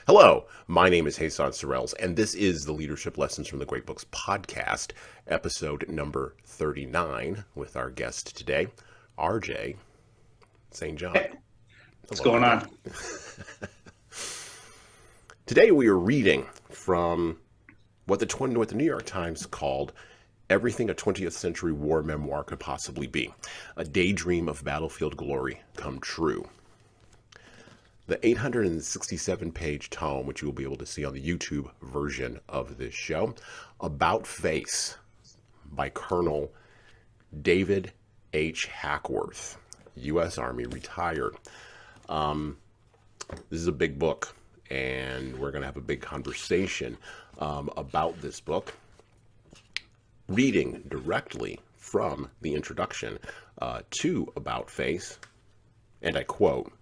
Hello, my name is Hassan Sorrells, and this is the Leadership Lessons from the Great Books podcast, episode number 39, with our guest today, RJ St. John. Hey, what's Hello, going RJ. on? Today we are reading from what the New York Times called Everything a 20th Century War Memoir Could Possibly Be, a daydream of battlefield glory come true. The 867-page tome, which you will be able to see on the YouTube version of this show, About Face by Colonel David H. Hackworth, U.S. Army retired. This is a big book, and we're going to have a big conversation about this book. Reading directly from the introduction to About Face, and I quote,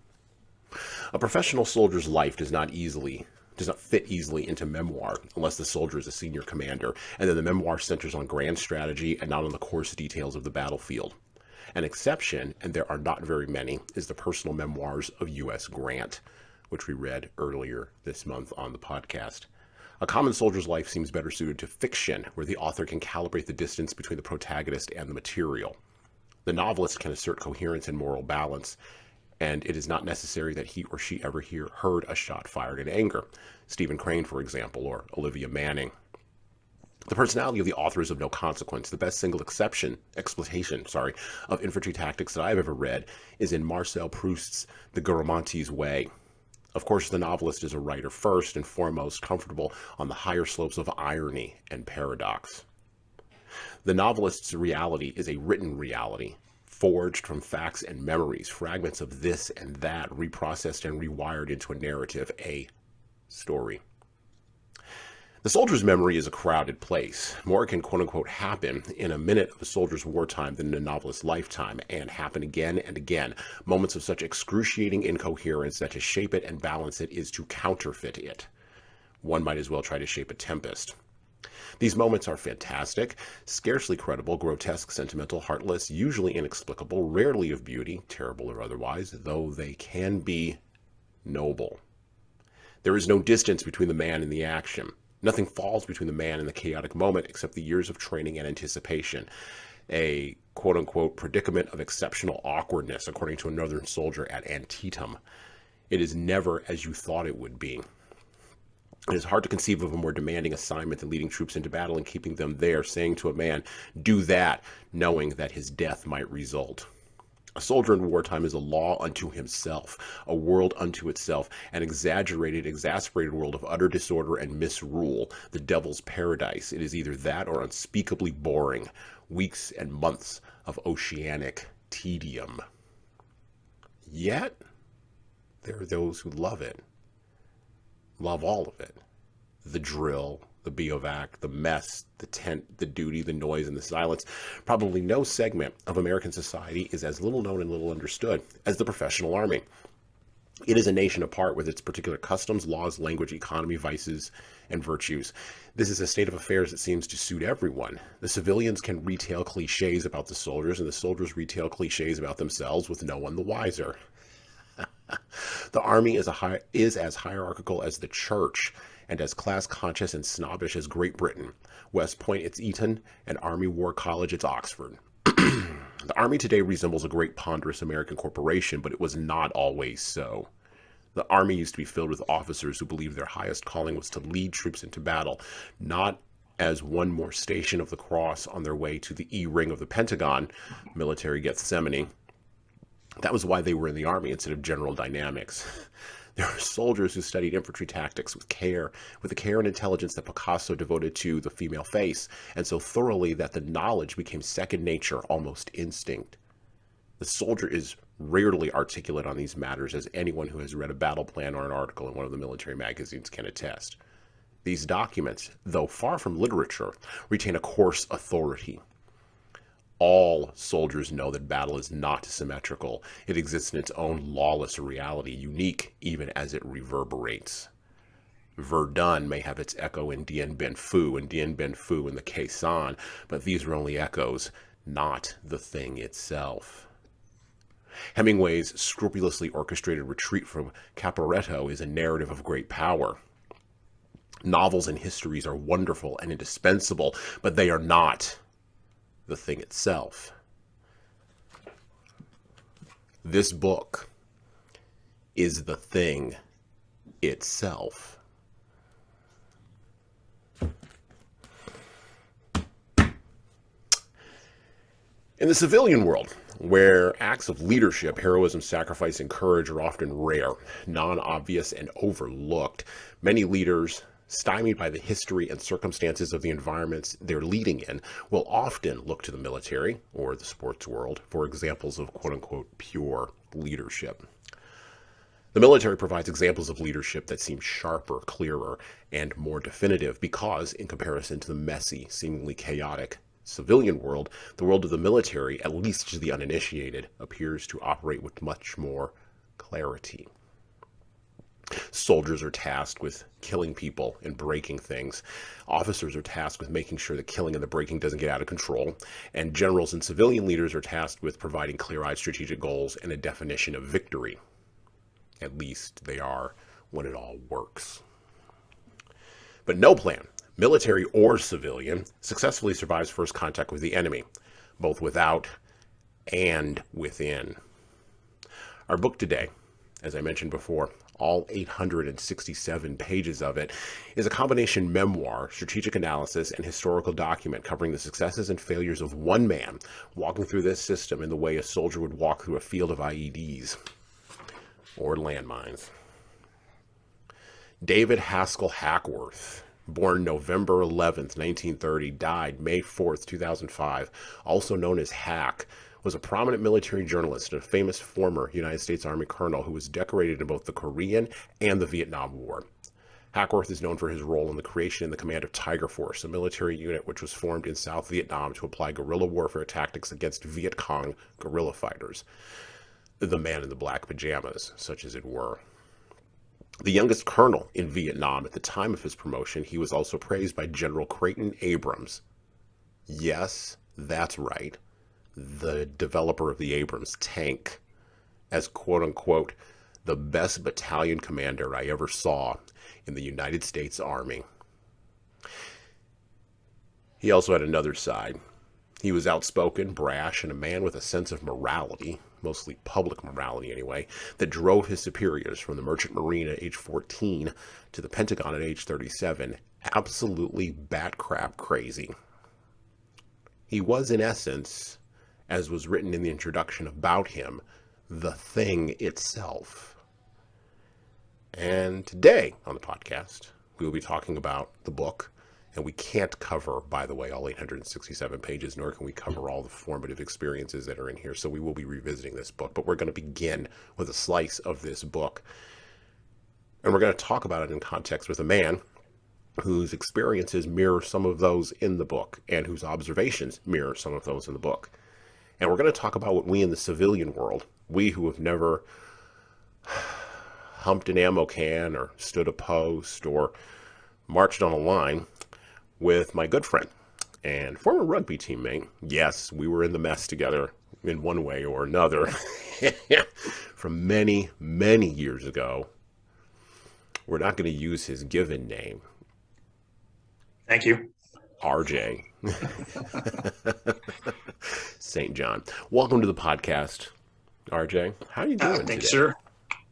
"A professional soldier's life does not fit easily into memoir unless the soldier is a senior commander, and then the memoir centers on grand strategy and not on the coarse details of the battlefield. An exception, and there are not very many, is the personal memoirs of U.S. Grant, which we read earlier this month on the podcast. A common soldier's life seems better suited to fiction, where the author can calibrate the distance between the protagonist and the material. The novelist can assert coherence and moral balance, and it is not necessary that he or she ever heard a shot fired in anger. Stephen Crane, for example, or Olivia Manning. The personality of the author is of no consequence. The best single exploitation of infantry tactics that I have ever read is in Marcel Proust's The Garamantes Way. Of course, the novelist is a writer first and foremost, comfortable on the higher slopes of irony and paradox. The novelist's reality is a written reality, forged from facts and memories, fragments of this and that, reprocessed and rewired into a narrative, a story. The soldier's memory is a crowded place. More can quote-unquote happen in a minute of a soldier's wartime than in a novelist's lifetime, and happen again and again. Moments of such excruciating incoherence that to shape it and balance it is to counterfeit it. One might as well try to shape a tempest. These moments are fantastic, scarcely credible, grotesque, sentimental, heartless, usually inexplicable, rarely of beauty, terrible or otherwise, though they can be noble. There is no distance between the man and the action. Nothing falls between the man and the chaotic moment except the years of training and anticipation. A quote-unquote predicament of exceptional awkwardness, according to a northern soldier at Antietam. It is never as you thought it would be. It is hard to conceive of a more demanding assignment than leading troops into battle and keeping them there, saying to a man, do that, knowing that his death might result. A soldier in wartime is a law unto himself, a world unto itself, an exaggerated, exasperated world of utter disorder and misrule, the devil's paradise. It is either that or unspeakably boring, weeks and months of oceanic tedium. Yet, there are those who love it. Love all of it. The drill, the bivouac, the mess, the tent, the duty, the noise, and the silence. Probably no segment of American society is as little known and little understood as the professional army. It is a nation apart with its particular customs, laws, language, economy, vices, and virtues. This is a state of affairs that seems to suit everyone. The civilians can retail cliches about the soldiers, and the soldiers retail cliches about themselves with no one the wiser. The army is as hierarchical as the church, and as class-conscious and snobbish as Great Britain. West Point, it's Eton, and Army War College, it's Oxford. The Army today resembles a great ponderous American corporation, but it was not always so. The Army used to be filled with officers who believed their highest calling was to lead troops into battle, not as one more station of the cross on their way to the E-ring of the Pentagon, military Gethsemane. That was why they were in the Army instead of general dynamics. There are soldiers who studied infantry tactics with the care and intelligence that Picasso devoted to the female face, and so thoroughly that the knowledge became second nature, almost instinct. The soldier is rarely articulate on these matters, as anyone who has read a battle plan or an article in one of the military magazines can attest. These documents, though far from literature, retain a coarse authority. All soldiers know that battle is not symmetrical. It exists in its own lawless reality, unique even as it reverberates. Verdun may have its echo in Dien Bien Phu and Dien Bien Phu in the Khe Sanh, but these are only echoes, not the thing itself. Hemingway's scrupulously orchestrated retreat from Caporetto is a narrative of great power. Novels and histories are wonderful and indispensable, but they are not the thing itself. This book is the thing itself. In the civilian world, where acts of leadership, heroism, sacrifice, and courage are often rare, non-obvious, and overlooked, many leaders, stymied by the history and circumstances of the environments they're leading in, will often look to the military or the sports world for examples of quote-unquote pure leadership. The military provides examples of leadership that seem sharper, clearer, and more definitive because, in comparison to the messy, seemingly chaotic civilian world, the world of the military, at least to the uninitiated, appears to operate with much more clarity. Soldiers are tasked with killing people and breaking things. Officers are tasked with making sure the killing and the breaking doesn't get out of control. And generals and civilian leaders are tasked with providing clear-eyed strategic goals and a definition of victory. At least they are when it all works. But no plan, military or civilian, successfully survives first contact with the enemy, both without and within. Our book today, as I mentioned before, all 867 pages of it, is a combination memoir, strategic analysis, and historical document covering the successes and failures of one man walking through this system in the way a soldier would walk through a field of IEDs or landmines. David Haskell Hackworth, born November 11th, 1930, died May 4th, 2005, also known as Hack, was a prominent military journalist and a famous former United States Army colonel who was decorated in both the Korean and the Vietnam War. Hackworth is known for his role in the creation and the command of Tiger Force, a military unit which was formed in South Vietnam to apply guerrilla warfare tactics against Viet Cong guerrilla fighters. The man in the black pajamas, such as it were. The youngest colonel in Vietnam at the time of his promotion, he was also praised by General Creighton Abrams. Yes, that's right. The developer of the Abrams tank, as quote-unquote the best battalion commander I ever saw in the United States Army. He also had another side. He was outspoken, brash, and a man with a sense of morality, mostly public morality anyway, that drove his superiors from the Merchant Marine at age 14 to the Pentagon at age 37 absolutely bat-crap crazy. He was, in essence, as was written in the introduction about him, the thing itself. And today on the podcast, we will be talking about the book, and we can't cover, by the way, all 867 pages, nor can we cover all the formative experiences that are in here, so we will be revisiting this book, but we're going to begin with a slice of this book, and we're going to talk about it in context with a man whose experiences mirror some of those in the book, and whose observations mirror some of those in the book. And we're going to talk about what we in the civilian world, we who have never humped an ammo can or stood a post or marched on a line, with my good friend and former rugby teammate. Yes, we were in the mess together in one way or another from many, many years ago. We're not going to use his given name. Thank you. RJ. St. John. Welcome to the podcast, RJ. How are you doing today? Thanks, sir.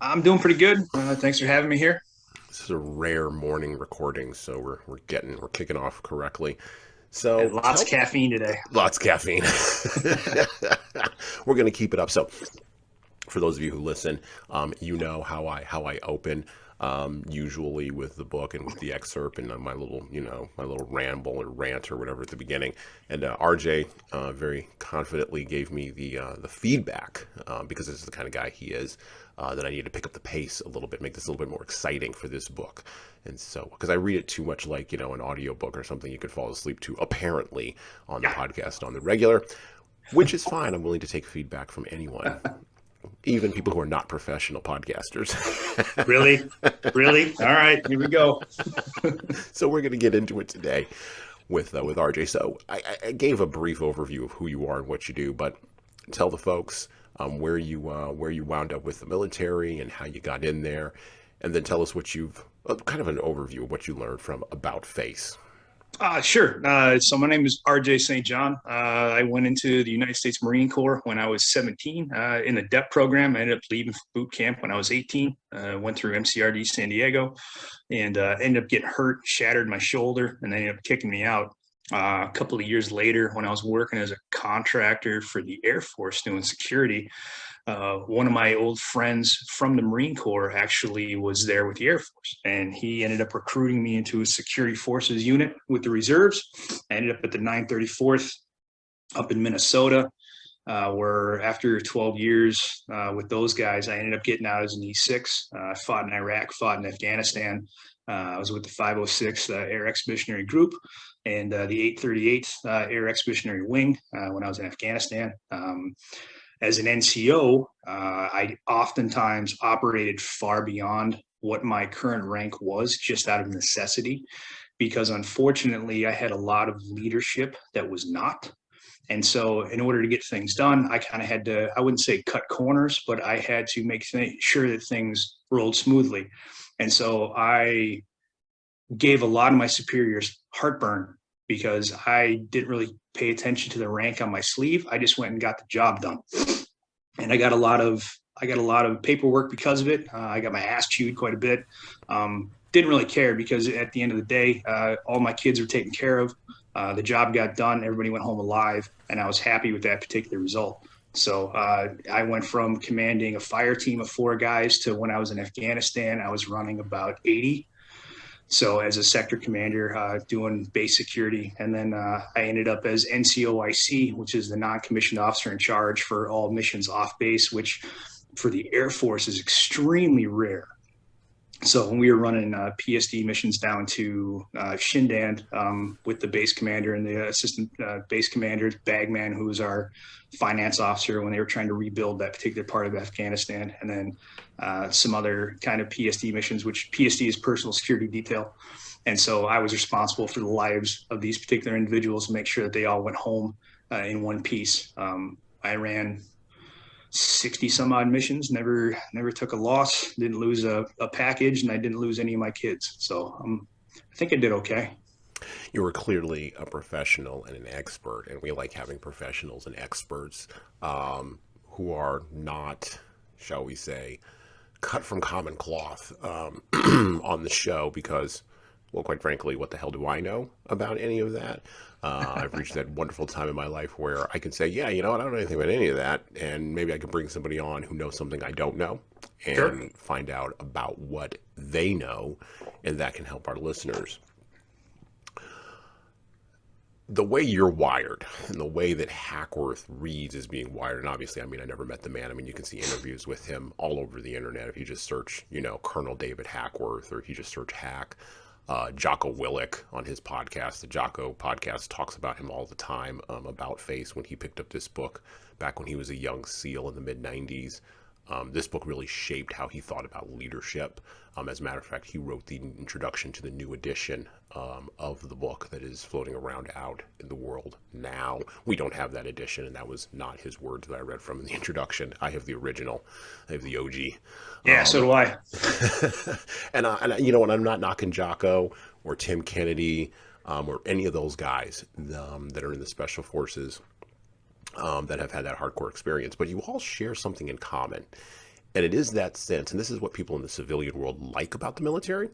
I'm doing pretty good. Thanks for having me here. This is a rare morning recording, so we're kicking off correctly. So and lots of caffeine today. Lots of caffeine. We're going to keep it up. So for those of you who listen, you know how I open. Usually with the book and with the excerpt and my little ramble or rant or whatever at the beginning. And RJ very confidently gave me the feedback because this is the kind of guy he is, that I need to pick up the pace a little bit, make this a little bit more exciting for this book. And so, because I read it too much like, an audio book or something you could fall asleep to, apparently, on the podcast on the regular, which is fine. I'm willing to take feedback from anyone. Even people who are not professional podcasters. Really? All right, here we go. So we're going to get into it today with RJ. So I gave a brief overview of who you are and what you do, but tell the folks where you wound up with the military and how you got in there, and then tell us what you've kind of an overview of what you learned from About Face. Sure. So my name is RJ St. John. I went into the United States Marine Corps when I was 17 in the DEP program. I ended up leaving for boot camp when I was 18. Went through MCRD San Diego and ended up getting hurt, shattered my shoulder, and they ended up kicking me out. A couple of years later, when I was working as a contractor for the Air Force doing security, one of my old friends from the Marine Corps actually was there with the Air Force, and he ended up recruiting me into a security forces unit with the reserves. I ended up at the 934th up in Minnesota, where after 12 years with those guys, I ended up getting out as an E6. I fought in Iraq, fought in Afghanistan. I was with the 506 Air Expeditionary Group and the 838th Air Expeditionary Wing when I was in Afghanistan. As an NCO, I oftentimes operated far beyond what my current rank was, just out of necessity, because unfortunately I had a lot of leadership that was not. And so in order to get things done, I kind of had to, I wouldn't say cut corners, but I had to make sure that things rolled smoothly. And so I gave a lot of my superiors heartburn because I didn't really pay attention to the rank on my sleeve. I just went and got the job done. And I got a lot of paperwork because of it. I got my ass chewed quite a bit. Didn't really care because at the end of the day, all my kids were taken care of. The job got done. Everybody went home alive, and I was happy with that particular result. So I went from commanding a fire team of 4 guys to when I was in Afghanistan, I was running about 80. So as a sector commander, doing base security, and then I ended up as NCOIC, which is the non-commissioned officer in charge for all missions off base, which for the Air Force is extremely rare. So when we were running PSD missions down to Shindan with the base commander and the assistant base commander, Bagman, who was our finance officer when they were trying to rebuild that particular part of Afghanistan, and then some other kind of PSD missions, which PSD is personal security detail. And so I was responsible for the lives of these particular individuals to make sure that they all went home in one piece. I ran 60 some odd missions, never took a loss, didn't lose a package, and I didn't lose any of my kids. So I think I did okay. You were clearly a professional and an expert, and we like having professionals and experts who are not, shall we say, cut from common cloth on the show because, well, quite frankly, what the hell do I know about any of that? I've reached that wonderful time in my life where I can say, yeah, you know what, I don't know anything about any of that, and maybe I can bring somebody on who knows something I don't know and Sure. find out about what they know, and that can help our listeners. The way you're wired and the way that Hackworth reads is being wired, and obviously, I mean, I never met the man. I mean, you can see interviews with him all over the internet. If you just search, you know, Colonel David Hackworth, or if you just search Hack, Jocko Willick on his podcast, the Jocko podcast, talks about him all the time, about Face when he picked up this book back when he was a young SEAL in the mid 90s. This book really shaped how he thought about leadership. As a matter of fact, he wrote the introduction to the new edition of the book that is floating around out in the world now. We don't have that edition, and that was not his words that I read from in the introduction. I have the original. I have the OG. Yeah, so do I. And you know, when I'm not knocking Jocko or Tim Kennedy or any of those guys that are in the special forces that have had that hardcore experience, but you all share something in common. And it is that sense, and this is what people in the civilian world like about the military.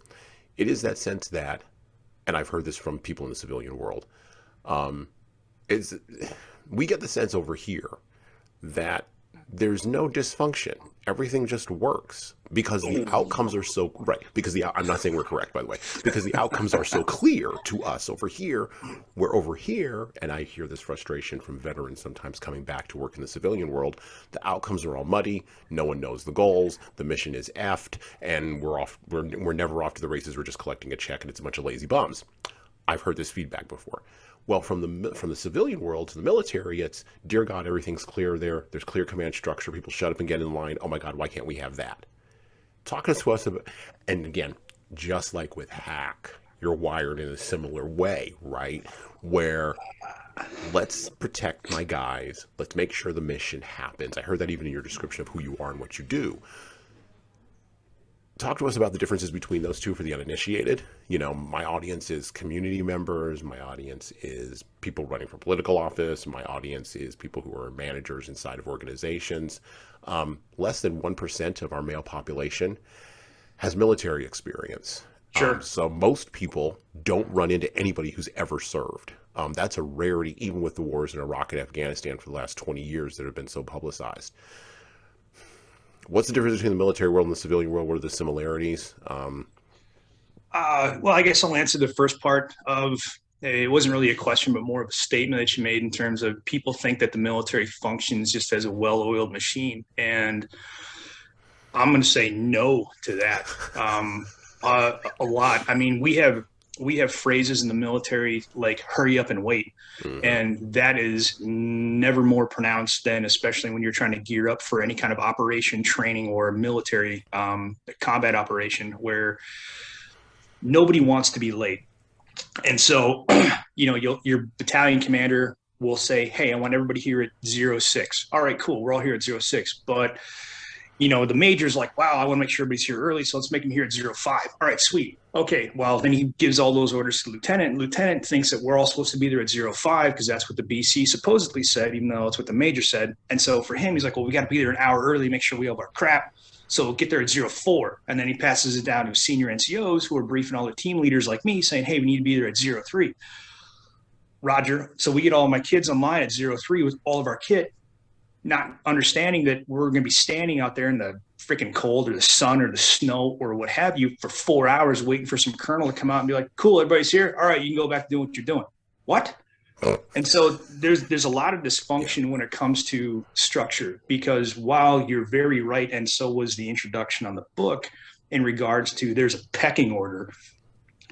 It is that sense that, and I've heard this from people in the civilian world, is we get the sense over here that there's no dysfunction. Everything just works because the outcomes are so right. Because I'm not saying we're correct, by the way, because the outcomes are so clear to us over here. We're over here, and I hear this frustration from veterans sometimes coming back to work in the civilian world. The outcomes are all muddy. No one knows the goals. The mission is effed, and we're off. We're never off to the races. We're just collecting a check, and it's a bunch of lazy bums. I've heard this feedback before. Well, from the civilian world to the military, it's, dear God, everything's clear there. There's clear command structure. People shut up and get in line. Oh my God, why can't we have that? Talking to us about, and again, just like with Hack, you're wired in a similar way, right? Where let's protect my guys. Let's make sure the mission happens. I heard that even in your description of who you are and what you do. Talk to us about the differences between those two for the uninitiated. You know, my audience is community members. My audience is people running for political office. My audience is people who are managers inside of organizations. Less than 1% of our male population has military experience. Sure. So most people don't run into anybody who's ever served. That's a rarity, even with the wars in Iraq and Afghanistan for the last 20 years that have been so publicized. What's the difference between the military world and the civilian world? What are the similarities? Well, I guess I'll answer the first part of it. Wasn't really a question, but more of a statement that you made in terms of people think that the military functions just as a well-oiled machine. And I'm going to say no to that. A lot. I mean, we have phrases in the military like "hurry up and wait," and that is never more pronounced than, especially when you're trying to gear up for any kind of operation, training, or military combat operation, where nobody wants to be late. And so, your battalion commander will say, "Hey, I want everybody here at 06." All right, cool. We're all here at 06, but the major's like, wow, I want to make sure everybody's here early, so let's make them here at 05. All right, sweet. Okay, well, then he gives all those orders to the lieutenant, and lieutenant thinks that we're all supposed to be there at 05 because that's what the BC supposedly said, even though it's what the major said. And so for him, he's like, well, we got to be there an hour early, make sure we have our crap. So we'll get there at 04. And then he passes it down to senior NCOs who are briefing all the team leaders like me saying, hey, we need to be there at 03. Roger. So we get all my kids online at 03 with all of our kit, not understanding that we're going to be standing out there in the freaking cold or the sun or the snow or what have you for 4 hours waiting for some colonel to come out and be like, cool, everybody's here. All right, you can go back to doing what you're doing. What? And so there's a lot of dysfunction when it comes to structure, because while you're very right, and so was the introduction on the book in regards to there's a pecking order.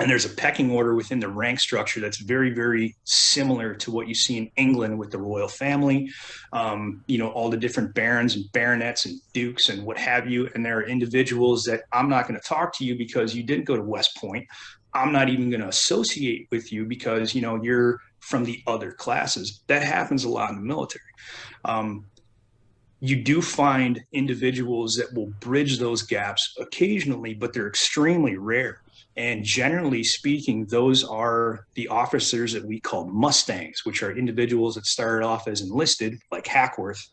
And there's a pecking order within the rank structure that's very, very similar to what you see in England with the royal family, all the different barons and baronets and dukes and what have you. And there are individuals that I'm not going to talk to you because you didn't go to West Point. I'm not even going to associate with you because, you're from the other classes. That happens a lot in the military. You do find individuals that will bridge those gaps occasionally, but they're extremely rare. And generally speaking, those are the officers that we call Mustangs, which are individuals that started off as enlisted, like Hackworth,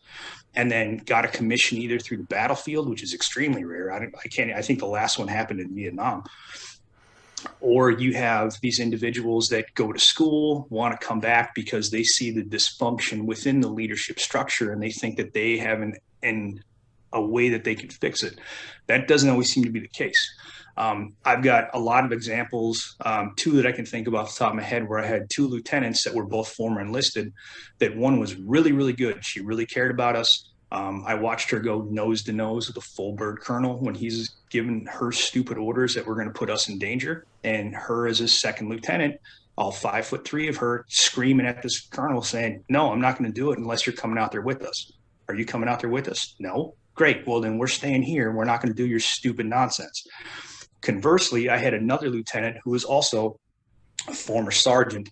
and then got a commission either through the battlefield, which is extremely rare. I think the last one happened in Vietnam. Or you have these individuals that go to school, want to come back because they see the dysfunction within the leadership structure and they think that they have a way that they can fix it. That doesn't always seem to be the case. I've got a lot of examples, two that I can think of off the top of my head, where I had two lieutenants that were both former enlisted, that one was really, really good. She really cared about us. I watched her go nose to nose with a full bird colonel when he's given her stupid orders that were going to put us in danger. And her as his second lieutenant, all 5'3" of her, screaming at this colonel saying, no, I'm not going to do it unless you're coming out there with us. Are you coming out there with us? No. Great. Well, then we're staying here and we're not going to do your stupid nonsense. Conversely, I had another lieutenant who was also a former sergeant,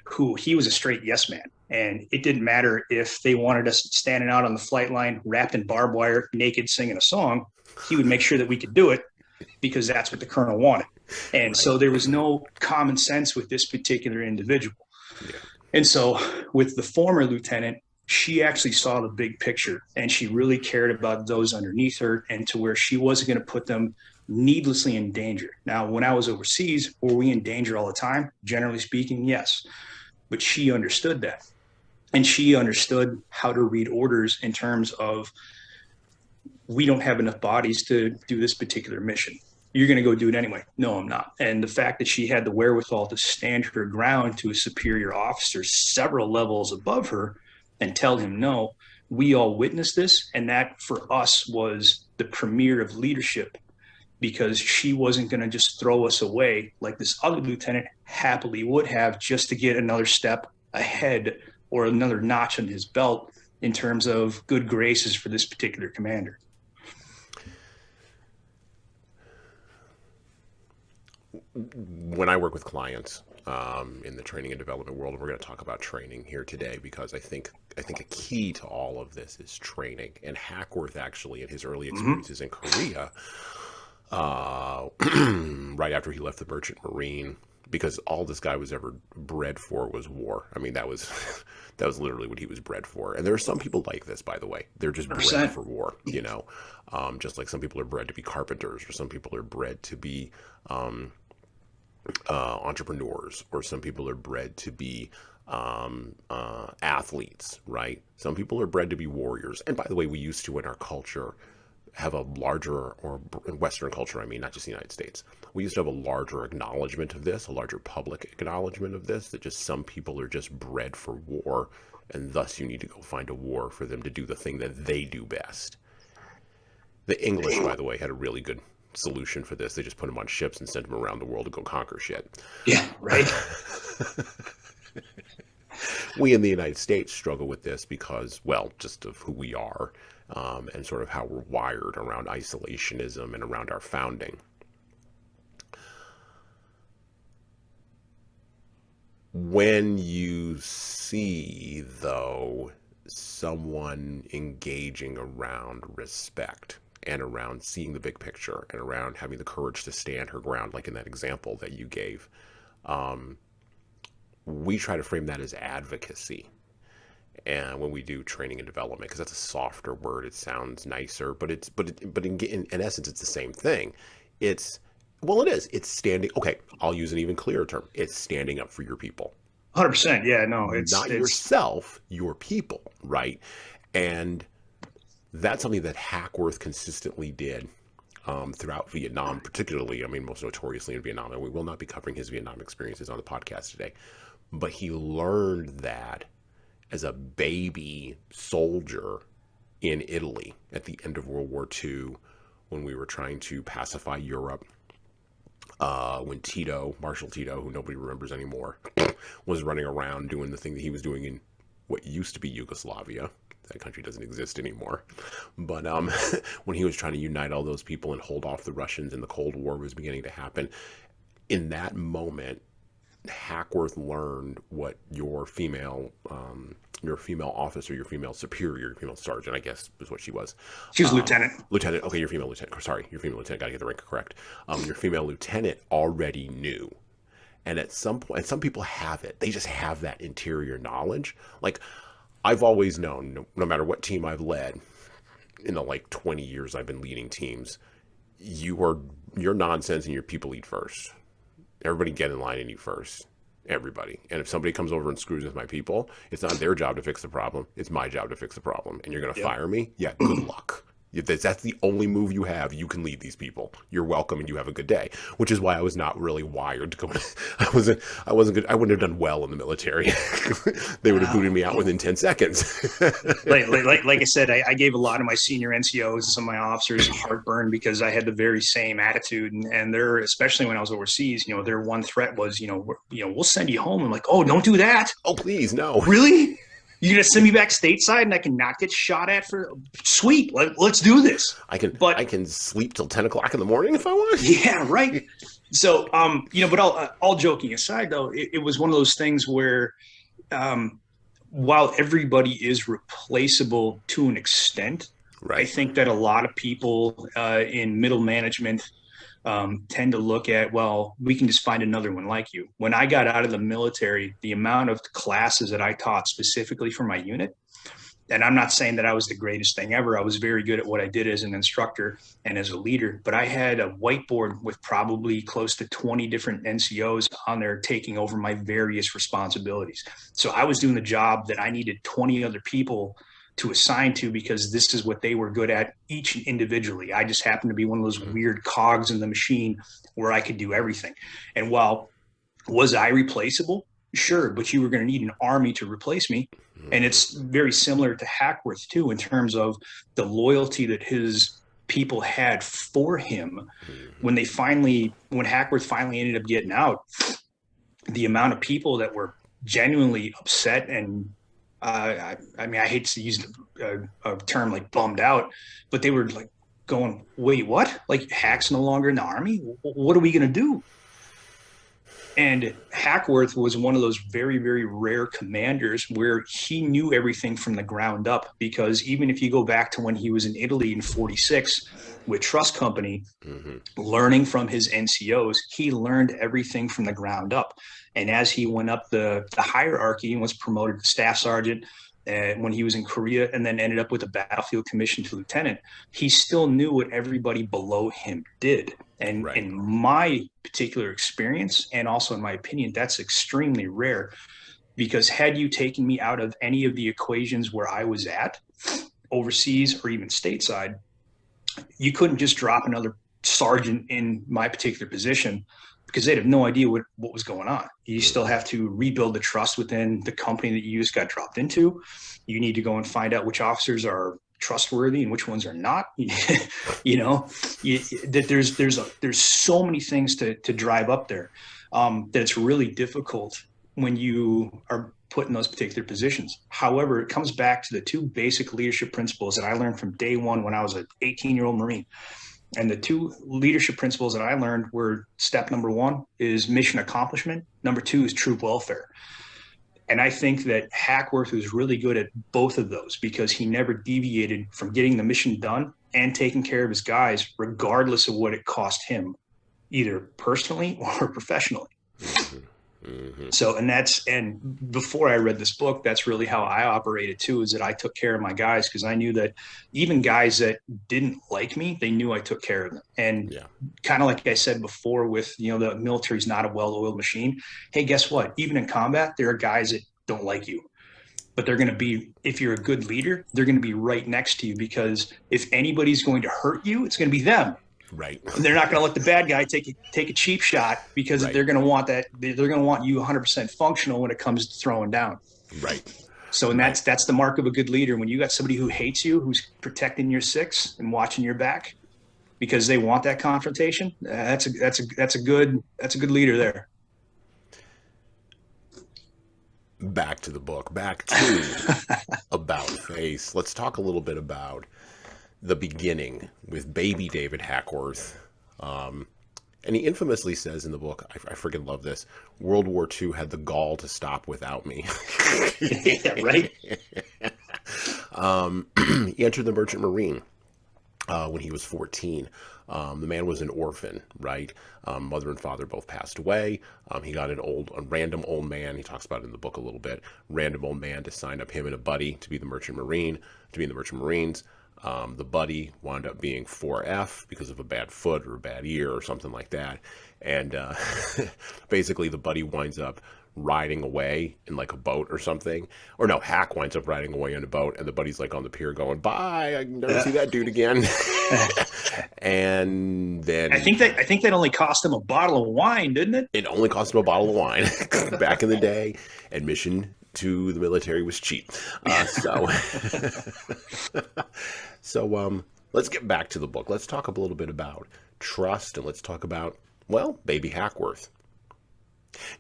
who he was a straight yes man. And it didn't matter if they wanted us standing out on the flight line, wrapped in barbed wire, naked, singing a song. He would make sure that we could do it because that's what the colonel wanted. And so there was no common sense with this particular individual. Yeah. And so with the former lieutenant, she actually saw the big picture and she really cared about those underneath her, and to where she wasn't going to put them needlessly in danger. Now, when I was overseas, were we in danger all the time? Generally speaking, yes. But she understood that. And she understood how to read orders in terms of, we don't have enough bodies to do this particular mission. You're going to go do it anyway. No, I'm not. And the fact that she had the wherewithal to stand her ground to a superior officer several levels above her and tell him no, we all witnessed this. And that for us was the premier of leadership, because she wasn't going to just throw us away like this other lieutenant happily would have, just to get another step ahead or another notch on his belt in terms of good graces for this particular commander. When I work with clients, in the training and development world. And we're going to talk about training here today because I think a key to all of this is training. And Hackworth actually, in his early experiences in Korea, right after he left the Merchant Marine, because all this guy was ever bred for was war. I mean, that was literally what he was bred for. And there are some people like this, by the way. They're just 100%. bred for war, you know, just like some people are bred to be carpenters, or some people are bred to be entrepreneurs, or some people are bred to be athletes, right? Some people are bred to be warriors. And by the way, we used to, in our culture, have a larger, or in Western culture, I mean, not just the United States, we used to have a larger acknowledgement of this, a larger public acknowledgement of this, that just some people are just bred for war, and thus you need to go find a war for them to do the thing that they do best. The English, by the way, had a really good solution for this. They just put them on ships and sent them around the world to go conquer shit. Yeah, right. We in the United States struggle with this because, well, just of who we are, and sort of how we're wired around isolationism and around our founding. When you see, though, someone engaging around respect and around seeing the big picture and around having the courage to stand her ground, like in that example that you gave, we try to frame that as advocacy. And when we do training and development, because that's a softer word, it sounds nicer, but in essence, it's the same thing. It is. It's standing. Okay, I'll use an even clearer term. It's standing up for your people. 100%. Yeah, no, it's not yourself, your people, right? And that's something that Hackworth consistently did throughout Vietnam, particularly, I mean, most notoriously in Vietnam. And we will not be covering his Vietnam experiences on the podcast today. But he learned that as a baby soldier in Italy at the end of World War II, when we were trying to pacify Europe, when Marshal Tito, who nobody remembers anymore, was running around doing the thing that he was doing in what used to be Yugoslavia. That country doesn't exist anymore. But when he was trying to unite all those people and hold off the Russians, and the Cold War was beginning to happen, in that moment, Hackworth learned what your female officer, your female superior, your female sergeant, I guess is what she was. She was lieutenant. Lieutenant. Okay, your female lieutenant. Sorry, your female lieutenant. Got to get the rank correct. Your female lieutenant already knew. And at some point, and some people have it. They just have that interior knowledge. Like, I've always known, no matter what team I've led, in the 20 years I've been leading teams, your nonsense and your people eat first. Everybody get in line and eat first. Everybody. And if somebody comes over and screws with my people, it's not their job to fix the problem. It's my job to fix the problem. And you're going to fire me? Yeah, good luck. If that's the only move you have, you can lead these people. You're welcome and you have a good day. Which is why I was not really wired to go. I wasn't good. I wouldn't have done well in the military. They would have booted me out within 10 seconds. like I said, I gave a lot of my senior NCOs and some of my officers heartburn because I had the very same attitude. And they're, especially when I was overseas, their one threat was, we'll send you home. I'm like, oh, don't do that. Oh, please, no. Really? You're going to send me back stateside and I can not get shot at for sweet. Let's do this. I can sleep till 10 o'clock in the morning if I want. Yeah, right. So, but all joking aside, though, it was one of those things where while everybody is replaceable to an extent, right. I think that a lot of people in middle management tend to look at, well, we can just find another one like you. When I got out of the military, the amount of classes that I taught specifically for my unit, and I'm not saying that I was the greatest thing ever. I was very good at what I did as an instructor and as a leader, but I had a whiteboard with probably close to 20 different NCOs on there taking over my various responsibilities. So I was doing the job that I needed 20 other people to assign to because this is what they were good at each individually. I just happened to be one of those weird cogs in the machine where I could do everything. And while was I replaceable? Sure, but you were going to need an army to replace me. And it's very similar to Hackworth too, in terms of the loyalty that his people had for him. When Hackworth finally ended up getting out, the amount of people that were genuinely upset and I hate to use a term like bummed out, but they were like going, wait, what? Like Hack's no longer in the army? What are we going to do? And Hackworth was one of those very, very rare commanders where he knew everything from the ground up, because even if you go back to when he was in Italy in 46 with Trust Company, learning from his NCOs, he learned everything from the ground up. And as he went up the hierarchy and was promoted to staff sergeant, when he was in Korea, and then ended up with a battlefield commission to lieutenant, he still knew what everybody below him did. And Right. in my particular experience, and also in my opinion, that's extremely rare, because had you taken me out of any of the equations where I was at, overseas or even stateside, you couldn't just drop another sergeant in my particular position, because they'd have no idea what was going on. You still have to rebuild the trust within the company that you just got dropped into. You need to go and find out which officers are trustworthy and which ones are not. There's so many things to drive up there, that it's really difficult when you are put in those particular positions. However, it comes back to the two basic leadership principles that I learned from day one when I was an 18-year-old Marine. And the two leadership principles that I learned were: step number one is mission accomplishment. Number two is troop welfare. And I think that Hackworth was really good at both of those, because he never deviated from getting the mission done and taking care of his guys, regardless of what it cost him, either personally or professionally. So, and before I read this book, that's really how I operated too, is that I took care of my guys, because I knew that even guys that didn't like me, they knew I took care of them. And kind of like I said before with, the military's not a well-oiled machine. Hey, guess what? Even in combat, there are guys that don't like you, but they're going to be, if you're a good leader, they're going to be right next to you, because if anybody's going to hurt you, it's going to be them. Right. And they're not going to let the bad guy take a cheap shot, because they're going to want that. They're going to want you 100% functional when it comes to throwing down. Right. So, and that's the mark of a good leader. When you got somebody who hates you, who's protecting your six and watching your back, because they want that confrontation, that's a good leader there. Back to the book. Back to About Face. Let's talk a little bit about the beginning with baby David Hackworth. And he infamously says in the book, I freaking love this, World War II had the gall to stop without me. Yeah, right? He entered the Merchant Marine when he was 14. The man was an orphan, right? Mother and father both passed away. He got a random old man, he talks about it in the book a little bit, random old man to sign up him and a buddy to be in the Merchant Marines. The buddy wound up being 4F because of a bad foot or a bad ear or something like that. And basically the buddy winds up riding away in like a boat or something. Or no, Hack winds up riding away in a boat, and the buddy's like on the pier going, bye, I can never see that dude again. And then I think that only cost him a bottle of wine, didn't it? It only cost him a bottle of wine. Back in the day, admission to the military was cheap. So let's get back to the book. Let's talk a little bit about trust, and let's talk about, well, baby Hackworth.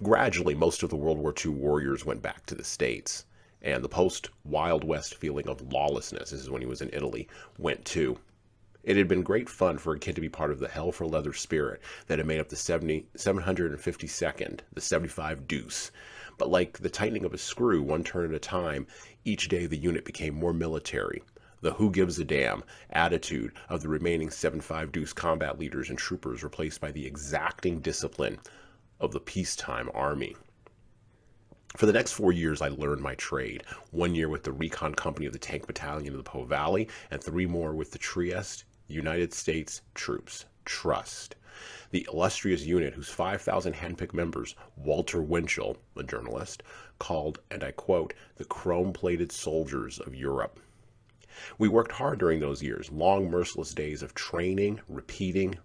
Gradually, most of the World War II warriors went back to the States, and the post-Wild West feeling of lawlessness, this is when he was in Italy, went too. It had been great fun for a kid to be part of the hell for leather spirit that had made up the 752nd, the 75 Deuce. But like the tightening of a screw, one turn at a time, each day the unit became more military. The who gives a damn attitude of the remaining 75 Deuce combat leaders and troopers replaced by the exacting discipline of the peacetime army. For the next 4 years, I learned my trade. 1 year with the Recon Company of the Tank Battalion of the Po Valley, and 3 more with the Trieste United States Troops. Trust. The illustrious unit whose 5,000 handpicked members, Walter Winchell, a journalist, called, and I quote, the chrome-plated soldiers of Europe. We worked hard during those years, long, merciless days of training, repeating,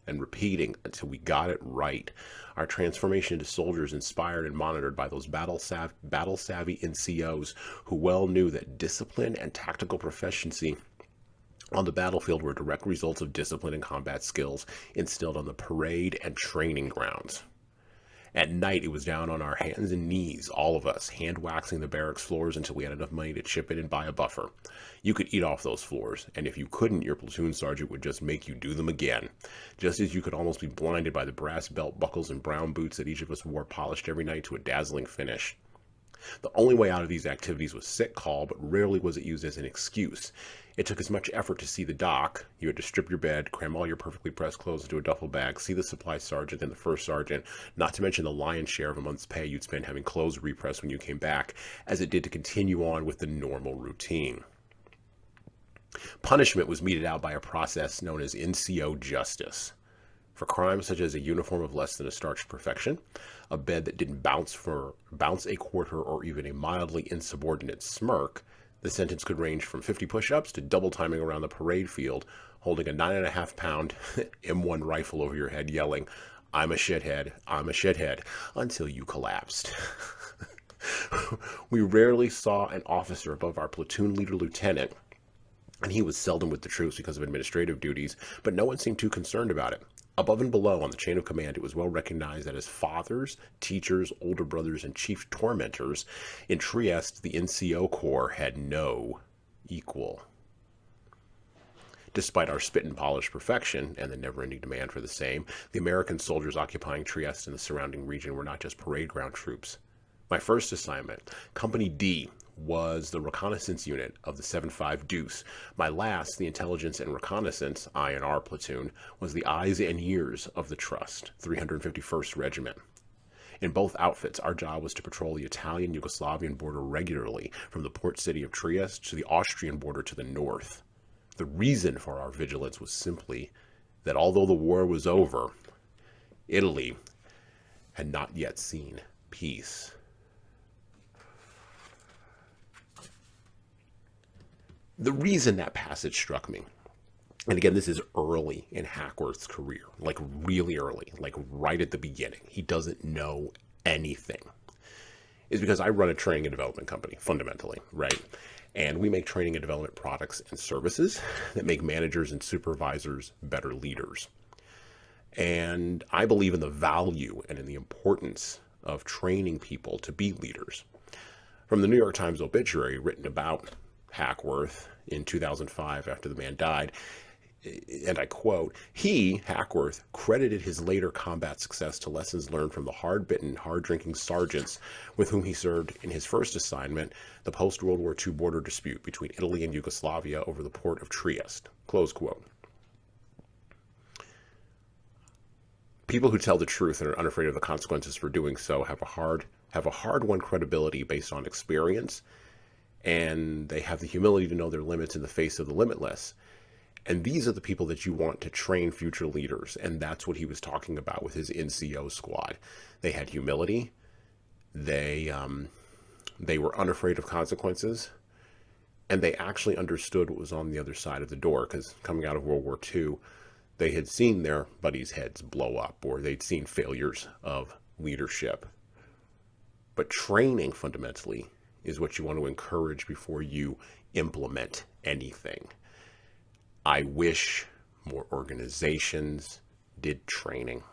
and repeating until we got it right. Our transformation into soldiers inspired and monitored by those battle-savvy NCOs who well knew that discipline and tactical proficiency on the battlefield were direct results of discipline and combat skills instilled on the parade and training grounds. At night, it was down on our hands and knees, all of us, hand waxing the barracks floors until we had enough money to chip in and buy a buffer. You could eat off those floors, and if you couldn't, your platoon sergeant would just make you do them again. Just as you could almost be blinded by the brass belt buckles and brown boots that each of us wore polished every night to a dazzling finish. The only way out of these activities was sick call, but rarely was it used as an excuse. It took as much effort to see the doc. You had to strip your bed, cram all your perfectly pressed clothes into a duffel bag, see the supply sergeant, then the first sergeant, not to mention the lion's share of a month's pay you'd spend having clothes repressed when you came back, as it did to continue on with the normal routine. Punishment was meted out by a process known as NCO justice. For crimes such as a uniform of less than a starched perfection, a bed that didn't bounce a quarter, or even a mildly insubordinate smirk, the sentence could range from 50 push-ups to double timing around the parade field, holding a 9.5-pound M1 rifle over your head, yelling, I'm a shithead, until you collapsed. We rarely saw an officer above our platoon leader lieutenant, and he was seldom with the troops because of administrative duties, but no one seemed too concerned about it. Above and below on the chain of command, it was well recognized that as fathers, teachers, older brothers, and chief tormentors, in Trieste, the NCO Corps had no equal. Despite our spit and polish perfection and the never-ending demand for the same, the American soldiers occupying Trieste and the surrounding region were not just parade ground troops. My first assignment, Company D, was the reconnaissance unit of the 7.5 Deuce. My last, the intelligence and reconnaissance INR platoon, was the eyes and ears of the Trust, 351st Regiment. In both outfits, our job was to patrol the Italian-Yugoslavian border regularly, from the port city of Trieste to the Austrian border to the north. The reason for our vigilance was simply that although the war was over, Italy had not yet seen peace. The reason that passage struck me, and again, this is early in Hackworth's career, like really early, like right at the beginning. He doesn't know anything, is because I run a training and development company, fundamentally, right? And we make training and development products and services that make managers and supervisors better leaders. And I believe in the value and in the importance of training people to be leaders. From the New York Times obituary written about Hackworth in 2005 after the man died, and I quote, he, Hackworth, credited his later combat success to lessons learned from the hard-bitten, hard-drinking sergeants with whom he served in his first assignment, the post-World War II border dispute between Italy and Yugoslavia over the port of Trieste. Close quote. People who tell the truth and are unafraid of the consequences for doing so have a hard-won credibility based on experience, and they have the humility to know their limits in the face of the limitless. And these are the people that you want to train future leaders. And that's what he was talking about with his NCO squad. They had humility. They were unafraid of consequences. And they actually understood what was on the other side of the door. Because coming out of World War II, they had seen their buddies' heads blow up, or they'd seen failures of leadership. But training, fundamentally, is what you want to encourage before you implement anything. I wish more organizations did training.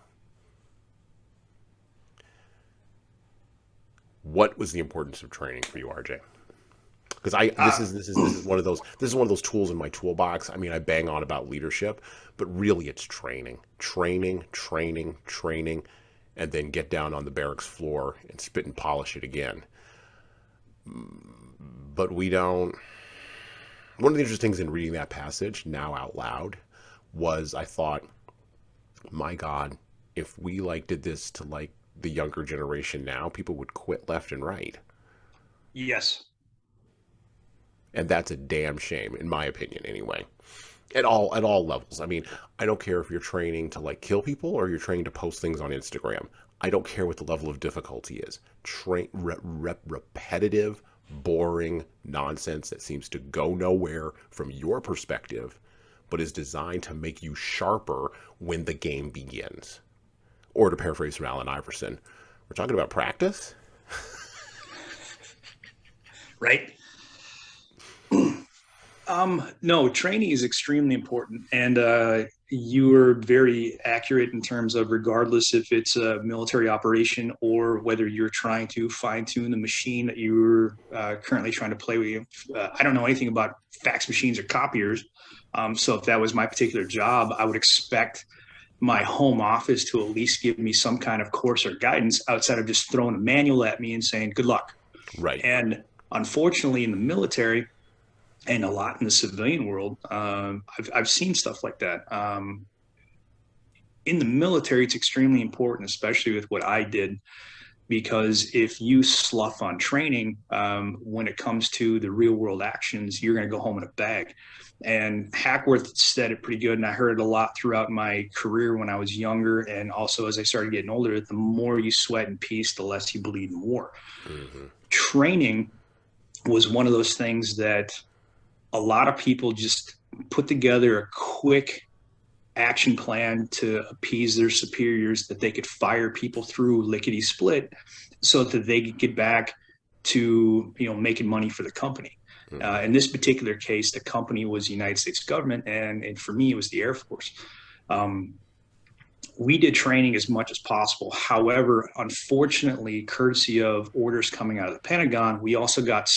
What was the importance of training for you, RJ? Because this is one of those tools in my toolbox. I mean, I bang on about leadership, but really it's training, and then get down on the barracks floor and spit and polish it again. But we don't. One of the interesting things in reading that passage now out loud was I thought, my God, if we did this to the younger generation now, people would quit left and right. Yes. And that's a damn shame, in my opinion, anyway. At all levels. I mean, I don't care if you're training to kill people or you're training to post things on Instagram. I don't care what the level of difficulty is. Repetitive, boring nonsense that seems to go nowhere from your perspective, but is designed to make you sharper when the game begins. Or to paraphrase from Allen Iverson, we're talking about practice? Right? No, training is extremely important. And you were very accurate in terms of regardless if it's a military operation or whether you're trying to fine tune the machine that you're currently trying to play with. I don't know anything about fax machines or copiers. So if that was my particular job, I would expect my home office to at least give me some kind of course or guidance outside of just throwing a manual at me and saying, good luck. Right. And unfortunately, in the military, and a lot in the civilian world, I've seen stuff like that. In the military, it's extremely important, especially with what I did, because if you slough on training, when it comes to the real world actions, you're going to go home in a bag. And Hackworth said it pretty good, and I heard it a lot throughout my career when I was younger, and also as I started getting older. The more you sweat in peace, the less you bleed in war. Mm-hmm. Training was one of those things that a lot of people just put together a quick action plan to appease their superiors that they could fire people through lickety split so that they could get back to, making money for the company. In this particular case, the company was the United States government, and for me, it was the Air Force. We did training as much as possible. However, unfortunately, courtesy of orders coming out of the Pentagon, we also got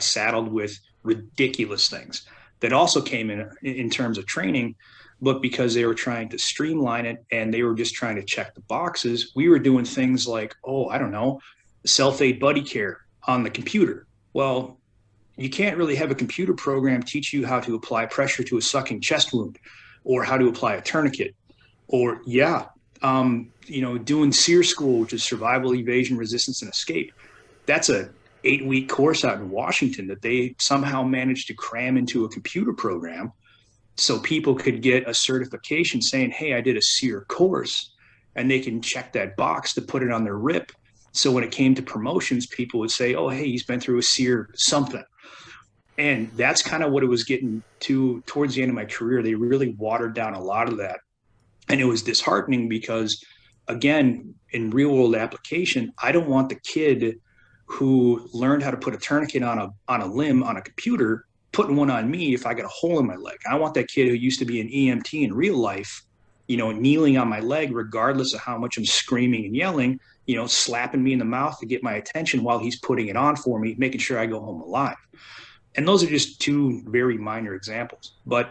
saddled with ridiculous things that also came in terms of training, but because they were trying to streamline it and they were just trying to check the boxes, we were doing things like, I don't know, self-aid buddy care on the computer. Well, you can't really have a computer program teach you how to apply pressure to a sucking chest wound or how to apply a tourniquet or doing SEER school, which is survival, evasion, resistance, and escape. That's a 8-week course out in Washington that they somehow managed to cram into a computer program so people could get a certification saying, hey, I did a SEER course, and they can check that box to put it on their RIP. So when it came to promotions, people would say, oh, hey, he's been through a SEER something. And that's kind of what it was getting to towards the end of my career. They really watered down a lot of that. And it was disheartening because, again, in real world application, I don't want the kid who learned how to put a tourniquet on a limb on a computer putting one on me if I got a hole in my leg. I want that kid who used to be an EMT in real life, kneeling on my leg, regardless of how much I'm screaming and yelling, slapping me in the mouth to get my attention while he's putting it on for me, making sure I go home alive. And those are just two very minor examples. But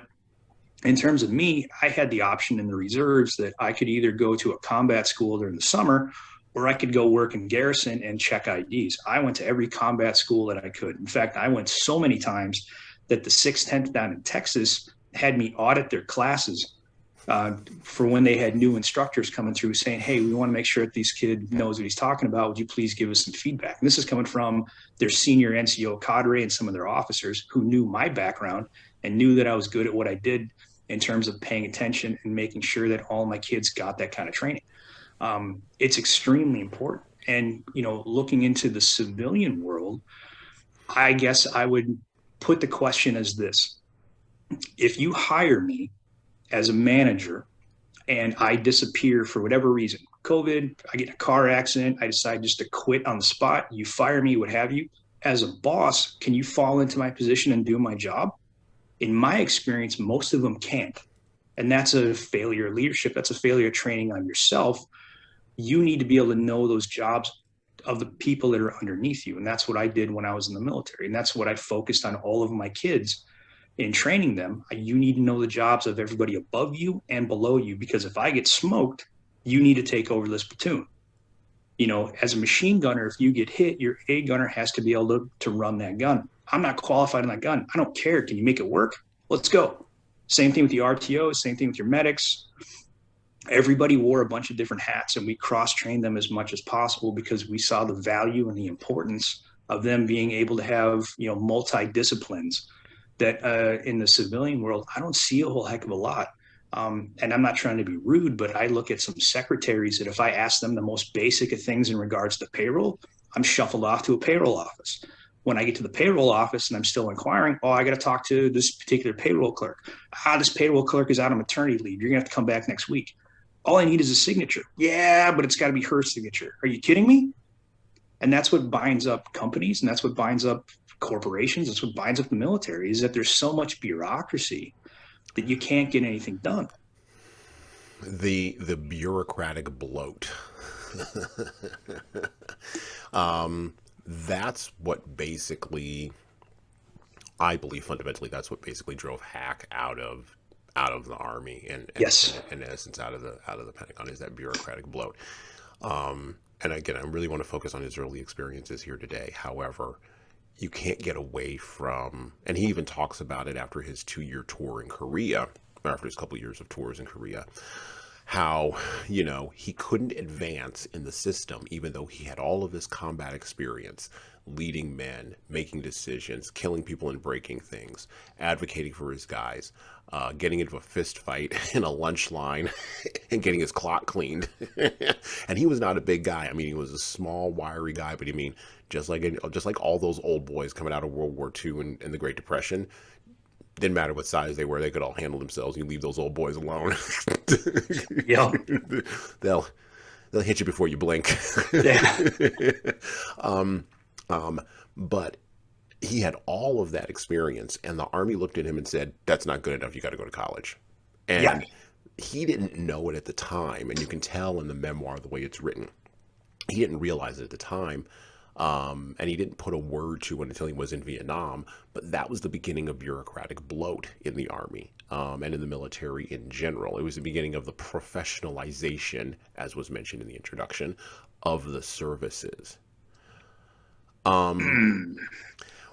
in terms of me, I had the option in the reserves that I could either go to a combat school during the summer or I could go work in garrison and check IDs. I went to every combat school that I could. In fact, I went so many times that the 6th, 10th down in Texas had me audit their classes for when they had new instructors coming through saying, hey, we want to make sure that this kid knows what he's talking about. Would you please give us some feedback? And this is coming from their senior NCO cadre and some of their officers who knew my background and knew that I was good at what I did in terms of paying attention and making sure that all my kids got that kind of training. It's extremely important. And, looking into the civilian world, I guess I would put the question as this. If you hire me as a manager and I disappear for whatever reason, COVID, I get in a car accident, I decide just to quit on the spot, you fire me, what have you, as a boss, can you fall into my position and do my job? In my experience, most of them can't. And that's a failure of leadership. That's a failure of training on yourself. You need to be able to know those jobs of the people that are underneath you. And that's what I did when I was in the military. And that's what I focused on all of my kids in training them. You need to know the jobs of everybody above you and below you, because if I get smoked, you need to take over this platoon. As a machine gunner, if you get hit, your A gunner has to be able to run that gun. I'm not qualified on that gun. I don't care. Can you make it work? Let's go. Same thing with the RTOs, same thing with your medics. Everybody wore a bunch of different hats, and we cross-trained them as much as possible because we saw the value and the importance of them being able to have, multi-disciplines that in the civilian world, I don't see a whole heck of a lot. And I'm not trying to be rude, but I look at some secretaries that if I ask them the most basic of things in regards to payroll, I'm shuffled off to a payroll office. When I get to the payroll office and I'm still inquiring, I got to talk to this particular payroll clerk. This payroll clerk is out on maternity leave. You're going to have to come back next week. All I need is a signature. Yeah, but it's got to be her signature. Are you kidding me? And that's what binds up companies, and that's what binds up corporations. That's what binds up the military, is that there's so much bureaucracy that you can't get anything done. The bureaucratic bloat. That's what basically, I believe fundamentally, that's what basically drove Hack out of the army Yes. and in essence out of the Pentagon, is that bureaucratic bloat. And again, I really want to focus on his early experiences here today. However, you can't get away from, and he even talks about it after his 2-year tour in Korea, or after his couple of years of tours in Korea, how, he couldn't advance in the system, even though he had all of this combat experience, leading men, making decisions, killing people and breaking things, advocating for his guys, getting into a fist fight in a lunch line and getting his clock cleaned. And he was not a big guy. I mean, he was a small, wiry guy, but just like all those old boys coming out of World War II and the Great Depression, didn't matter what size they were, they could all handle themselves. You leave those old boys alone. Yeah. They'll hit you before you blink. Yeah. But he had all of that experience, and the Army looked at him and said, "That's not good enough. You got to go to college." And Yeah. he didn't know it at the time, and you can tell in the memoir the way it's written. He didn't realize it at the time, and he didn't put a word to it until he was in Vietnam. But that was the beginning of bureaucratic bloat in the Army, and in the military in general. It was the beginning of the professionalization, as was mentioned in the introduction, of the services.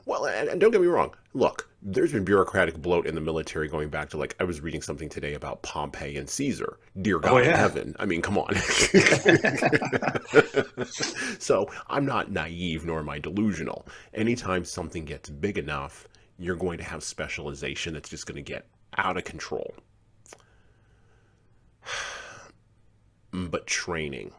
Well, and don't get me wrong. Look, there's been bureaucratic bloat in the military going back to, like, I was reading something today about Pompey and Caesar. Dear God in heaven. I mean, come on. So I'm not naive, nor am I delusional. Anytime something gets big enough, you're going to have specialization that's just going to get out of control. But training.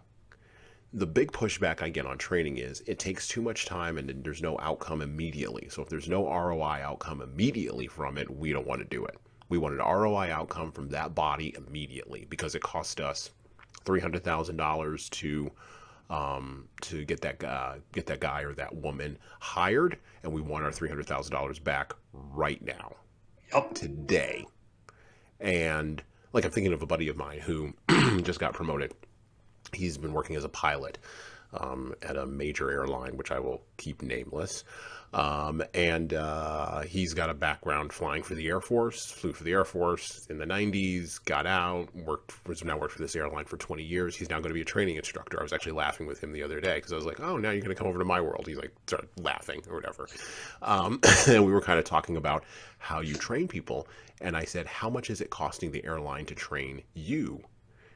The big pushback I get on training is it takes too much time and there's no outcome immediately. So if there's no ROI outcome immediately from it, we don't want to do it. We want an ROI outcome from that body immediately, because it cost us $300,000 to get that guy or that woman hired, and we want our $300,000 back right now, today. And like, I'm thinking of a buddy of mine who just got promoted. He's been working as a pilot at a major airline, which I will keep nameless. And he's got a background flying for the Air Force, flew for the Air Force in the 90s, got out, worked for this airline for 20 years. He's now going to be a training instructor. I was actually laughing with him the other day because I was like, oh, now you're going to come over to my world. He's like, started laughing or whatever. And we were kind of talking about how you train people. And I said, how much is it costing the airline to train you?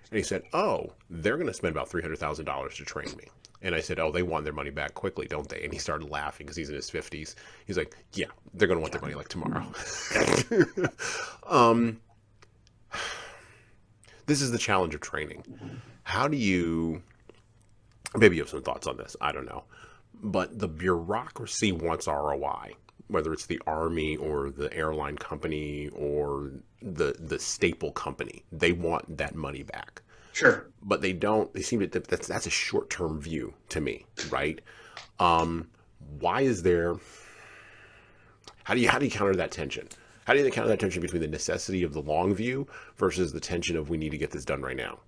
And he said, oh, they're going to spend about $300,000 to train me. And I said, oh, they want their money back quickly, don't they? And he started laughing because he's in his 50s. He's like, yeah, they're going to want their money like tomorrow. This is the challenge of training. How do you, maybe you have some thoughts on this, I don't know. But the bureaucracy wants ROI, whether it's the Army or the airline company or the staple company. They want that money back. Sure. But they don't, they seem to, that's a short-term view to me, right? Why is there, how do you counter that tension? How do you counter that tension between the necessity of the long view versus the tension of we need to get this done right now?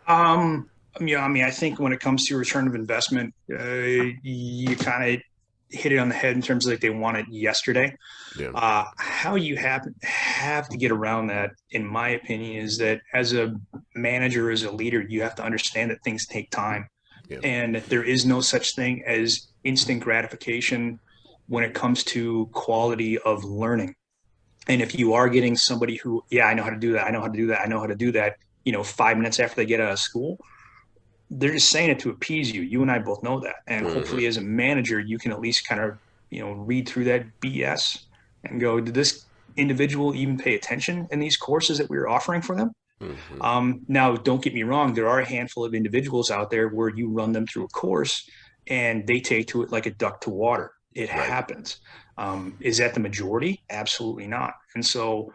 Yeah, I mean, I think when it comes to return of investment, you kind of hit it on the head in terms of, like, they want it yesterday. Yeah. How you have to get around that, in my opinion, is that as a manager, as a leader, you have to understand that things take time. Yeah. And there is no such thing as instant gratification when it comes to quality of learning. And if you are getting somebody who, yeah, I know how to do that, I know how to do that, I know how to do that, 5 minutes after they get out of school, they're just saying it to appease you. You and I both know that. And hopefully as a manager, you can at least kind of, read through that BS and go, did this individual even pay attention in these courses that we were offering for them? Now, don't get me wrong. There are a handful of individuals out there where you run them through a course and they take to it like a duck to water. It happens. Is that the majority? Absolutely not. And so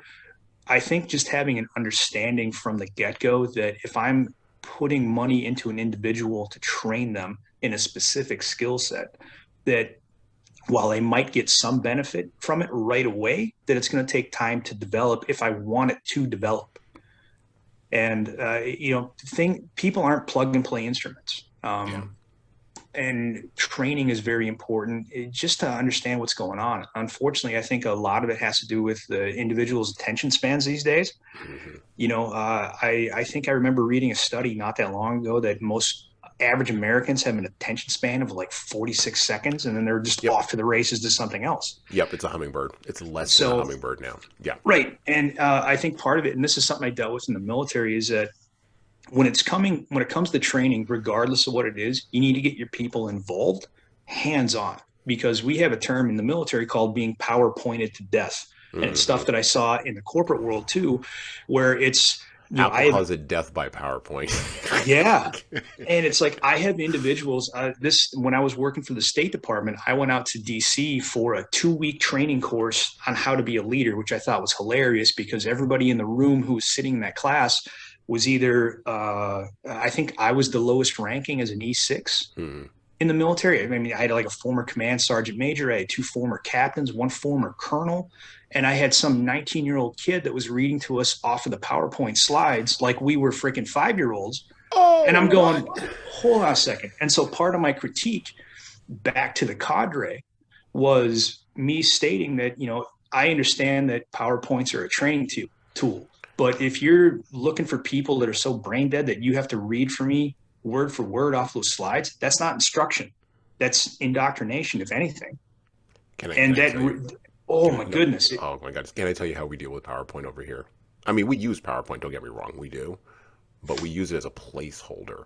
I think just having an understanding from the get-go that if I'm putting money into an individual to train them in a specific skill set, that while I might get some benefit from it right away, that it's going to take time to develop if I want it to develop. And people aren't plug and play instruments. Yeah. And training is very important just to understand what's going on. Unfortunately, I think a lot of it has to do with the individual's attention spans these days. I think I remember reading a study not that long ago that most average Americans have an attention span of like 46 seconds, and then they're just Yep. off to the races to something else. Yep. It's a hummingbird. It's less than a So, hummingbird now. Yeah. right. And I think part of it, and this is something I dealt with in the military, is that when it comes to training, regardless of what it is, you need to get your people involved, hands on, because we have a term in the military called being PowerPointed to death. And it's stuff that I saw in the corporate world too, where it's, Apple calls it death by PowerPoint. yeah. And it's like, I have individuals, when I was working for the State Department, I went out to DC for a 2-week training course on how to be a leader, which I thought was hilarious because everybody in the room who was sitting in that class was either, I think I was the lowest ranking as an E6 in the military. I mean, I had like a former command sergeant major, I had 2 former captains, 1 former colonel, and I had some 19-year-old kid that was reading to us off of the PowerPoint slides like we were freaking 5-year-olds. Oh, and I'm going, hold on a second. And so part of my critique back to the cadre was me stating that, I understand that PowerPoints are a training tool. But if you're looking for people that are so brain dead that you have to read for me word for word off those slides, that's not instruction. That's indoctrination, if anything. Oh my goodness. Oh my God. Can I tell you how we deal with PowerPoint over here? I mean, we use PowerPoint, don't get me wrong, we do. But we use it as a placeholder.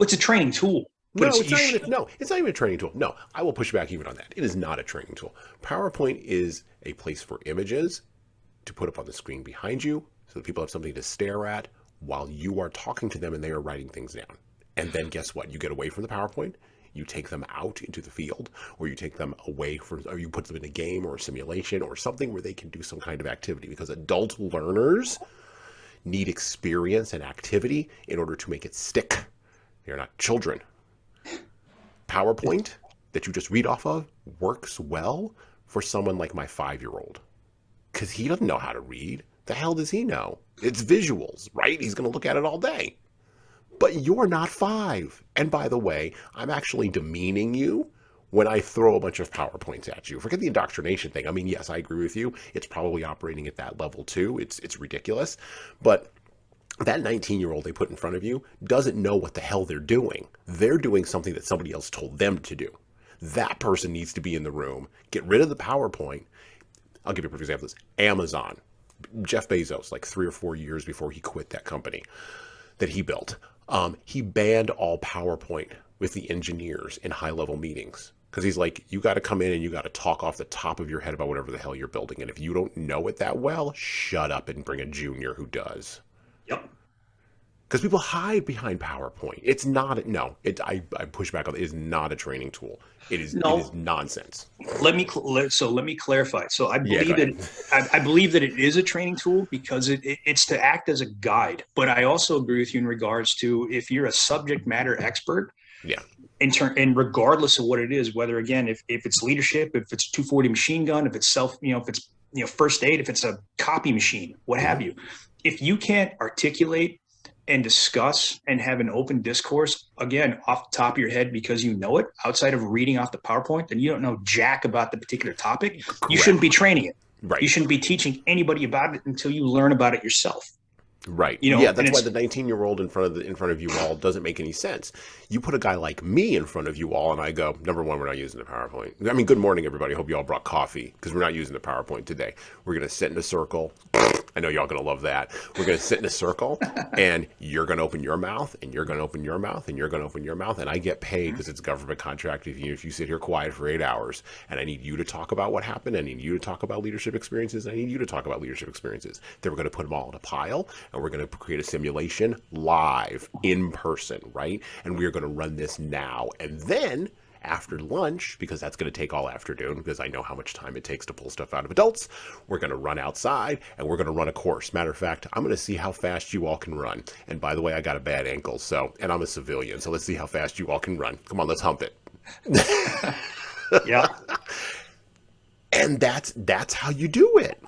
It's a training tool. It's not even a training tool. No, I will push back even on that. It is not a training tool. PowerPoint is a place for images to put up on the screen behind you so that people have something to stare at while you are talking to them and they are writing things down. And then guess what? You get away from the PowerPoint, you take them out into the field, or you take them away from, or you put them in a game or a simulation or something where they can do some kind of activity, because adult learners need experience and activity in order to make it stick. They're not children. PowerPoint that you just read off of works well for someone like my 5-year-old, because he doesn't know how to read. The hell does he know? It's visuals, right? He's going to look at it all day. But you're not 5. And by the way, I'm actually demeaning you when I throw a bunch of PowerPoints at you. Forget the indoctrination thing. I mean, yes, I agree with you. It's probably operating at that level too. It's ridiculous. But that 19-year-old they put in front of you doesn't know what the hell they're doing. They're doing something that somebody else told them to do. That person needs to be in the room. Get rid of the PowerPoint. I'll give you a perfect example. Amazon. Jeff Bezos, like 3 or 4 years before he quit that company that he built, he banned all PowerPoint with the engineers in high-level meetings. Because he's like, you got to come in and you got to talk off the top of your head about whatever the hell you're building. And if you don't know it that well, shut up and bring a junior who does. Yep. Because people hide behind PowerPoint. It's not, I push back on it. It is not a training tool. It is nonsense. Let me clarify. So I believe that it is a training tool because it's to act as a guide. But I also agree with you in regards to if you're a subject matter expert. Yeah. And regardless of what it is, whether again, if it's leadership, if it's 240 machine gun, if it's if it's first aid, if it's a copy machine, what have you, if you can't articulate and discuss and have an open discourse, again, off the top of your head because you know it, outside of reading off the PowerPoint, then you don't know jack about the particular topic. Correct. You shouldn't be training it. Right. You shouldn't be teaching anybody about it until you learn about it yourself. Right. Yeah, that's why the 19-year-old in front of you all doesn't make any sense. You put a guy like me in front of you all, and I go, number one, we're not using the PowerPoint. I mean, good morning, everybody. Hope you all brought coffee, because we're not using the PowerPoint today. We're going to sit in a circle. I know y'all going to love that. We're going to sit in a circle, and you're going to open your mouth, and you're going to open your mouth, and you're going to open your mouth, and I get paid because it's government contract if you sit here quiet for 8 hours, and I need you to talk about what happened, I need you to talk about leadership experiences, and I need you to talk about leadership experiences. Then we're going to put them all in a pile, and we're going to create a simulation live, in person, right? And we're going to run this now. And then after lunch, because that's going to take all afternoon, because I know how much time it takes to pull stuff out of adults, we're going to run outside and we're going to run a course. Matter of fact, I'm going to see how fast you all can run. And by the way, I got a bad ankle, and I'm a civilian, so let's see how fast you all can run. Come on, let's hump it. Yeah. And that's how you do it.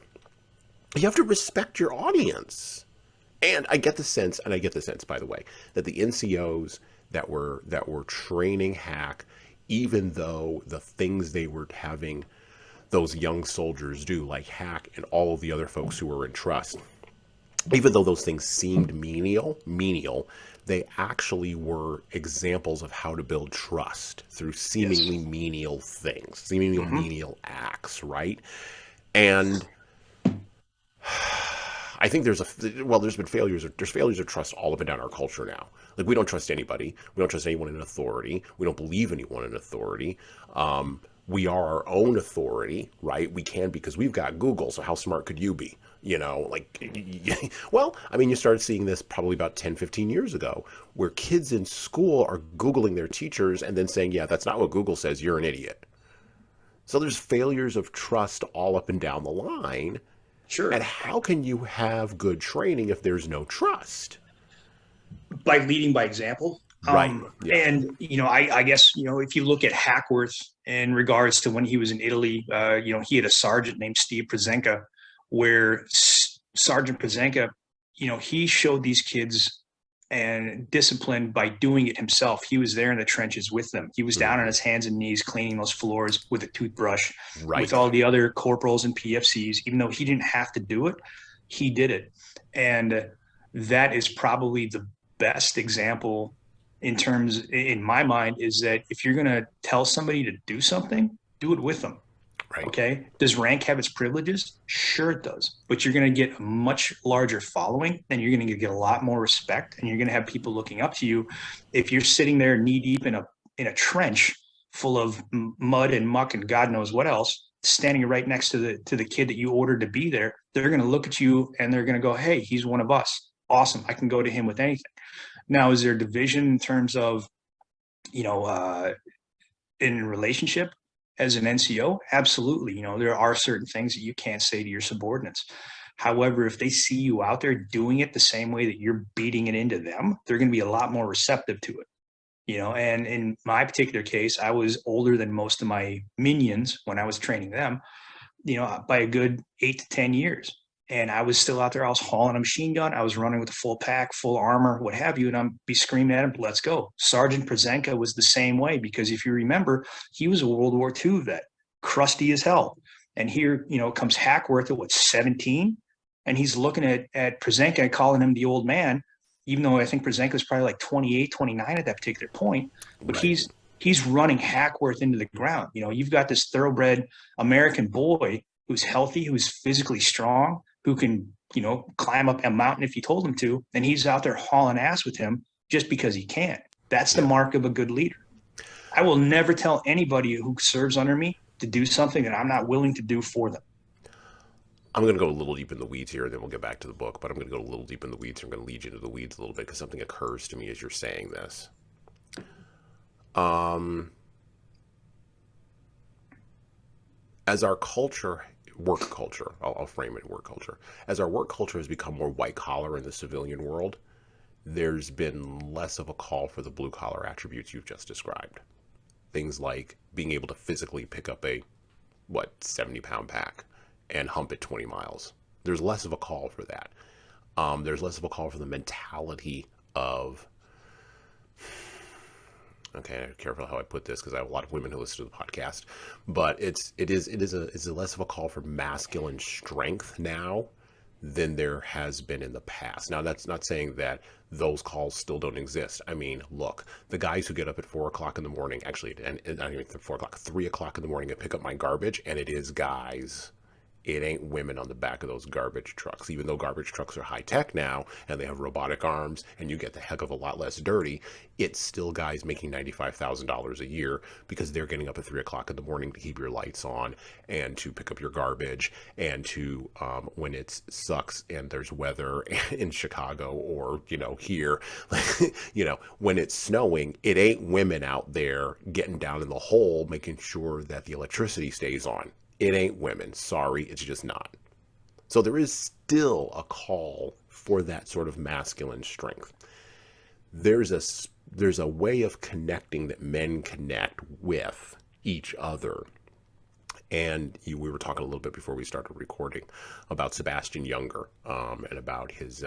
You have to respect your audience. And I get the sense, by the way, that the NCOs that were training Hack, even though the things they were having those young soldiers do, like Hack and all of the other folks who were in trust, even though those things seemed menial, they actually were examples of how to build trust through seemingly Yes. menial things, seemingly Hmm. menial acts, right? And I think there's been failures of trust all up and down our culture now. Like, we don't trust anybody. We don't trust anyone in authority. We don't believe anyone in authority. We are our own authority, right? We can, because we've got Google. So how smart could you be? Well, I mean, you started seeing this probably about 10, 15 years ago, where kids in school are Googling their teachers and then saying, yeah, that's not what Google says. You're an idiot. So there's failures of trust all up and down the line. And Sure. how can you have good training if there's no trust? By leading by example. Right. Yeah. And I guess if you look at Hackworth in regards to when he was in Italy, he had a sergeant named Steve Prozenka, where Sergeant Prozenka, he showed these kids and discipline by doing it himself. He was there in the trenches with them. He was down on Hmm. his hands and knees cleaning those floors with a toothbrush with Right. all the other corporals and PFCs. Even though he didn't have to do it, he did it. And that is probably the best example in my mind, is that if you're going to tell somebody to do something, do it with them. Right. Okay. Does rank have its privileges? Sure, it does. But you're going to get a much larger following, and you're going to get a lot more respect, and you're going to have people looking up to you. If you're sitting there knee deep in a trench full of mud and muck and God knows what else, standing right next to the kid that you ordered to be there, they're going to look at you and they're going to go, "Hey, he's one of us. Awesome. I can go to him with anything." Now, is there division in terms of you know uh, in relationship as an NCO? Absolutely. There are certain things that you can't say to your subordinates. However, if they see you out there doing it the same way that you're beating it into them, they're going to be a lot more receptive to it. And in my particular case, I was older than most of my minions when I was training them, by a good 8 to 10 years. And I was still out there. I was hauling a machine gun. I was running with a full pack, full armor, what have you. And I'm be screaming at him, "Let's go." Sergeant Prozenka was the same way, because if you remember, he was a World War II vet, crusty as hell. And here, comes Hackworth at what, 17? And he's looking at Prozenka and calling him the old man, even though I think Prozenka was probably like 28, 29 at that particular point. But Right. he's running Hackworth into the ground. You've got this thoroughbred American boy who's healthy, who's physically strong, who can, climb up a mountain if you told him to, and he's out there hauling ass with him just because he can. That's the Yeah. mark of a good leader. I will never tell anybody who serves under me to do something that I'm not willing to do for them. I'm going to go a little deep in the weeds here, and then we'll get back to the book. But I'm going to go a little deep in the weeds. I'm going to lead you into the weeds a little bit because something occurs to me as you're saying this. Um, as our culture, work culture, I'll frame it work culture. As our work culture has become more white collar in the civilian world, there's been less of a call for the blue collar attributes you've just described. Things like being able to physically pick up a 70-pound pack and hump it 20 miles. There's less of a call for that. There's less of a call for the mentality of, okay, careful how I put this because I have a lot of women who listen to the podcast, but it's a less of a call for masculine strength now than there has been in the past. Now, that's not saying that those calls still don't exist. I mean, look, the guys who get up at 4 o'clock in the morning, actually, and not even 4 o'clock, 3 o'clock in the morning and pick up my garbage, and it is guys. It ain't women on the back of those garbage trucks. Even though garbage trucks are high tech now and they have robotic arms and you get the heck of a lot less dirty, it's still guys making $95,000 a year because they're getting up at 3 o'clock in the morning to keep your lights on and to pick up your garbage and to, when it sucks and there's weather in Chicago or, here, when it's snowing, it ain't women out there getting down in the hole making sure that the electricity stays on. It ain't women. Sorry, it's just not. So there is still a call for that sort of masculine strength. There's a way of connecting that men connect with each other. And we were talking a little bit before we started recording about Sebastian Junger, and about his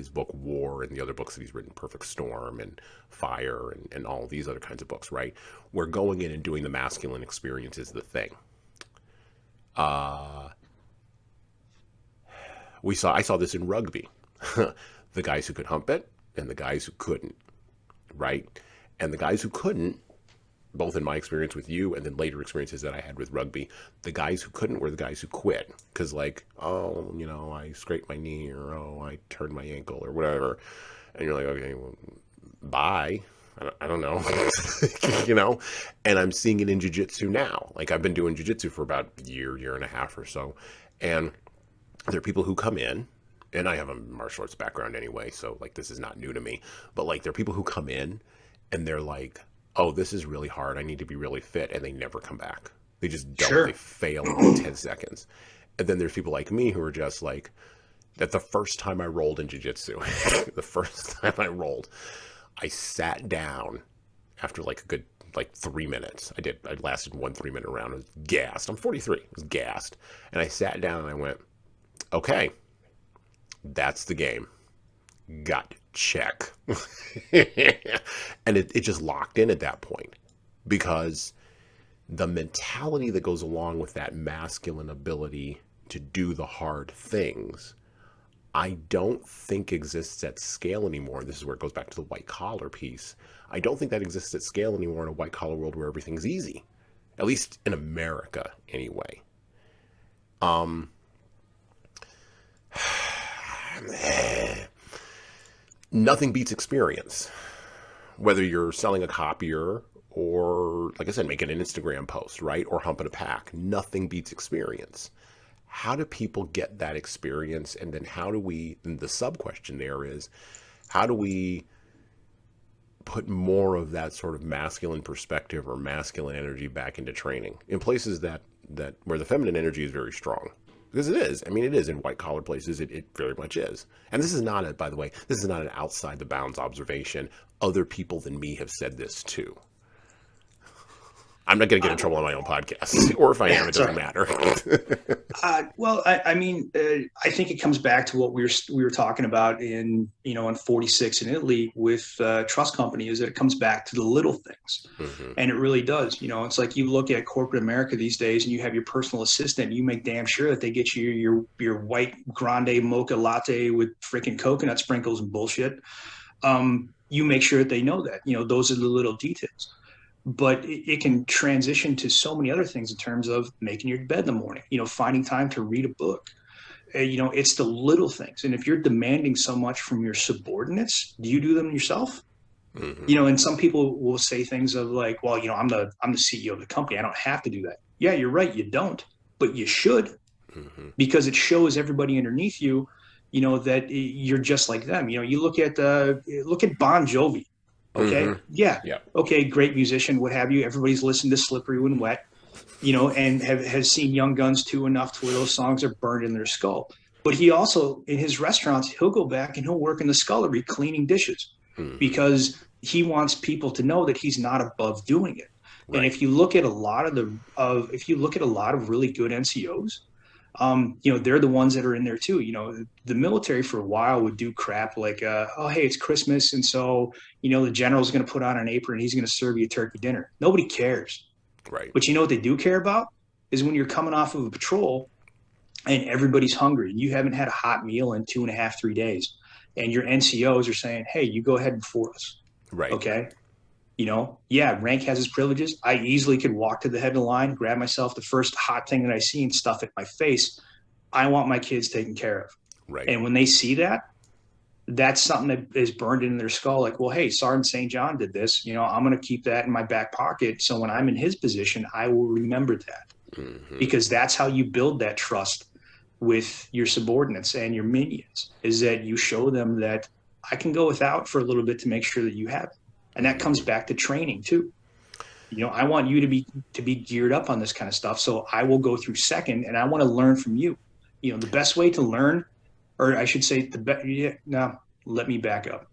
book War, and the other books that he's written, Perfect Storm and Fire, and all these other kinds of books, right? Where going in and doing the masculine experience is the thing. I saw this in rugby. The guys who could hump it and the guys who couldn't, right? And the guys who couldn't, both in my experience with you and then later experiences that I had with rugby, the guys who couldn't were the guys who quit. Because like, oh, I scraped my knee, or oh, I turned my ankle, or whatever. And you're like, okay, well, bye. I don't know. And I'm seeing it in jiu-jitsu now. Like, I've been doing jiu-jitsu for about a year and a half or so. And there are people who come in, and I have a martial arts background anyway, so like this is not new to me. But like, there are people who come in and they're like, oh, this is really hard, I need to be really fit, and they never come back. They just don't. Sure. They fail in 10 seconds. And then there's people like me who are just like, that the first time I rolled in jiu-jitsu, the first time I rolled, I sat down after like a good 3 minutes. I lasted 1 3-minute round. I was gassed. I'm 43. I was gassed. And I sat down and I went, okay, that's the game. Got check. And it just locked in at that point, because the mentality that goes along with that masculine ability to do the hard things, I don't think exists at scale anymore. This is where it goes back to the white collar piece. I don't think that exists at scale anymore in a white collar world where everything's easy, at least in America anyway. Nothing beats experience. Whether you're selling a copier or, like I said, making an Instagram post, right? Or humping a pack. Nothing beats experience. How do people get that experience? And then and the sub question there is, how do we put more of that sort of masculine perspective or masculine energy back into training in places that where the feminine energy is very strong? Because it is. I mean, it is in white collar places. It very much is. And this is not by the way, this is not an outside the bounds observation. Other people than me have said this too. I'm not going to get in trouble on my own podcast, or if I am, it doesn't matter. Well, I mean, I think it comes back to what we were talking about in 46 in Italy with trust company, is that it comes back to the little things. Mm-hmm. And it really does. It's like you look at corporate America these days and you have your personal assistant, you make damn sure that they get you your white grande mocha latte with freaking coconut sprinkles and bullshit. You make sure that they know that, those are the little details. But it can transition to so many other things in terms of making your bed in the morning, finding time to read a book. It's the little things. And if you're demanding so much from your subordinates, do you do them yourself? Mm-hmm. And some people will say things of like, well, I'm the CEO of the company, I don't have to do that. Yeah, you're right, you don't, but you should, mm-hmm. because it shows everybody underneath you, that you're just like them. You look at Bon Jovi. Okay. Mm-hmm. Yeah. Okay. Great musician, what have you. Everybody's listened to Slippery When Wet, and has seen Young Guns 2 enough to where those songs are burned in their skull. But he also, in his restaurants, he'll go back and he'll work in the scullery cleaning dishes, because he wants people to know that he's not above doing it. Right. And if you look at a lot of really good NCOs, they're the ones that are in there too. The military for a while would do crap like, oh, hey, it's Christmas. And so, the general's going to put on an apron and he's going to serve you a turkey dinner. Nobody cares. Right. But what they do care about is when you're coming off of a patrol and everybody's hungry and you haven't had a hot meal in 2.5, 3 days. And your NCOs are saying, hey, you go ahead before us. Right. Okay. Rank has its privileges. I easily could walk to the head of the line, grab myself the first hot thing that I see and stuff it in my face. I want my kids taken care of. Right. And when they see that, that's something that is burned in their skull. Like, well, hey, Sergeant St. John did this. I'm going to keep that in my back pocket. So when I'm in his position, I will remember that. Mm-hmm. Because that's how you build that trust with your subordinates and your minions, is that you show them that I can go without for a little bit to make sure that you have it. And that comes back to training too. I want you to be geared up on this kind of stuff. So I will go through second, and I want to learn from you. The best way to learn, or I should say let me back up.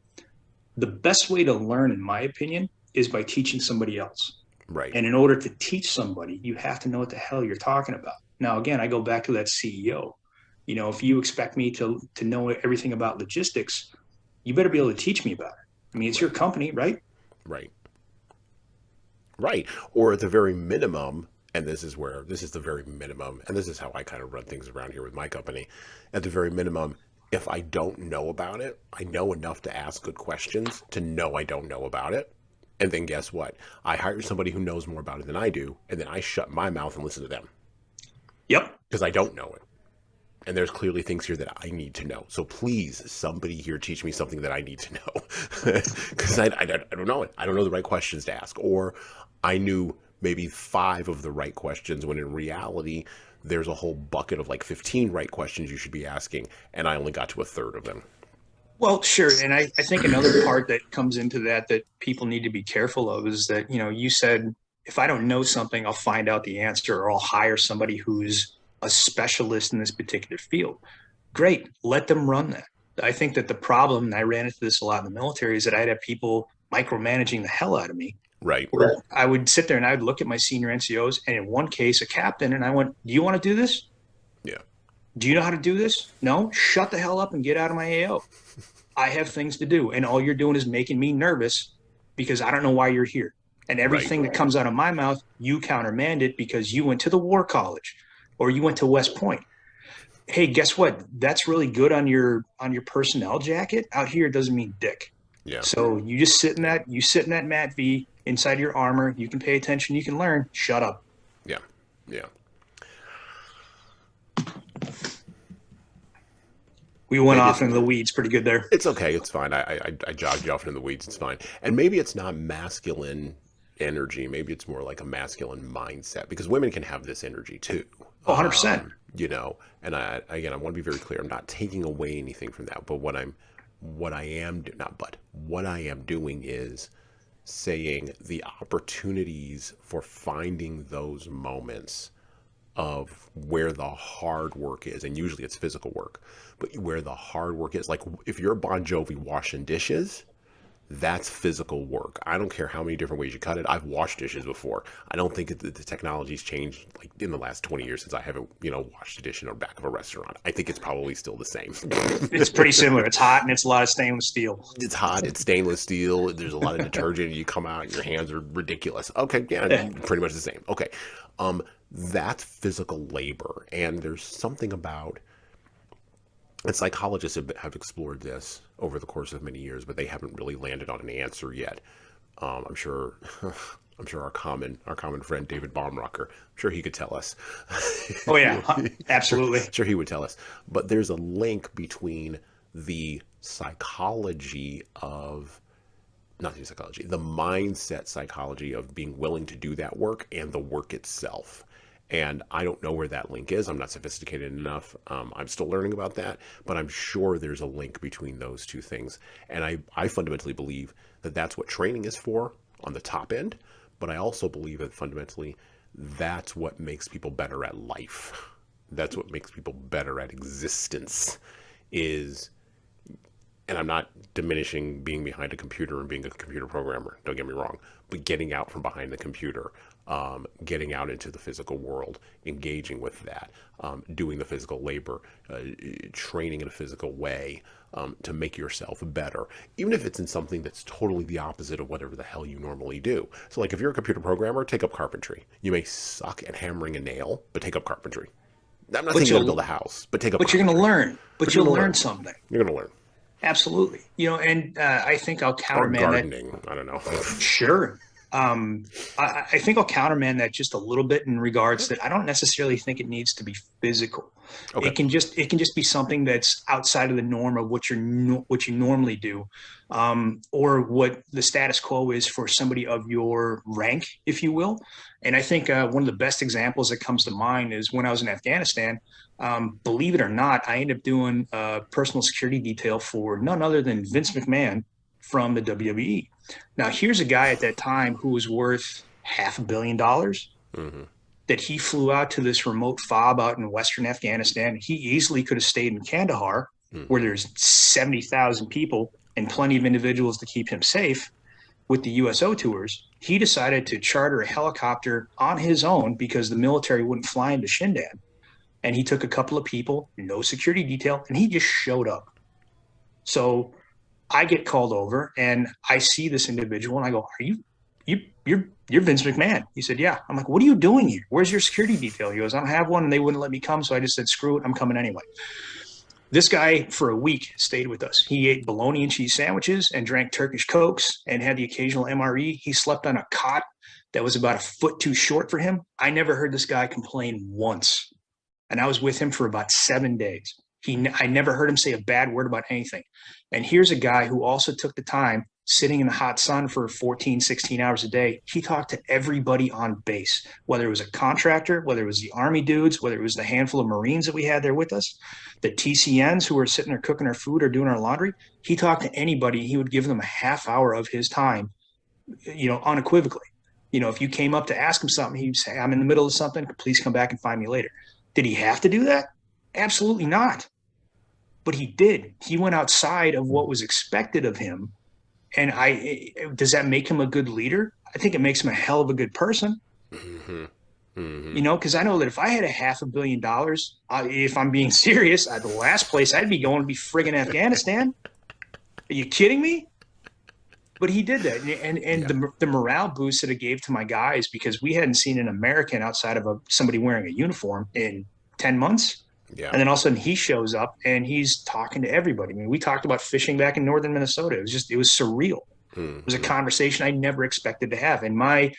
The best way to learn, in my opinion, is by teaching somebody else. Right. And in order to teach somebody, you have to know what the hell you're talking about. Now, again, I go back to that CEO. You know, if you expect me to know everything about logistics, you better be able to teach me about it. I mean, it's your Right. company, right? Right. Right. Or at the very minimum, and this is where this is the very minimum, and this is how I kind of run things around here with my company. At the very minimum, if I don't know about it, I know enough to ask good questions to know I don't know about it. And then guess what? I hire somebody who knows more about it than I do, and then I shut my mouth and listen to them Yep. because I don't know it. And there's clearly things here that I need to know. So please, somebody here teach me something that I need to know because I don't know it. I don't know the right questions to ask. Or I knew maybe 5 of the right questions when in reality, there's a whole bucket of like 15 right questions you should be asking. And I only got to a third of them. Well, sure. And I think another part that comes into that that people need to be careful of is that, you know, you said, if I don't know something, I'll find out the answer or I'll hire somebody who's a specialist in this particular field. Great. Let them run that. I think that the problem, and I ran into this a lot in the military, is that I'd have people micromanaging the hell out of me. Right. Where I would sit there and I would look at my senior NCOs, and in one case, a captain, and I went, "Do you want to do this? Yeah. Do you know how to do this? No? Shut the hell up and get out of my AO. I have things to do. And all you're doing is making me nervous because I don't know why you're here. And Right. everything that comes out of my mouth, you countermand it because you went to the war college or you went to West Point. Hey, guess what? That's really good on your personnel jacket. Out here, it doesn't mean dick. Yeah. So you just sit in that Mat V inside your armor. You can pay attention. You can learn. Shut up. Yeah. Yeah. We went Maybe off into the weeds pretty good there. it's okay. It's fine. I jogged you off into the weeds. It's fine. And maybe it's not masculine energy. Maybe it's more like a masculine mindset because women can have this energy too. Oh, 100%. You know, and I want to be very clear. I'm not taking away anything from that, but what I am doing is saying the opportunities for finding those moments of where the hard work is, and usually it's physical work, but where the hard work is, like if you're Bon Jovi washing dishes, that's physical work. I don't care how many different ways you cut it. I've washed dishes before. I don't think the technology's changed like in the last 20 years since I haven't, washed a dish in the back of a restaurant. I think it's probably still the same. It's pretty similar. It's hot and it's a lot of stainless steel. It's hot. It's stainless steel. There's a lot of detergent. You come out and your hands are ridiculous. Okay, yeah, pretty much the same. Okay, that's physical labor, and there's something about. And psychologists have explored this over the course of many years, but they haven't really landed on an answer yet. I'm sure, I'm sure our common friend David Baumrucker, I'm sure he could tell us. Oh yeah, absolutely. Sure he would tell us. But there's a link between the psychology of, not the psychology, the mindset psychology of being willing to do that work and the work itself. And I don't know where that link is. I'm not sophisticated enough. I'm still learning about that, but I'm sure there's a link between those two things. And I fundamentally believe that that's what training is for on the top end. But I also believe that fundamentally that's what makes people better at life. That's what makes people better at existence is, and I'm not diminishing being behind a computer and being a computer programmer, don't get me wrong, but getting out from behind the computer, getting out into the physical world, engaging with that, doing the physical labor, training in a physical way to make yourself better, even if it's in something that's totally the opposite of whatever the hell you normally do. So like if you're a computer programmer, take up carpentry. You may suck at hammering a nail, but take up carpentry. I'm not saying you're going to build a house, but take up carpentry. But you're going to learn. But you'll learn something. You're going to learn. Absolutely. And I think I'll countermand or gardening. that. I don't know. Sure. I think I'll countermand that just a little bit in regards that I don't necessarily think it needs to be physical. Okay. It can just be something that's outside of the norm of what you normally do, or what the status quo is for somebody of your rank, if you will. And I think one of the best examples that comes to mind is when I was in Afghanistan. Believe it or not, I ended up doing a personal security detail for none other than Vince McMahon from the WWE. Now, here's a guy at that time who was worth $500 million. Mm-hmm. That he flew out to this remote fob out in Western Afghanistan. He easily could have stayed in Kandahar, where there's 70,000 people and plenty of individuals to keep him safe. with the USO tours, he decided to charter a helicopter on his own because the military wouldn't fly him to Shindan. And he took a couple of people, no security detail, and he just showed up. So I get called over and I see this individual and I go, "Are you're Vince McMahon?" He said, "Yeah." I'm like, "What are you doing here? Where's your security detail?" He goes, "I don't have one," and they wouldn't let me come. So I just said, "Screw it, I'm coming anyway." This guy for a week stayed with us. He ate bologna and cheese sandwiches and drank Turkish Cokes and had the occasional MRE. He slept on a cot that was about a foot too short for him. I never heard this guy complain once. And I was with him for about 7 days. I never heard him say a bad word about anything. And here's a guy who also took the time sitting in the hot sun for 14, 16 hours a day. He talked to everybody on base, whether it was a contractor, whether it was the Army dudes, whether it was the handful of Marines that we had there with us, the TCNs who were sitting there cooking our food or doing our laundry. He talked to anybody. He would give them a half hour of his time, unequivocally. If you came up to ask him something, he'd say, "I'm in the middle of something. Please come back and find me later." Did he have to do that? Absolutely not. But he did. He went outside of what was expected of him. And does that make him a good leader? I think it makes him a hell of a good person. Mm-hmm. Mm-hmm. Because I know that if I had $500 million, if I'm being serious, the last place I'd be going to be friggin' Afghanistan. Are you kidding me? But he did that, and the morale boost that it gave to my guys, because we hadn't seen an American outside of somebody wearing a uniform in 10 months. Yeah. And then all of a sudden he shows up and he's talking to everybody. I mean, we talked about fishing back in northern Minnesota. It was surreal. Mm-hmm. It was a conversation I never expected to have. And my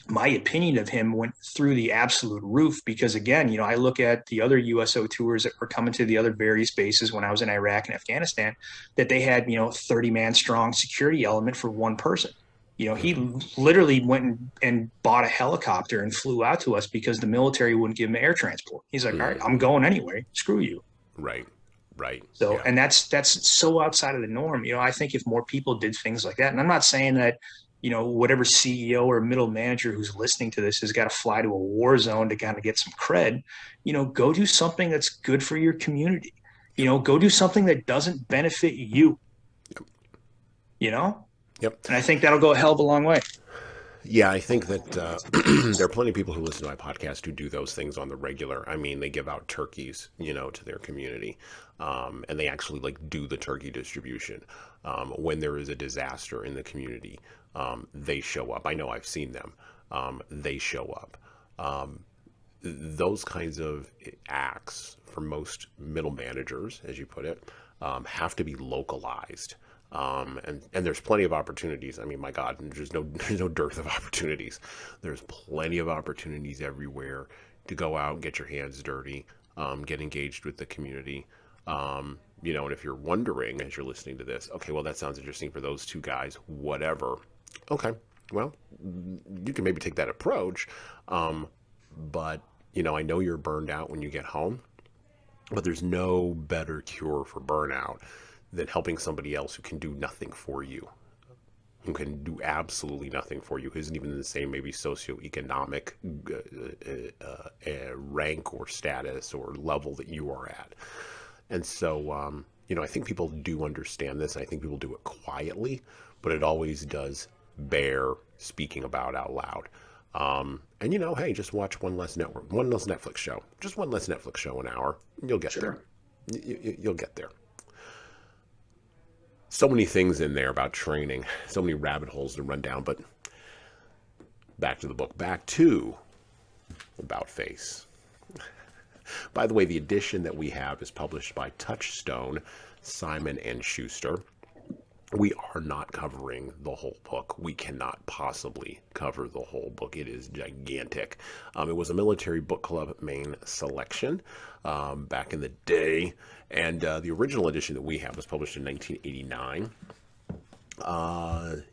opinion of him went through the absolute roof because, again, I look at the other USO tours that were coming to the other various bases when I was in Iraq and Afghanistan, that they had, 30-man strong security element for one person. He literally went and bought a helicopter and flew out to us because the military wouldn't give him air transport. He's like, "All right, I'm going anyway. Screw you." Right. So, and that's so outside of the norm. I think if more people did things like that, and I'm not saying that, whatever CEO or middle manager who's listening to this has got to fly to a war zone to kind of get some cred, go do something that's good for your community. Go do something that doesn't benefit you. Yep. And I think that'll go a hell of a long way. Yeah, I think that there are plenty of people who listen to my podcast who do those things on the regular. I mean, they give out turkeys, to their community, and they actually do the turkey distribution. When there is a disaster in the community, they show up. I know I've seen them. They show up. Those kinds of acts for most middle managers, as you put it, have to be localized. And there's plenty of opportunities. I mean, my God, there's no dearth of opportunities. There's plenty of opportunities everywhere to go out and get your hands dirty, get engaged with the community. And if you're wondering as you're listening to this, okay, well, that sounds interesting for those two guys, whatever. Okay, well, you can maybe take that approach. But, I know you're burned out when you get home, but there's no better cure for burnout than helping somebody else who can do nothing for you, who can do absolutely nothing for you, who isn't even in the same maybe socioeconomic rank or status or level that you are at. And so, I think people do understand this. I think people do it quietly, but it always does bear speaking about out loud. And hey, just watch one less Netflix show, just one less Netflix show an hour, and you'll get there. You'll get there. So many things in there about training, so many rabbit holes to run down, but back to the book, back to About Face. By the way, the edition that we have is published by Touchstone, Simon & Schuster. We are not covering the whole book. We cannot possibly cover the whole book. It is gigantic. It was a military book club main selection back in the day. And the original edition that we have was published in 1989.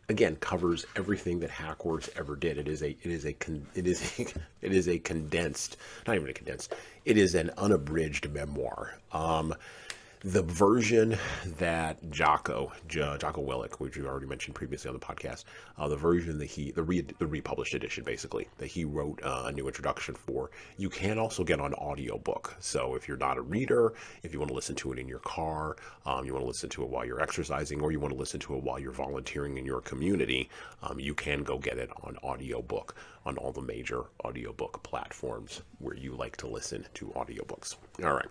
Again, covers everything that Hackworth ever did. It is an unabridged memoir. The version that Jocko Willink, which we already mentioned previously on the podcast, the version that the republished edition basically that he wrote a new introduction for, you can also get on audiobook. So if you're not a reader, if you want to listen to it in your car, you want to listen to it while you're exercising, or you want to listen to it while you're volunteering in your community, you can go get it on audiobook on all the major audiobook platforms where you like to listen to audiobooks. All right,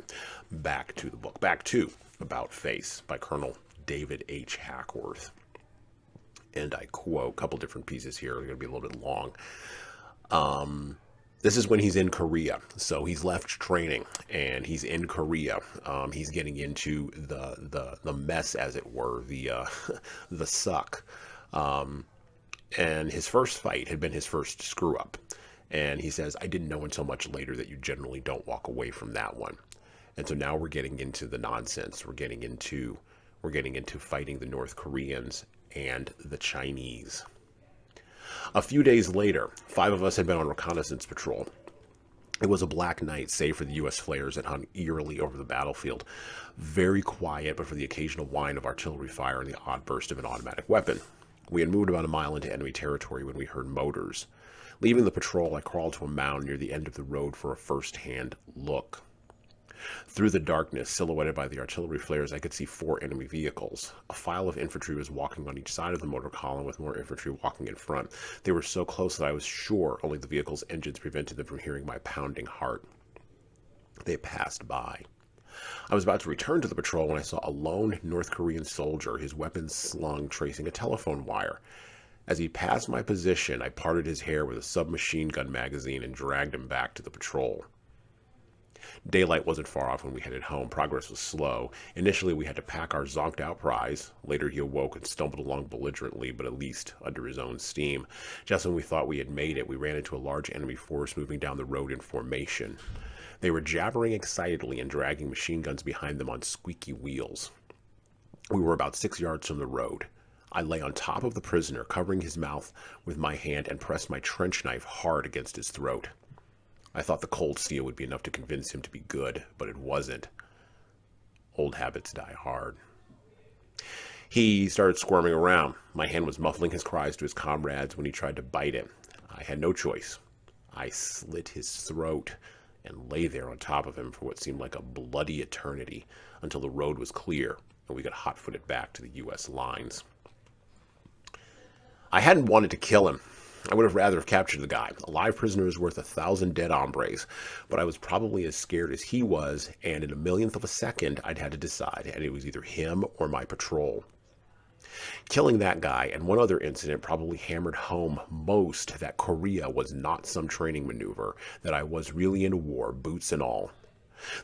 back to the book. Back to About Face by Colonel David H. Hackworth. And I quote a couple different pieces here. They're going to be a little bit long. This is when he's in Korea. So he's left training and he's in Korea. He's getting into the mess, as it were, the suck. And his first fight had been his first screw up. And he says, I didn't know until much later that you generally don't walk away from that one. And so now we're getting into the nonsense. We're getting into fighting the North Koreans and the Chinese. A few days later, 5 of us had been on reconnaissance patrol. It was a black night, save for the U.S. flares that hung eerily over the battlefield. Very quiet, but for the occasional whine of artillery fire and the odd burst of an automatic weapon. We had moved about a mile into enemy territory when we heard motors. Leaving the patrol, I crawled to a mound near the end of the road for a first-hand look. Through the darkness, silhouetted by the artillery flares, I could see 4 enemy vehicles. A file of infantry was walking on each side of the motor column, with more infantry walking in front. They were so close that I was sure only the vehicle's engines prevented them from hearing my pounding heart. They passed by. I was about to return to the patrol when I saw a lone North Korean soldier, his weapons slung, tracing a telephone wire. As he passed my position, I parted his hair with a submachine gun magazine and dragged him back to the patrol. Daylight wasn't far off when we headed home. Progress was slow. Initially, we had to pack our zonked-out prize. Later, he awoke and stumbled along belligerently, but at least under his own steam. Just when we thought we had made it, we ran into a large enemy force moving down the road in formation. They were jabbering excitedly and dragging machine guns behind them on squeaky wheels. We were about 6 yards from the road. I lay on top of the prisoner, covering his mouth with my hand, and pressed my trench knife hard against his throat. I thought the cold steel would be enough to convince him to be good, but it wasn't. Old habits die hard. He started squirming around. My hand was muffling his cries to his comrades when he tried to bite it. I had no choice. I slit his throat and lay there on top of him for what seemed like a bloody eternity until the road was clear and we got hot-footed back to the U.S. lines. I hadn't wanted to kill him. I would have rather have captured the guy. A live prisoner is worth 1,000 dead hombres, but I was probably as scared as he was, and in a millionth of a second, I'd had to decide, and it was either him or my patrol. Killing that guy and one other incident probably hammered home most that Korea was not some training maneuver, that I was really in a war, boots and all.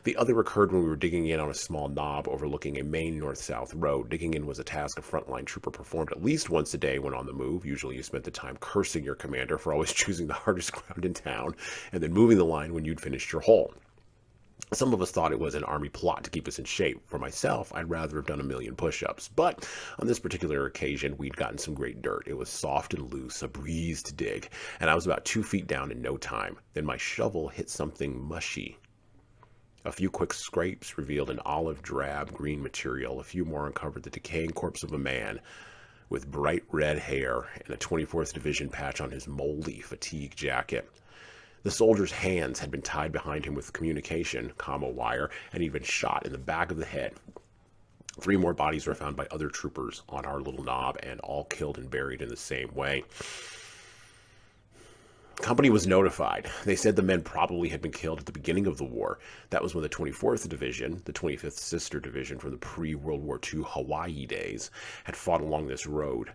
The other occurred when we were digging in on a small knob overlooking a main north-south road. Digging in was a task a frontline trooper performed at least once a day when on the move. Usually you spent the time cursing your commander for always choosing the hardest ground in town, and then moving the line when you'd finished your hole. Some of us thought it was an army plot to keep us in shape. For myself, I'd rather have done 1,000,000 push-ups. But on this particular occasion, we'd gotten some great dirt. It was soft and loose, a breeze to dig, and I was about 2 feet down in no time. Then my shovel hit something mushy. A few quick scrapes revealed an olive drab green material. A few more uncovered the decaying corpse of a man with bright red hair and a 24th Division patch on his moldy fatigue jacket. The soldier's hands had been tied behind him with communication, commo wire, and he'd been shot in the back of the head. 3 more bodies were found by other troopers on our little knob, and all killed and buried in the same way. Company was notified. They said the men probably had been killed at the beginning of the war. That was when the 24th Division, the 25th sister division from the pre-World War II Hawaii days, had fought along this road.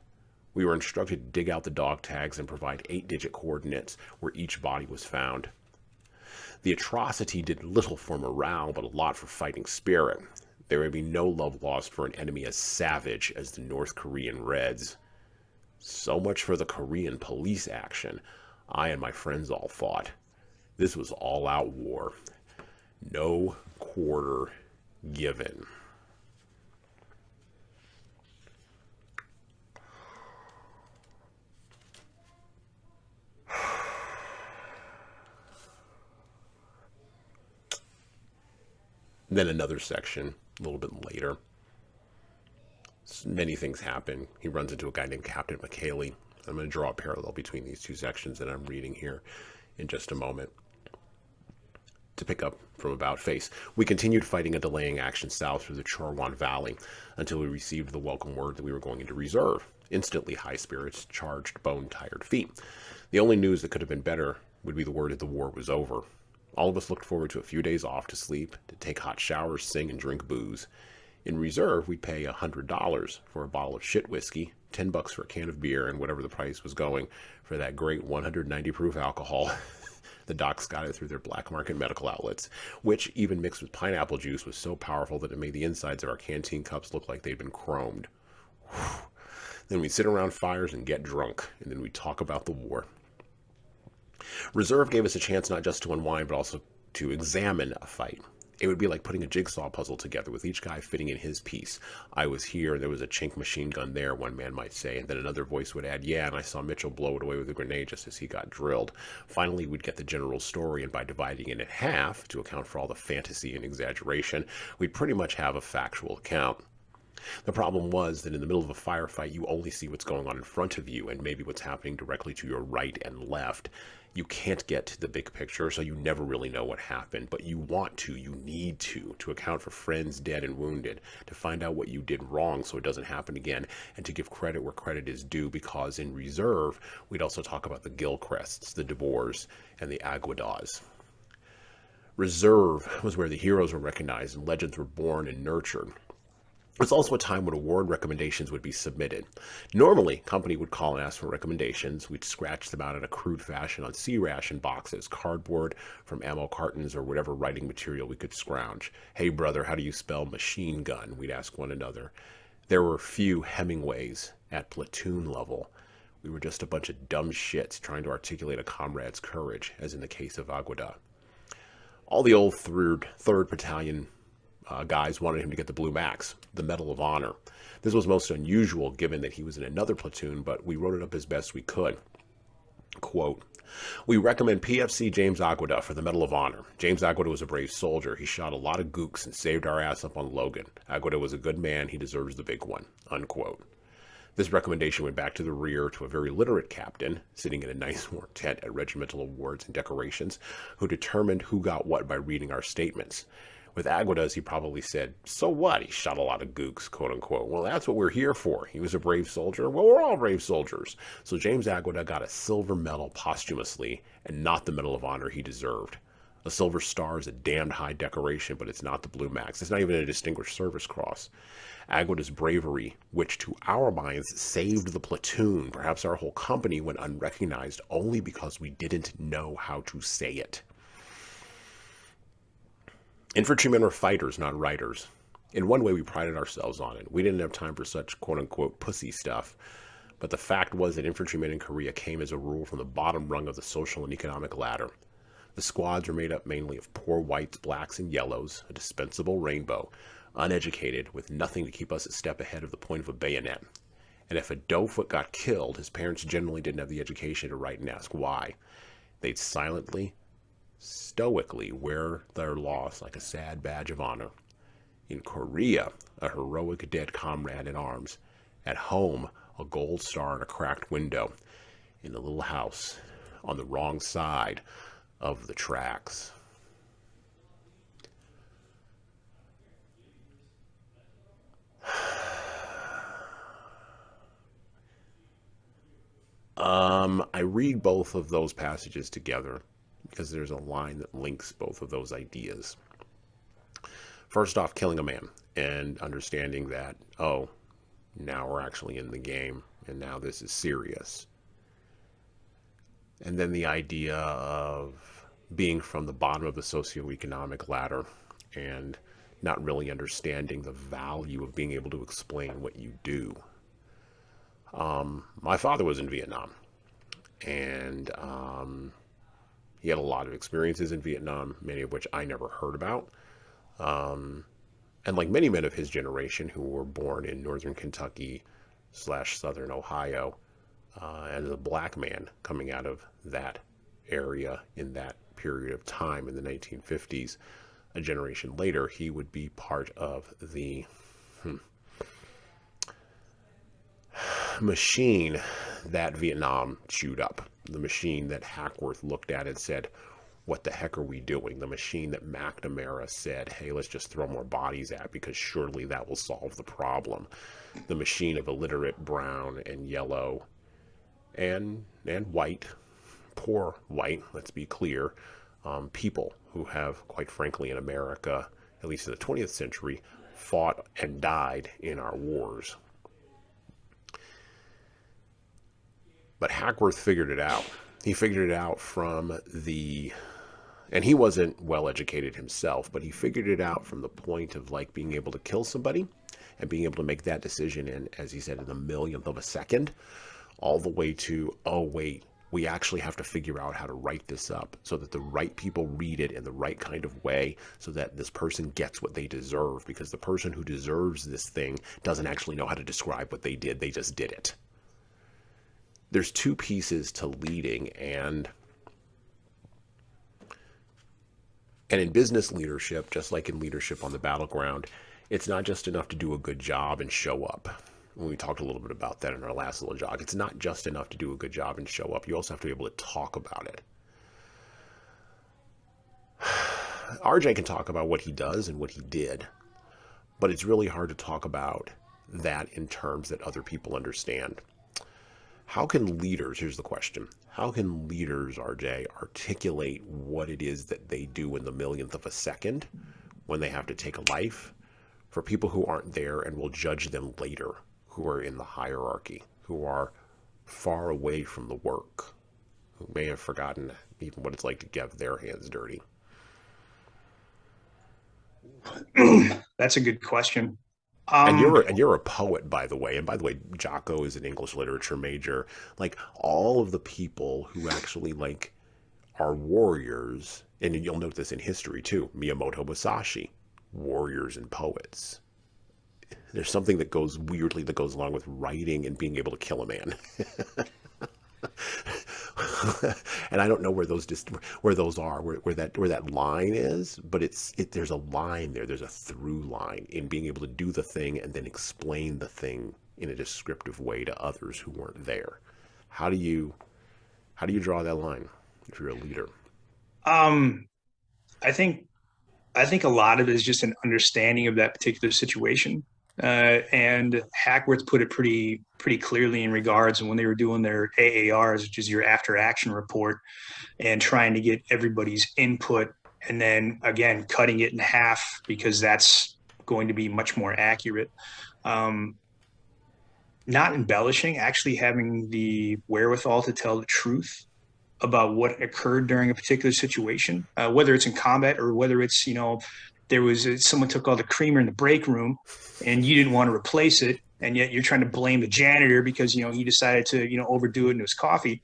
We were instructed to dig out the dog tags and provide 8-digit coordinates where each body was found. The atrocity did little for morale, but a lot for fighting spirit. There would be no love lost for an enemy as savage as the North Korean Reds. So much for the Korean police action. I and my friends all fought. This was all-out war. No quarter given. Then another section a little bit later. Many things happen. He runs into a guy named Captain McHaley. I'm going to draw a parallel between these two sections that I'm reading here in just a moment. To pick up from about face, we continued fighting a delaying action south through the Chorwan Valley until we received the welcome word that we were going into reserve. Instantly high spirits, charged, bone-tired feet. The only news that could have been better would be the word that the war was over. All of us looked forward to a few days off to sleep, to take hot showers, sing, and drink booze. In reserve, we'd pay $100 for a bottle of shit whiskey, $10 for a can of beer, and whatever the price was going for that great 190 proof alcohol. The docs got it through their black market medical outlets, which, even mixed with pineapple juice, was so powerful that it made the insides of our canteen cups look like they'd been chromed. Whew. Then we'd sit around fires and get drunk, and then we'd talk about the war. Reserve gave us a chance not just to unwind, but also to examine a fight. It would be like putting a jigsaw puzzle together with each guy fitting in his piece. I was here, there was a chink machine gun there, one man might say, and then another voice would add, yeah, and I saw Mitchell blow it away with a grenade just as he got drilled. Finally, we'd get the general story, and by dividing it in half to account for all the fantasy and exaggeration, we'd pretty much have a factual account. The problem was that in the middle of a firefight, you only see what's going on in front of you and maybe what's happening directly to your right and left. You can't get to the big picture, so you never really know what happened, but you want to, you need to account for friends dead and wounded, to find out what you did wrong so it doesn't happen again, and to give credit where credit is due, because in reserve, we'd also talk about the Gilcrests, the DeBoers, and the Aguadas. Reserve was where the heroes were recognized and legends were born and nurtured. It's also a time when award recommendations would be submitted. Normally, company would call and ask for recommendations. We'd scratch them out in a crude fashion on C-ration boxes, cardboard from ammo cartons, or whatever writing material we could scrounge. Hey brother, how do you spell machine gun? We'd ask one another. There were few Hemingways at platoon level. We were just a bunch of dumb shits trying to articulate a comrade's courage, as in the case of Aguada. All the old 3rd Battalion guys wanted him to get the Blue Max, the Medal of Honor. This was most unusual given that he was in another platoon, but we wrote it up as best we could. Quote, we recommend PFC James Aguada for the Medal of Honor. James Aguada was a brave soldier. He shot a lot of gooks and saved our ass up on Logan. Aguada was a good man. He deserves the big one. Unquote. This recommendation went back to the rear to a very literate captain, sitting in a nice warm tent at regimental awards and decorations, who determined who got what by reading our statements. With Aguadas, he probably said, so what? He shot a lot of gooks, quote unquote. Well, that's what we're here for. He was a brave soldier. Well, we're all brave soldiers. So James Aguada got a silver medal posthumously and not the Medal of Honor he deserved. A silver star is a damned high decoration, but it's not the Blue Max. It's not even a Distinguished Service Cross. Aguada's bravery, which to our minds saved the platoon, perhaps our whole company, went unrecognized only because we didn't know how to say it. Infantrymen were fighters, not writers. In one way, we prided ourselves on it. We didn't have time for such quote-unquote pussy stuff. But the fact was that infantrymen in Korea came as a rule from the bottom rung of the social and economic ladder. The squads were made up mainly of poor whites, blacks, and yellows, a dispensable rainbow, uneducated, with nothing to keep us a step ahead of the point of a bayonet. And if a doughfoot got killed, his parents generally didn't have the education to write and ask why. They'd silently, stoically wear their loss like a sad badge of honor. In Korea, a heroic dead comrade in arms. At home, a gold star in a cracked window. In a little house on the wrong side of the tracks. I read both of those passages together because there's a line that links both of those ideas. First off, killing a man and understanding that, oh, now we're actually in the game and now this is serious. And then the idea of being from the bottom of the socioeconomic ladder and not really understanding the value of being able to explain what you do. My father was in Vietnam, and he had a lot of experiences in Vietnam, many of which I never heard about. And like many men of his generation who were born in northern Kentucky / southern Ohio, and as a black man coming out of that area in that period of time in the 1950s, a generation later, he would be part of the machine that Vietnam chewed up, the machine that Hackworth looked at and said, what the heck are we doing? The machine that McNamara said, hey, let's just throw more bodies at because surely that will solve the problem. The machine of illiterate brown and yellow and white, poor white, let's be clear, people who have, quite frankly, in America, at least in the 20th century, fought and died in our wars. But Hackworth figured it out. He figured it out and he wasn't well educated himself, but he figured it out from the point of like being able to kill somebody and being able to make that decision in, as he said, in a millionth of a second, all the way to, oh wait, we actually have to figure out how to write this up so that the right people read it in the right kind of way so that this person gets what they deserve, because the person who deserves this thing doesn't actually know how to describe what they did. They just did it. There's two pieces to leading, and in business leadership, just like in leadership on the battleground, it's not just enough to do a good job and show up. We talked a little bit about that in our last little jog. It's not just enough to do a good job and show up. You also have to be able to talk about it. RJ can talk about what he does and what he did, but it's really hard to talk about that in terms that other people understand. How can leaders, here's the question, how can leaders, RJ, articulate what it is that they do in the millionth of a second when they have to take a life for people who aren't there and will judge them later, who are in the hierarchy, who are far away from the work, who may have forgotten even what it's like to get their hands dirty? That's a good question. And you're a poet, by the way. And by the way, Jocko is an English literature major. Like all of the people who actually like are warriors, and you'll note this in history too. Miyamoto Musashi, warriors and poets. There's something that goes along with writing and being able to kill a man. And I don't know where those are, where that line is, but there's a line there. There's a through line in being able to do the thing and then explain the thing in a descriptive way to others who weren't there. How do you draw that line if you're a leader? I think a lot of it is just an understanding of that particular situation. And Hackworth put it pretty clearly in regards when they were doing their AARs, which is your after action report, and trying to get everybody's input, and then again cutting it in half because that's going to be much more accurate. Not embellishing, actually having the wherewithal to tell the truth about what occurred during a particular situation, whether it's in combat or whether it's, there was someone took all the creamer in the break room and you didn't want to replace it, and yet you're trying to blame the janitor because he decided to overdo it in his coffee.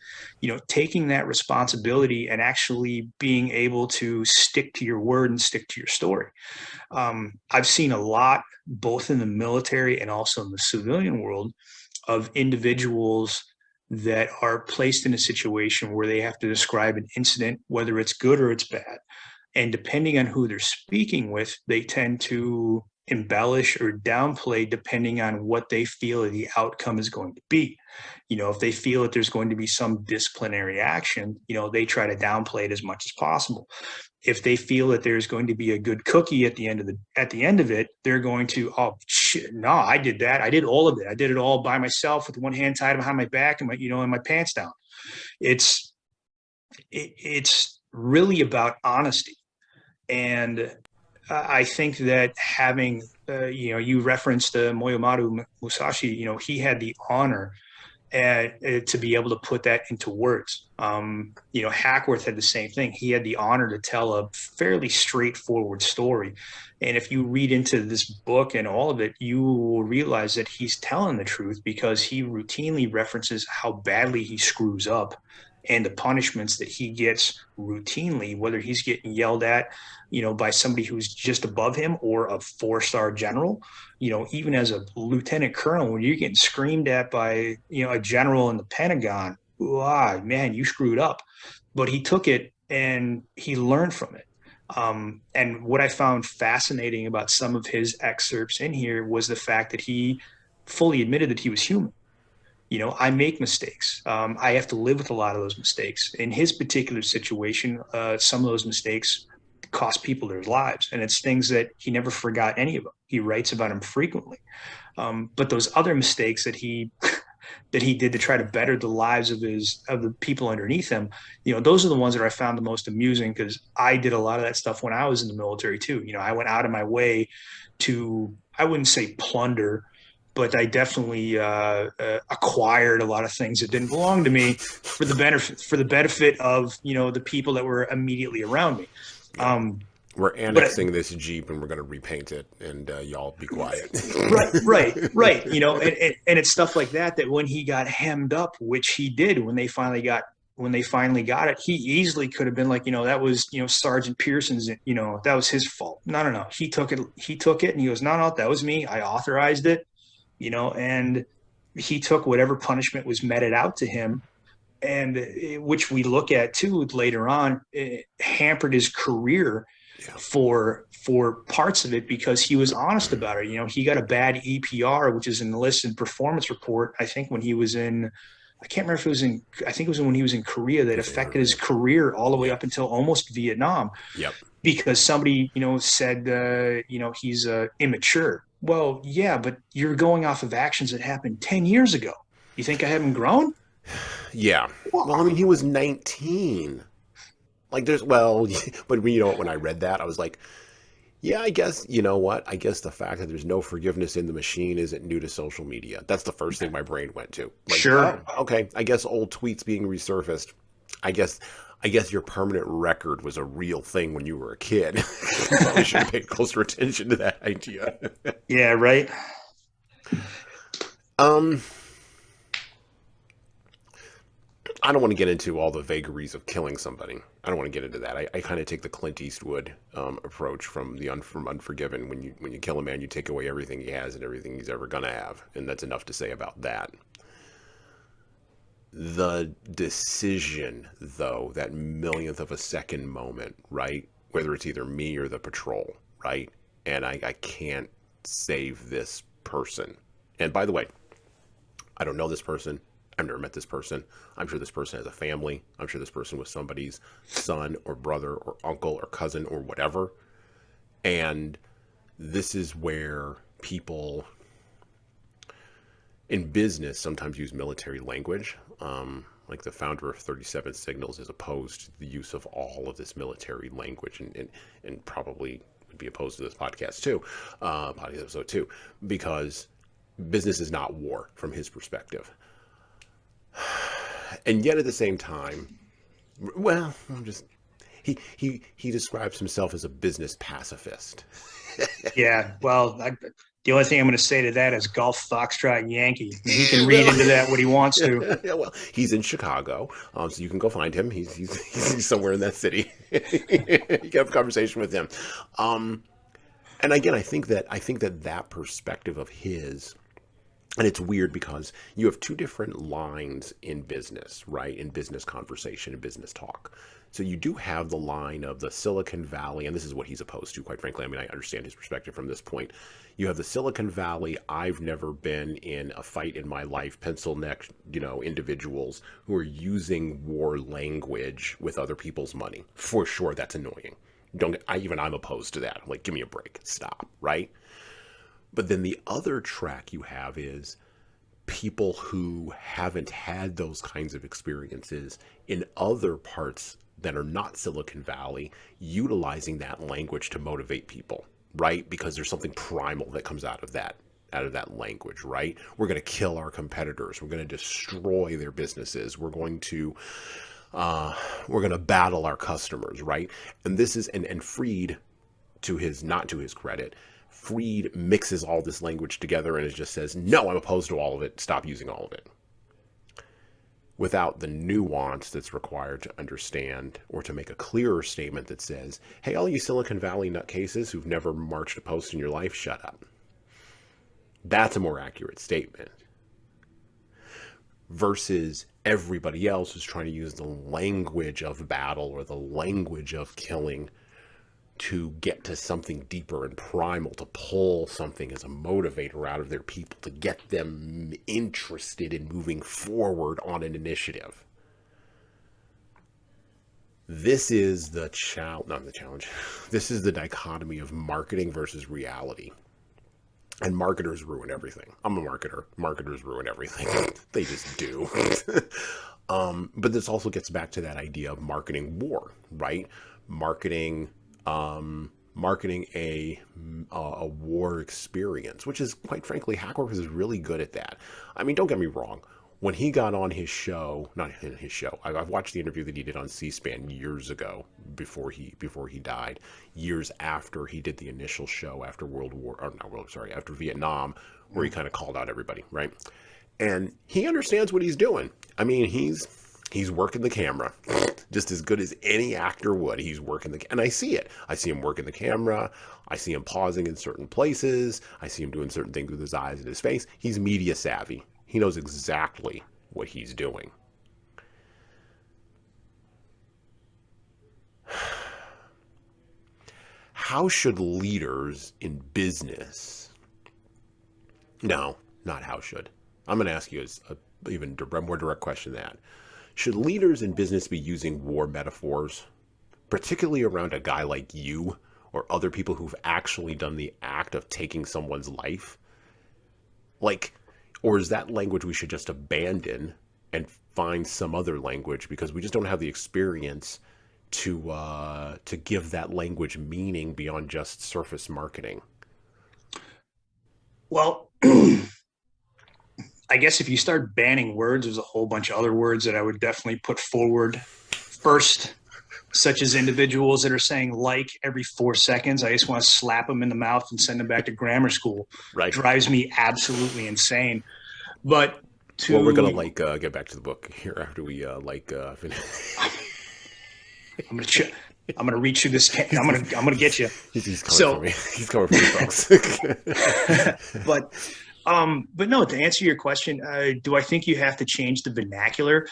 Taking that responsibility and actually being able to stick to your word and stick to your story. I've seen a lot, both in the military and also in the civilian world, of individuals that are placed in a situation where they have to describe an incident, whether it's good or it's bad. And depending on who they're speaking with, they tend to embellish or downplay depending on what they feel the outcome is going to be. If they feel that there's going to be some disciplinary action, they try to downplay it as much as possible. If they feel that there's going to be a good cookie at the end of it, they're going to, oh shit, no, I did that. I did all of it. I did it all by myself with one hand tied behind my back and and my pants down. It's really about honesty. And I think that having, you referenced Miyamoto Musashi, he had the honor to be able to put that into words. Hackworth had the same thing. He had the honor to tell a fairly straightforward story. And if you read into this book and all of it, you will realize that he's telling the truth because he routinely references how badly he screws up and the punishments that he gets routinely, whether he's getting yelled at, by somebody who's just above him or a 4-star general, even as a lieutenant colonel, when you're getting screamed at by, a general in the Pentagon, man, you screwed up. But he took it and he learned from it. And what I found fascinating about some of his excerpts in here was the fact that he fully admitted that he was human. I make mistakes. I have to live with a lot of those mistakes. In his particular situation, some of those mistakes cost people their lives, and it's things that he never forgot any of them. He writes about them frequently. But those other mistakes that he that he did to try to better the lives of the people underneath him, those are the ones that I found the most amusing, because I did a lot of that stuff when I was in the military too. I went out of my way to, I wouldn't say plunder, but I definitely acquired a lot of things that didn't belong to me for the benefit of the people that were immediately around me. Yeah. Um, We're but annexing this Jeep and we're going to repaint it, and y'all be quiet. right. And it's stuff like that when he got hemmed up, which he did when they finally got it, he easily could have been like, that was, Sergeant Pearson's, that was his fault. No. He took it and he goes, no, that was me. I authorized it, and he took whatever punishment was meted out to him. And which we look at too later on, it hampered his career Yeah. for parts of it, because he was honest about it. He got a bad EPR, which is an enlisted performance report. I think when he was in, I can't remember if it was in, I think it was when he was in Korea, that affected his career all the way Yeah. up until almost Vietnam, Yep. because somebody, said, he's immature. Well, yeah, but you're going off of actions that happened 10 years ago. You think I haven't grown? Yeah. Well, Well, I mean, he was 19. Like, but when I read that, I was like, yeah, I guess, you know what? I guess the fact that there's no forgiveness in the machine isn't new to social media. That's the first thing my brain went to. Like, oh, sure. okay. I guess old tweets being resurfaced. I guess, I guess your permanent record was a real thing when you were a kid. You probably should have paid closer attention to that idea. Yeah, right. Um, I don't want to get into all the vagaries of killing somebody. I don't want to get into that. I kind of take the Clint Eastwood approach from Unforgiven. When you kill a man, you take away everything he has and everything he's ever gonna have, and that's enough to say about that. The decision, though, that millionth of a second moment, right? Whether it's either me or the patrol, right? And I can't save this person. And by the way, I don't know this person. I've never met this person. I'm sure this person has a family. I'm sure this person was somebody's son or brother or uncle or cousin or whatever. And this is where people in business sometimes use military language. Like the founder of 37 Signals is opposed to the use of all of this military language, and probably would be opposed to this podcast too, podcast episode too, because business is not war from his perspective. And yet at the same time, well, he describes himself as a business pacifist. Yeah. Well, the only thing I'm going to say to that is Golf Foxtrot Yankee. He can read into that what he wants to. Yeah, well, he's in Chicago, so you can go find him. He's somewhere in that city. You can have a conversation with him. And again, I think that perspective of his. And it's weird because you have two different lines in business, right? In business conversation and business talk. So you do have the line of the Silicon Valley, and this is what he's opposed to, quite frankly. I mean, I understand his perspective from this point. You have the Silicon Valley, I've never been in a fight in my life, pencil neck, individuals who are using war language with other people's money. For sure, that's annoying. I'm opposed to that. I'm like, give me a break. Stop, right? But then the other track you have is people who haven't had those kinds of experiences in other parts that are not Silicon Valley, utilizing that language to motivate people, right? Because there's something primal that comes out of that language, right? We're going to kill our competitors. We're going to destroy their businesses. We're going to battle our customers, right? And this is and Freed, not to his credit, Freed mixes all this language together and it just says, no, I'm opposed to all of it. Stop using all of it. Without the nuance that's required to understand or to make a clearer statement that says, hey, all you Silicon Valley nutcases who've never marched a post in your life, shut up. That's a more accurate statement. Versus everybody else who's trying to use the language of battle or the language of killing to get to something deeper and primal, to pull something as a motivator out of their people, to get them interested in moving forward on an initiative. This is the challenge. This is the dichotomy of marketing versus reality. And marketers ruin everything. I'm a marketer. Marketers ruin everything. They just do. But this also gets back to that idea of marketing war, right? Marketing a war experience, which is, quite frankly, Hackworth is really good at that. I mean, don't get me wrong. When he got on his show, not his show, I've watched the interview that he did on C-SPAN years ago, before he died, years after he did the initial show after after Vietnam, where he kind of called out everybody, right? And he understands what he's doing. I mean, he's working the camera just as good as any actor would. He's working and I see it. I see him working the camera. I see him pausing in certain places. I see him doing certain things with his eyes and his face. He's media savvy. He knows exactly what he's doing. How should leaders in business? No, not how should. I'm going to ask you a even more direct question than that. Should leaders in business be using war metaphors, particularly around a guy like you or other people who've actually done the act of taking someone's life? Or is that language we should just abandon and find some other language, because we just don't have the experience to give that language meaning beyond just surface marketing? Well, I guess if you start banning words, there's a whole bunch of other words that I would definitely put forward first, such as individuals that are saying like every 4 seconds. I just want to slap them in the mouth and send them back to grammar school. Right. Drives me absolutely insane. But we're gonna get back to the book here after we finish. I'm gonna reach through this. I'm gonna get you. He's coming for me. He's coming for me, folks. But no. To answer your question, do I think you have to change the vernacular?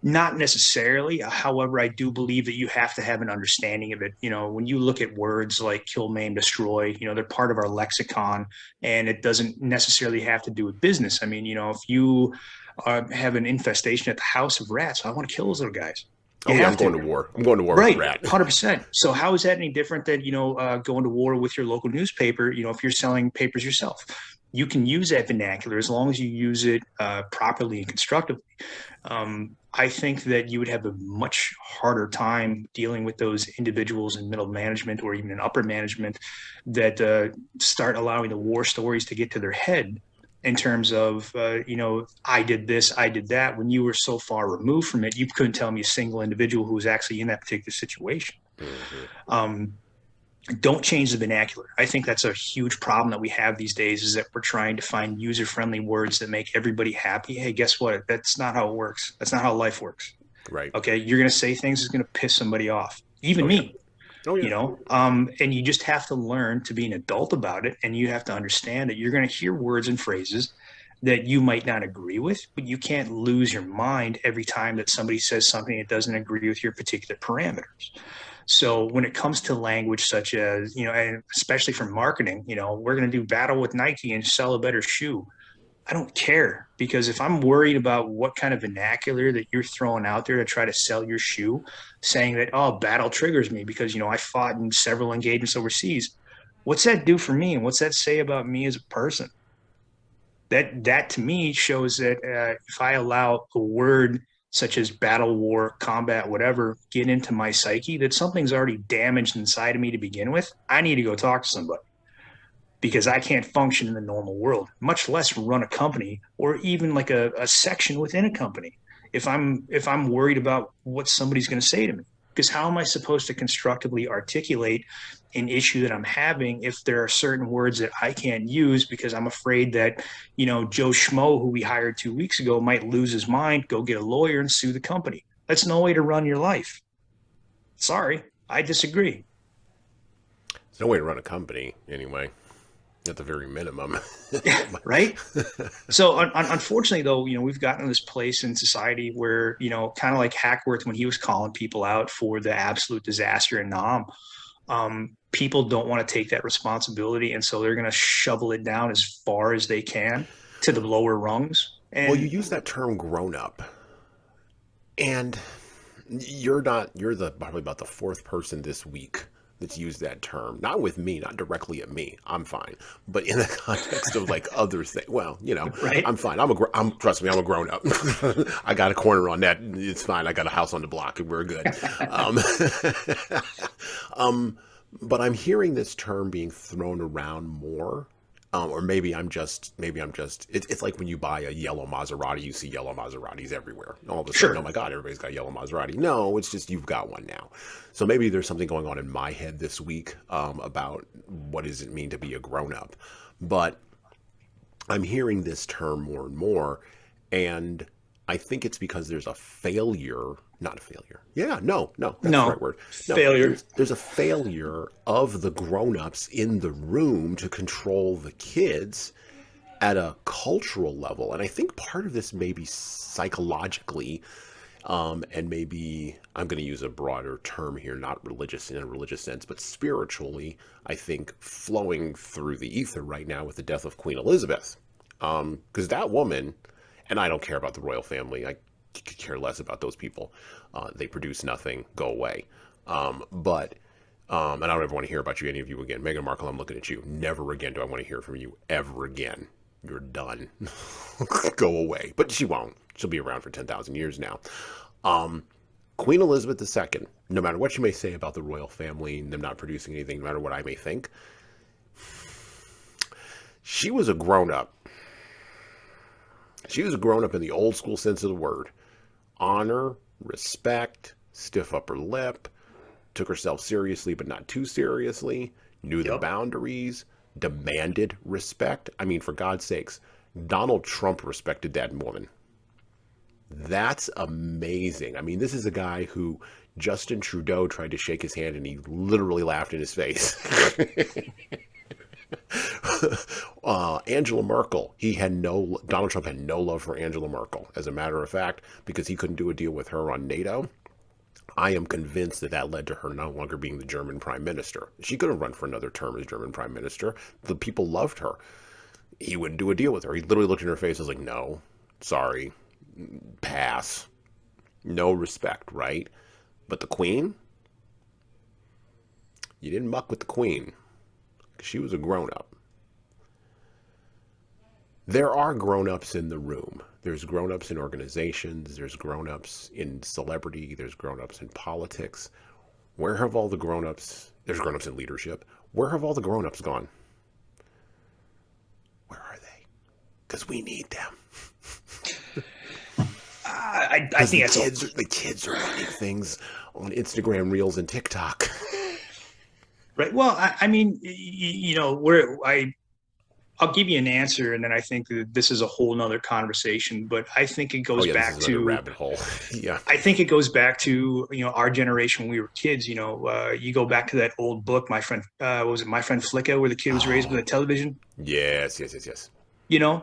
Not necessarily. However, I do believe that you have to have an understanding of it. When you look at words like kill, maim, destroy, they're part of our lexicon, and it doesn't necessarily have to do with business. I mean, if you have an infestation at the house of rats, I want to kill those little guys. I'm going to war. I'm going to war right, with rat. 100%. So how is that any different than, going to war with your local newspaper, if you're selling papers yourself? You can use that vernacular as long as you use it properly and constructively. I think that you would have a much harder time dealing with those individuals in middle management or even in upper management that start allowing the war stories to get to their head in terms of, I did this, I did that. When you were so far removed from it, you couldn't tell me a single individual who was actually in that particular situation. Mm-hmm. Don't change the vernacular. I think that's a huge problem that we have these days, is that we're trying to find user-friendly words that make everybody happy. Hey, guess what? That's not how it works. That's not how life works. Right. Okay. You're going to say things that's going to piss somebody off, even me. Oh, yeah. And you just have to learn to be an adult about it. And you have to understand that you're going to hear words and phrases that you might not agree with, but you can't lose your mind every time that somebody says something that doesn't agree with your particular parameters. So when it comes to language such as, and especially for marketing, we're going to do battle with Nike and sell a better shoe. I don't care, because if I'm worried about what kind of vernacular that you're throwing out there to try to sell your shoe, saying that, oh, battle triggers me because, I fought in several engagements overseas. What's that do for me? And what's that say about me as a person? That to me shows that if I allow a word such as battle, war, combat, whatever, get into my psyche, that something's already damaged inside of me to begin with, I need to go talk to somebody, because I can't function in the normal world, much less run a company or even like a section within a company if I'm worried about what somebody's going to say to me. Because how am I supposed to constructively articulate an issue that I'm having if there are certain words that I can't use because I'm afraid that, Joe Schmo, who we hired 2 weeks ago, might lose his mind, go get a lawyer and sue the company? That's no way to run your life. Sorry, I disagree. There's no way to run a company anyway, at the very minimum. Right? So unfortunately, though, we've gotten to this place in society where, kind of like Hackworth when he was calling people out for the absolute disaster in Nam, people don't want to take that responsibility, and so they're going to shovel it down as far as they can to the lower rungs. Well, you And use that term grown up, and you're the probably about the fourth person this week that's used that term. Not with me, not directly at me. I'm fine. But in the context of like other things, well, right, I'm fine. Trust me, I'm a grown up. I got a corner on that. It's fine. I got a house on the block and we're good. Um, but I'm hearing this term being thrown around more. Or it's like when you buy a yellow Maserati, you see yellow Maseratis everywhere. All of a sudden, oh sure, my God, everybody's got a yellow Maserati. No, it's just you've got one now. So maybe there's something going on in my head this week about what does it mean to be a grown up. But I'm hearing this term more and more, and I think it's because there's a failure, not a failure. Yeah, no, that's the right no word. No, failure. there's a failure of the grown-ups in the room to control the kids at a cultural level. And I think part of this may be psychologically, and maybe I'm going to use a broader term here, not religious in a religious sense, but spiritually, I think flowing through the ether right now with the death of Queen Elizabeth. Because that woman, and I don't care about the royal family, I could care less about those people. They produce nothing, go away. And I don't ever want to hear about any of you again. Meghan Markle, I'm looking at you. Never again do I want to hear from you ever again. You're done. Go away. But she won't. She'll be around for 10,000 years now. Queen Elizabeth II, no matter what you may say about the royal family, them not producing anything, no matter what I may think, she was a grown-up. She was a grown-up in the old school sense of the word. Honor, respect, stiff upper lip, took herself seriously but not too seriously, knew the Yep. boundaries, demanded respect. I mean, for God's sakes, Donald Trump respected that woman. That's amazing. I mean, this is a guy who Justin Trudeau tried to shake his hand and he literally laughed in his face. Angela Merkel, Donald Trump had no love for Angela Merkel. As a matter of fact, because he couldn't do a deal with her on NATO, I am convinced that led to her no longer being the German prime minister. She could have run for another term as German prime minister. The people loved her. He wouldn't do a deal with her. He literally looked in her face and was like, no, sorry, pass. No respect, right? But the Queen? You didn't muck with the Queen. She was a grown-up. There are grown-ups in the room. There's grown-ups in organizations. There's grown-ups in celebrity. There's grown-ups in politics. Where have all the grown-ups... There's grown-ups in leadership. Where have all the grown-ups gone? Where are they? Because we need them. I think the kids are running things on Instagram Reels and TikTok. right. Well, I mean, I'll give you an answer, and then I think that this is a whole nother conversation. But I think it goes back this is to rabbit hole. Yeah. I think it goes back to our generation when we were kids. You go back to that old book, my friend, what was it, My Friend Flicka, where the kid was raised with a television. Yes.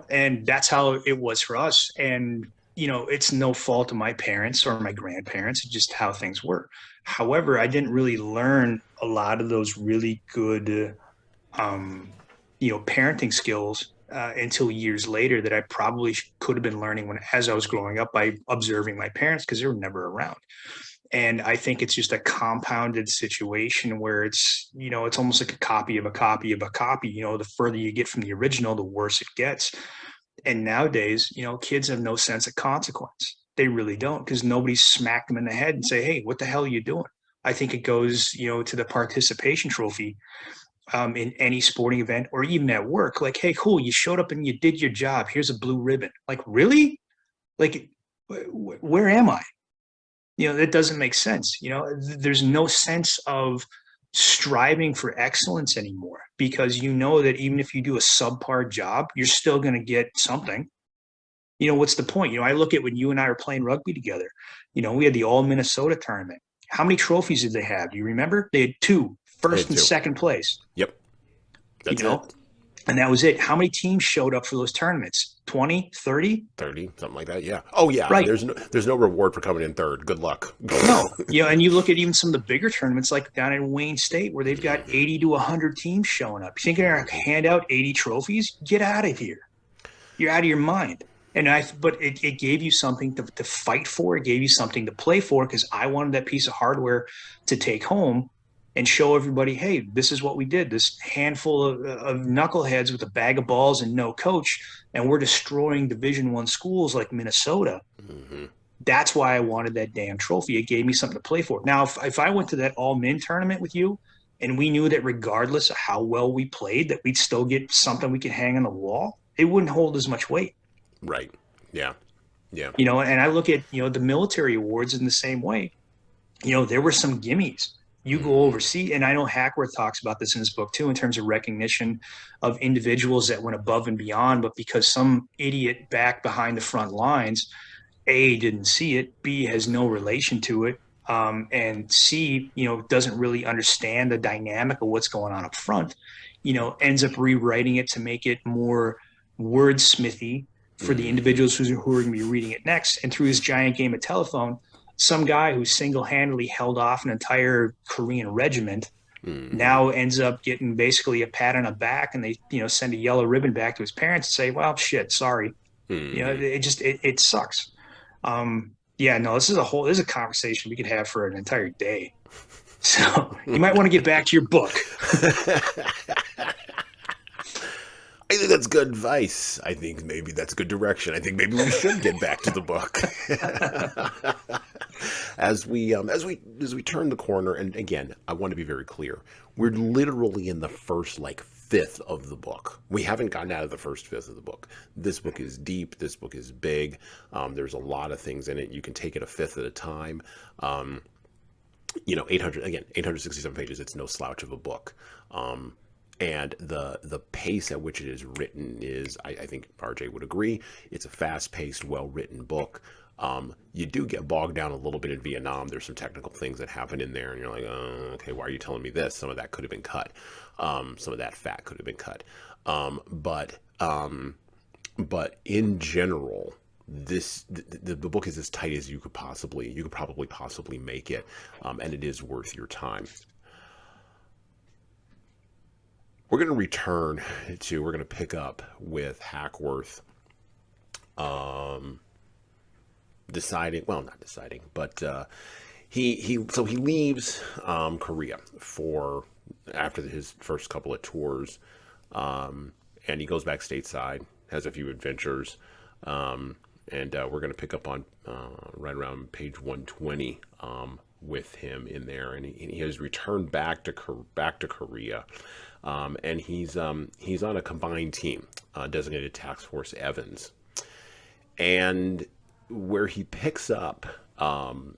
And that's how it was for us. And it's no fault of my parents or my grandparents. It's just how things were. However, I didn't really learn a lot of those really good, parenting skills until years later that I probably could have been learning as I was growing up by observing my parents, because they were never around. And I think it's just a compounded situation where it's almost like a copy of a copy of a copy. The further you get from the original, the worse it gets. And nowadays, kids have no sense of consequence. They really don't, because nobody smacked them in the head and say, hey, what the hell are you doing? I think it goes, to the participation trophy in any sporting event or even at work. Like, hey, cool, you showed up and you did your job. Here's a blue ribbon. Like, really? Like, where am I? That doesn't make sense. There's no sense of striving for excellence anymore, because that even if you do a subpar job, you're still going to get something. What's the point? I look at when you and I were playing rugby together, we had the all Minnesota tournament. How many trophies did they have? Do you remember? They had two, first and second place. Yep. That's it. And that was it. How many teams showed up for those tournaments? 20, 30? 30, something like that. Yeah. Oh yeah. Right. There's no reward for coming in third. Good luck. No. And you look at even some of the bigger tournaments like down in Wayne State where they've got 80 to 100 teams showing up. You think they're going to hand out 80 trophies? Get out of here. You're out of your mind. But it gave you something to fight for. It gave you something to play for because I wanted that piece of hardware to take home and show everybody, hey, this is what we did. This handful of knuckleheads with a bag of balls and no coach, and we're destroying Division I schools like Minnesota. Mm-hmm. That's why I wanted that damn trophy. It gave me something to play for. Now, if I went to that all-min tournament with you and we knew that regardless of how well we played, that we'd still get something we could hang on the wall, it wouldn't hold as much weight. Right. Yeah. Yeah. And I look at, the military awards in the same way. There were some gimmies. You go overseas, and I know Hackworth talks about this in his book too, in terms of recognition of individuals that went above and beyond, but because some idiot back behind the front lines, A, didn't see it, B, has no relation to it, and C, doesn't really understand the dynamic of what's going on up front, ends up rewriting it to make it more wordsmithy for the individuals who are going to be reading it next. And through his giant game of telephone, some guy who single-handedly held off an entire Korean regiment now ends up getting basically a pat on the back, and they, send a yellow ribbon back to his parents and say, well, shit, sorry. It sucks. This is a conversation we could have for an entire day. So you might want to get back to your book. I think that's good advice. I think maybe that's good direction. I think maybe we should get back to the book. As we turn the corner, and again, I want to be very clear. We're literally in the first fifth of the book. We haven't gotten out of the first fifth of the book. This book is deep. This book is big. There's a lot of things in it. You can take it a fifth at a time. 867 pages. It's no slouch of a book. And the pace at which it is written is, I think RJ would agree, it's a fast-paced, well-written book. You do get bogged down a little bit in Vietnam. There's some technical things that happen in there, and you're like, oh, okay, why are you telling me this? Some of that could have been cut. Some of that fat could have been cut. But in general, the book is as tight as you could probably possibly make it, and it is worth your time. We're going to pick up with Hackworth he leaves Korea after his first couple of tours, and he goes back stateside, has a few adventures, and we're going to pick up on right around page 120 with him in there, and he has returned back to Korea. And he's on a combined team, designated Task Force Evans. And where he picks up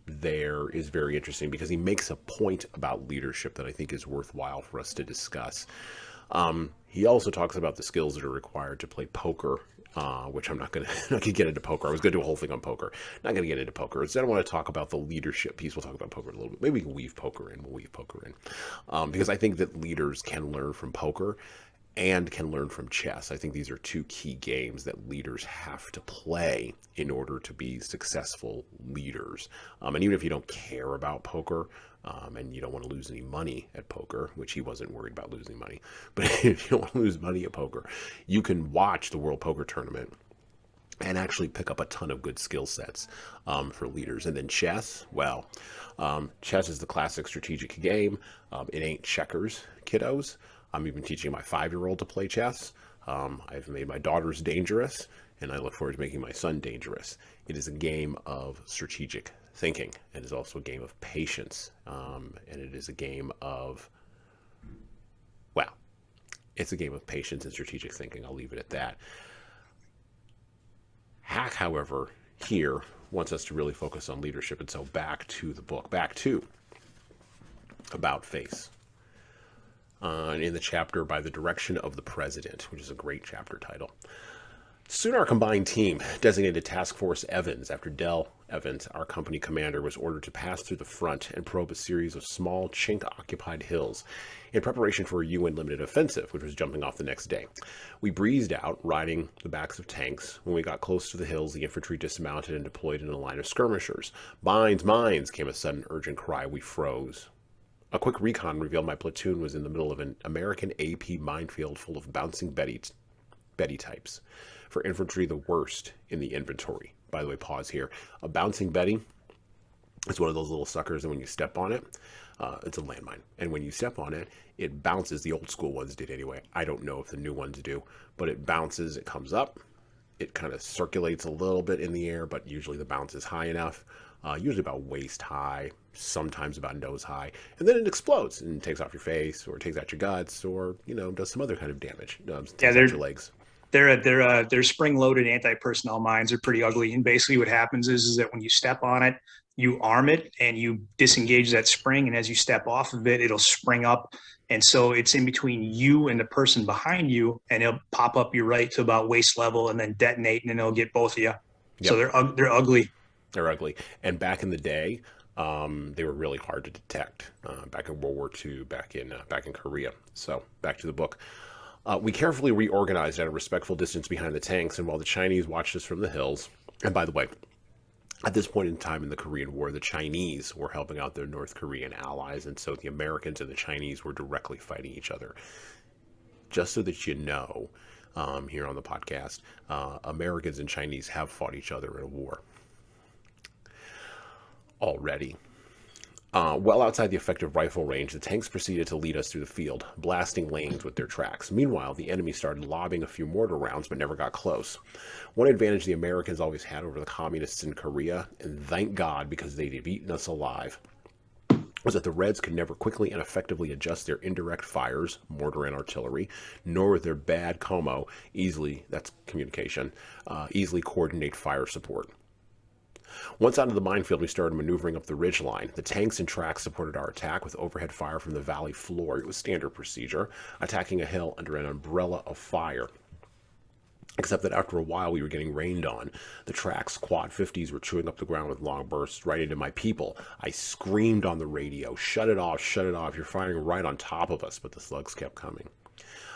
there is very interesting because he makes a point about leadership that I think is worthwhile for us to discuss. He also talks about the skills that are required to play poker, which I'm not going to get into poker. I was going to do a whole thing on poker. Not going to get into poker. Instead, I want to talk about the leadership piece. We'll talk about poker a little bit. Maybe we can weave poker in. We'll weave poker in. Because I think that leaders can learn from poker and can learn from chess. I think these are two key games that leaders have to play in order to be successful leaders. And even if you don't care about poker, and you don't want to lose any money at poker, which he wasn't worried about losing money, but if you don't want to lose money at poker, you can watch the World Poker Tournament and actually pick up a ton of good skill sets for leaders. And then chess, chess is the classic strategic game. It ain't checkers, kiddos. I'm even teaching my 5-year-old to play chess. I've made my daughters dangerous, and I look forward to making my son dangerous. It is a game of strategic thinking. It is also a game of patience, and it is a game of, it's a game of patience and strategic thinking. I'll leave it at that. Hack, however, here wants us to really focus on leadership, and so back to the book, back to About Face. In the chapter By the Direction of the President, which is a great chapter title. Soon our combined team, designated Task Force Evans, after Dell event, our company commander was ordered to pass through the front and probe a series of small, Chink-occupied hills in preparation for a UN limited offensive, which was jumping off the next day. We breezed out, riding the backs of tanks. When we got close to the hills, the infantry dismounted and deployed in a line of skirmishers. Mines, mines, came a sudden urgent cry. We froze. A quick recon revealed my platoon was in the middle of an American AP minefield full of bouncing Betty types. For infantry, the worst in the inventory. By the way, pause here. A bouncing Betty is one of those little suckers, and when you step on it, it's a landmine. And when you step on it, it bounces. The old school ones did anyway. I don't know if the new ones do, but it bounces. It comes up. It kind of circulates a little bit in the air, but usually the bounce is high enough. Usually about waist high, sometimes about nose high, and then it explodes and takes off your face, or takes out your guts, or does some other kind of damage. Takes out your legs. They're spring-loaded anti-personnel mines are pretty ugly, and basically what happens is that when you step on it, you arm it and you disengage that spring, and as you step off of it, it'll spring up, and so it's in between you and the person behind you, and it'll pop up your right to about waist level, and then detonate, and then it'll get both of you. Yep. So they're ugly. They're ugly, and back in the day, they were really hard to detect. Back in World War II, back in Korea. So back to the book. We carefully reorganized at a respectful distance behind the tanks, and while the Chinese watched us from the hills, and by the way, at this point in time in the Korean War, the Chinese were helping out their North Korean allies, and so the Americans and the Chinese were directly fighting each other. Just so that you know, here on the podcast, Americans and Chinese have fought each other in a war already. Well outside the effective rifle range, the tanks proceeded to lead us through the field, blasting lanes with their tracks. Meanwhile, the enemy started lobbing a few mortar rounds, but never got close. One advantage the Americans always had over the communists in Korea, and thank God because they'd have eaten us alive, was that the Reds could never quickly and effectively adjust their indirect fires, mortar and artillery, nor with their bad como easily coordinate fire support. Once out of the minefield, we started maneuvering up the ridge line. The tanks and tracks supported our attack with overhead fire from the valley floor. It was standard procedure, attacking a hill under an umbrella of fire. Except that after a while, we were getting rained on. The tracks, quad 50s, were chewing up the ground with long bursts right into my people. I screamed on the radio, shut it off, you're firing right on top of us, but the slugs kept coming.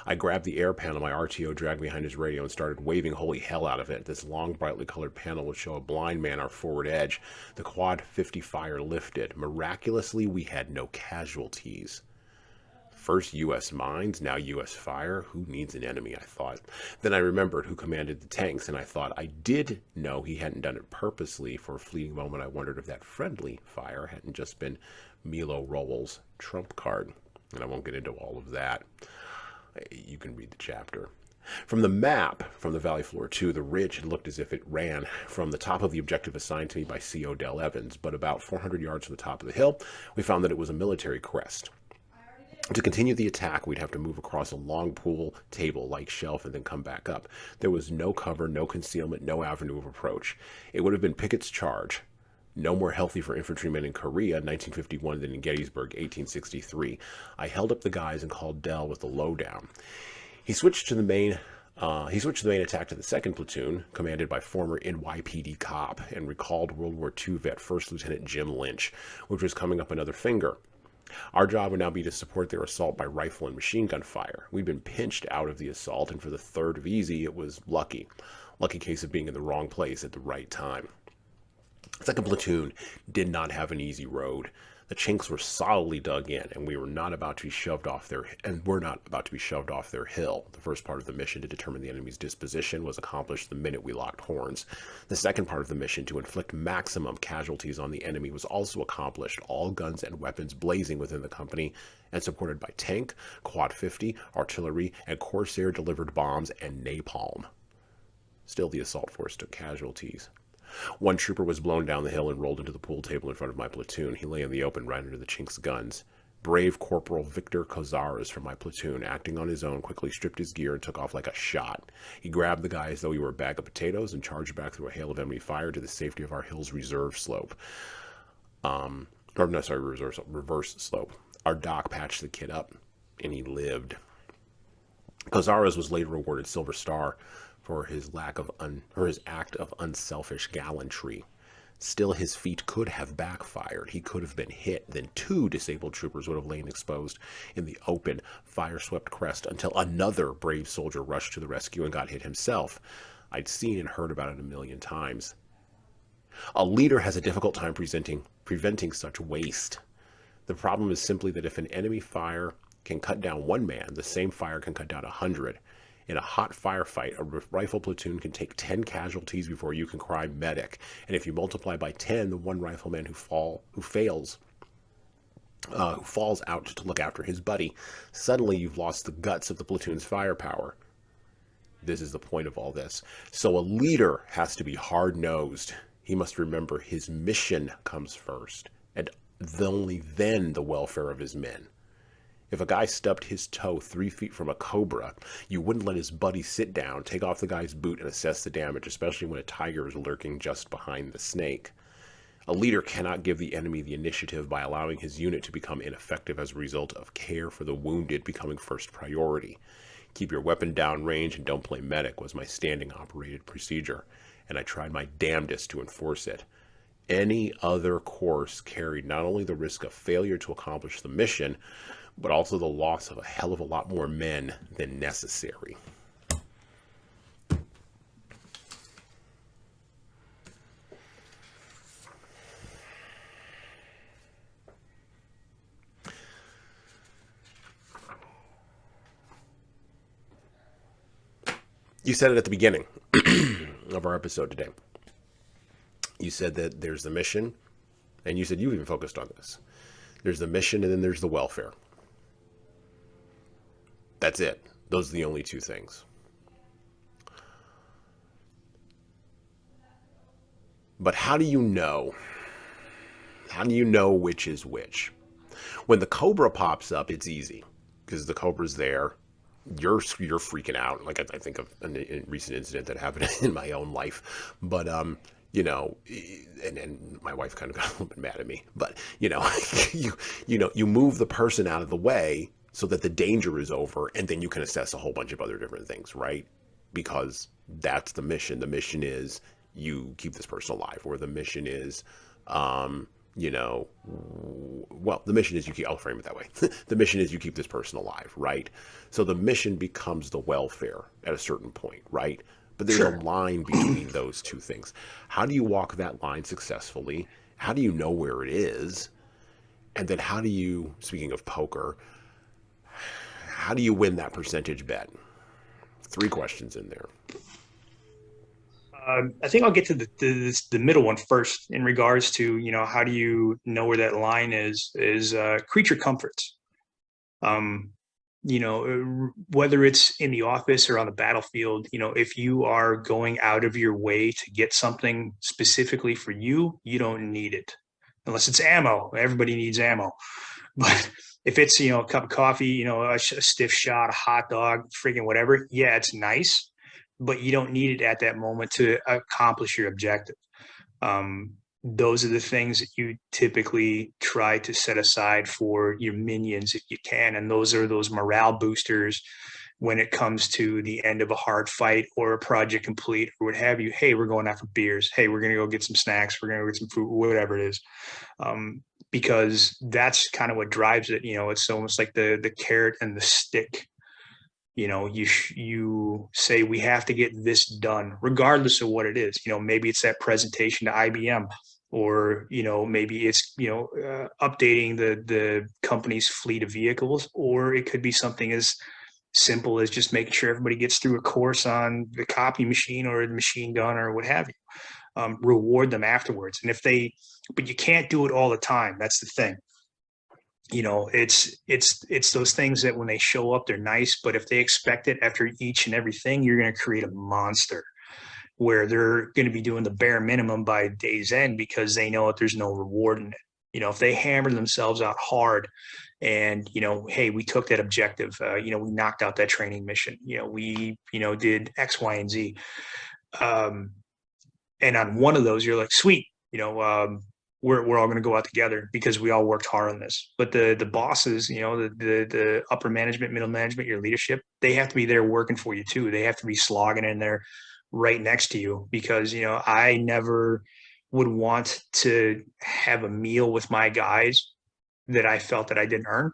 I grabbed the air panel my RTO dragged behind his radio and started waving holy hell out of it. This long, brightly colored panel would show a blind man our forward edge. The quad 50 fire lifted. Miraculously, we had no casualties. First U.S. mines, now U.S. fire. Who needs an enemy, I thought. Then I remembered who commanded the tanks, and I thought I did know he hadn't done it purposely. For a fleeting moment, I wondered if that friendly fire hadn't just been Milo Rowell's trump card. And I won't get into all of that. You can read the chapter. From the map, from the valley floor to the ridge, it looked as if it ran from the top of the objective assigned to me by C.O. Dell Evans, but about 400 yards from the top of the hill, we found that it was a military crest. To continue the attack, we'd have to move across a long pool table-like shelf and then come back up. There was no cover, no concealment, no avenue of approach. It would have been Pickett's charge. No more healthy for infantrymen in Korea, 1951, than in Gettysburg, 1863. I held up the guys and called Dell with the lowdown. He switched the main attack to the 2nd platoon, commanded by former NYPD cop and recalled World War II vet First Lieutenant Jim Lynch, which was coming up another finger. Our job would now be to support their assault by rifle and machine gun fire. We'd been pinched out of the assault, and for the 3rd of easy, it was lucky. Lucky case of being in the wrong place at the right time. Second platoon did not have an easy road. The Chinks were solidly dug in, and we're not about to be shoved off their hill. The first part of the mission to determine the enemy's disposition was accomplished the minute we locked horns. The second part of the mission to inflict maximum casualties on the enemy was also accomplished, all guns and weapons blazing within the company and supported by tank, quad 50, artillery, and Corsair delivered bombs and napalm. Still, the assault force took casualties. One trooper was blown down the hill and rolled into the pool table in front of my platoon. He lay in the open right under the Chinks' guns. Brave Corporal Victor Kozaras from my platoon, acting on his own, quickly stripped his gear and took off like a shot. He grabbed the guy as though he were a bag of potatoes and charged back through a hail of enemy fire to the safety of our hill's reserve slope. Reverse slope. Our doc patched the kid up, and he lived. Kozaras was later awarded Silver Star for his act of unselfish gallantry. Still, his feat could have backfired. He could have been hit. Then 2 disabled troopers would have lain exposed in the open, fire-swept crest until another brave soldier rushed to the rescue and got hit himself. I'd seen and heard about it a million times. A leader has a difficult time preventing such waste. The problem is simply that if an enemy fire can cut down 1 man, the same fire can cut down 100. In a hot firefight, a rifle platoon can take 10 casualties before you can cry medic. And if you multiply by 10 the 1 rifleman who falls out to look after his buddy, suddenly you've lost the guts of the platoon's firepower. This is the point of all this. So a leader has to be hard-nosed. He must remember his mission comes first, and only then the welfare of his men. If a guy stubbed his toe 3 feet from a cobra, you wouldn't let his buddy sit down, take off the guy's boot, and assess the damage, especially when a tiger is lurking just behind the snake. A leader cannot give the enemy the initiative by allowing his unit to become ineffective as a result of care for the wounded becoming first priority. Keep your weapon down range and don't play medic was my standing operated procedure, and I tried my damnedest to enforce it. Any other course carried not only the risk of failure to accomplish the mission, but also the loss of a hell of a lot more men than necessary. You said it at the beginning of our episode today. You said that there's the mission, and you said you even focused on this. There's the mission, and then there's the welfare. That's it. Those are the only 2 things. But how do you know? How do you know which is which? When the cobra pops up, it's easy because the cobra's there. You're freaking out. Like I think of a recent incident that happened in my own life. But you know, and my wife kind of got a little bit mad at me. But you know, you move the person out of the way so that the danger is over, and then you can assess a whole bunch of other different things, right? Because that's the mission. The mission is you keep this person alive, or the mission is, you know, well, the mission is you keep, I'll frame it that way. The mission is you keep this person alive, right? So the mission becomes the welfare at a certain point, right? But there's a line between those 2 things. How do you walk that line successfully? How do you know where it is? And then how do you, speaking of poker, how do you win that percentage bet? 3 questions in there. I think I'll get to the middle one first in regards to, you know, how do you know where that line is creature comforts. You know, whether it's in the office or on the battlefield, you know, if you are going out of your way to get something specifically for you, you don't need it. Unless it's ammo. Everybody needs ammo. But if it's, you know, a cup of coffee, you know, a stiff shot, a hot dog, freaking whatever, yeah, it's nice, but you don't need it at that moment to accomplish your objective. Those are the things that you typically try to set aside for your minions if you can. And those are those morale boosters when it comes to the end of a hard fight or a project complete or what have you. Hey, we're going out for beers. Hey, we're going to go get some snacks. We're going to go get some food, whatever it is. Because that's kind of what drives it. You know, it's almost like the carrot and the stick. You know, you say we have to get this done, regardless of what it is. You know, maybe it's that presentation to IBM, or you know, maybe it's updating the company's fleet of vehicles, or it could be something as simple as just making sure everybody gets through a course on the copy machine or the machine gun or what have you. Reward them afterwards, but you can't do it all the time. That's the thing. You know, it's those things that when they show up, they're nice, but if they expect it after each and everything, you're going to create a monster where they're going to be doing the bare minimum by day's end because they know that there's no reward in it. You know, if they hammer themselves out hard and, you know, hey, we took that objective, we knocked out that training mission, we, did X, Y, and Z. And on one of those, you're like, sweet, we're all going to go out together because we all worked hard on this. But the bosses, the upper management, middle management, your leadership, they have to be there working for you too. They have to be slogging in there right next to you because, I never would want to have a meal with my guys that I felt that I didn't earn.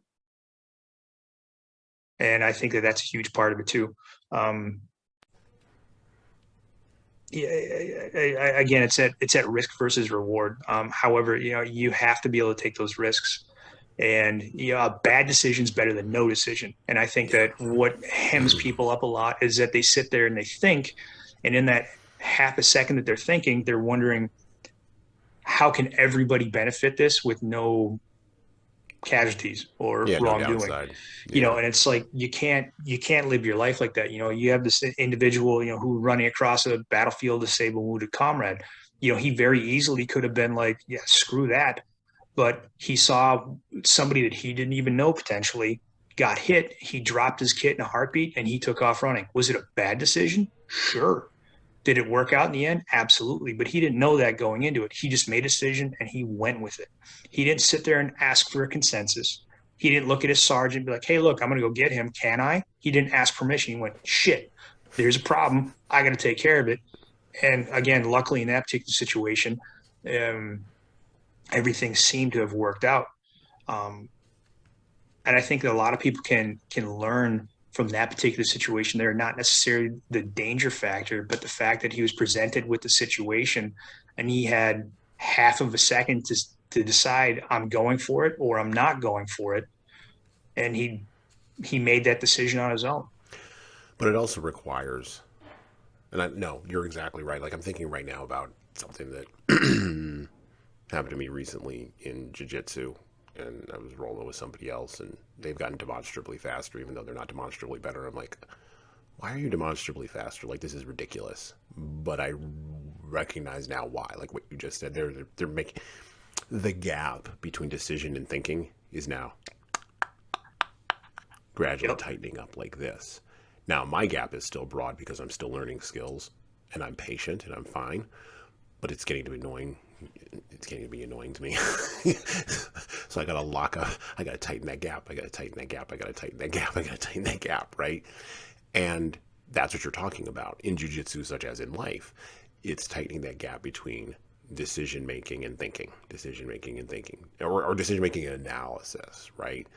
And I think that that's a huge part of it too. Yeah, again, it's at risk versus reward. However, you have to be able to take those risks, and a bad decision is better than no decision. And I think that what hems people up a lot is that they sit there and they think, and in that half a second that they're thinking, they're wondering, how can everybody benefit this with no casualties or Yeah, no wrongdoing? downside. Yeah. And it's like you can't live your life like that. You have this individual who running across a battlefield to save a wounded comrade. He very easily could have been like, yeah, screw that, but he saw somebody that he didn't even know potentially got hit. He dropped his kit in a heartbeat and he took off running. Was it a bad decision? Sure. Did it work out in the end? Absolutely. But he didn't know that going into it. He just made a decision and he went with it. He didn't sit there and ask for a consensus. He didn't look at his sergeant and be like, hey, look, I'm going to go get him. Can I? He didn't ask permission. He went, shit, there's a problem. I got to take care of it. And again, luckily in that particular situation, everything seemed to have worked out. And I think that a lot of people can learn from that particular situation. They're not necessarily the danger factor, but the fact that he was presented with the situation and he had half of a second to decide, I'm going for it or I'm not going for it. And he made that decision on his own. But it also requires, and no, you're exactly right. Like I'm thinking right now about something that happened to me recently in jiu-jitsu, and I was rolling with somebody else and they've gotten demonstrably faster, even though they're not demonstrably better. I'm like, why are you demonstrably faster? Like, this is ridiculous. But I recognize now why. Like what you just said, they're making the gap between decision and thinking is now gradually tightening up like this. Now, my gap is still broad because I'm still learning skills and I'm patient and I'm fine, but it's getting to be annoying. It's getting to be annoying to me. So I gotta tighten that gap. I gotta tighten that gap. I gotta tighten that gap. I gotta tighten that gap, right? And that's what you're talking about in jiu-jitsu, such as in life. It's tightening that gap between decision making and thinking, or decision making and analysis, right?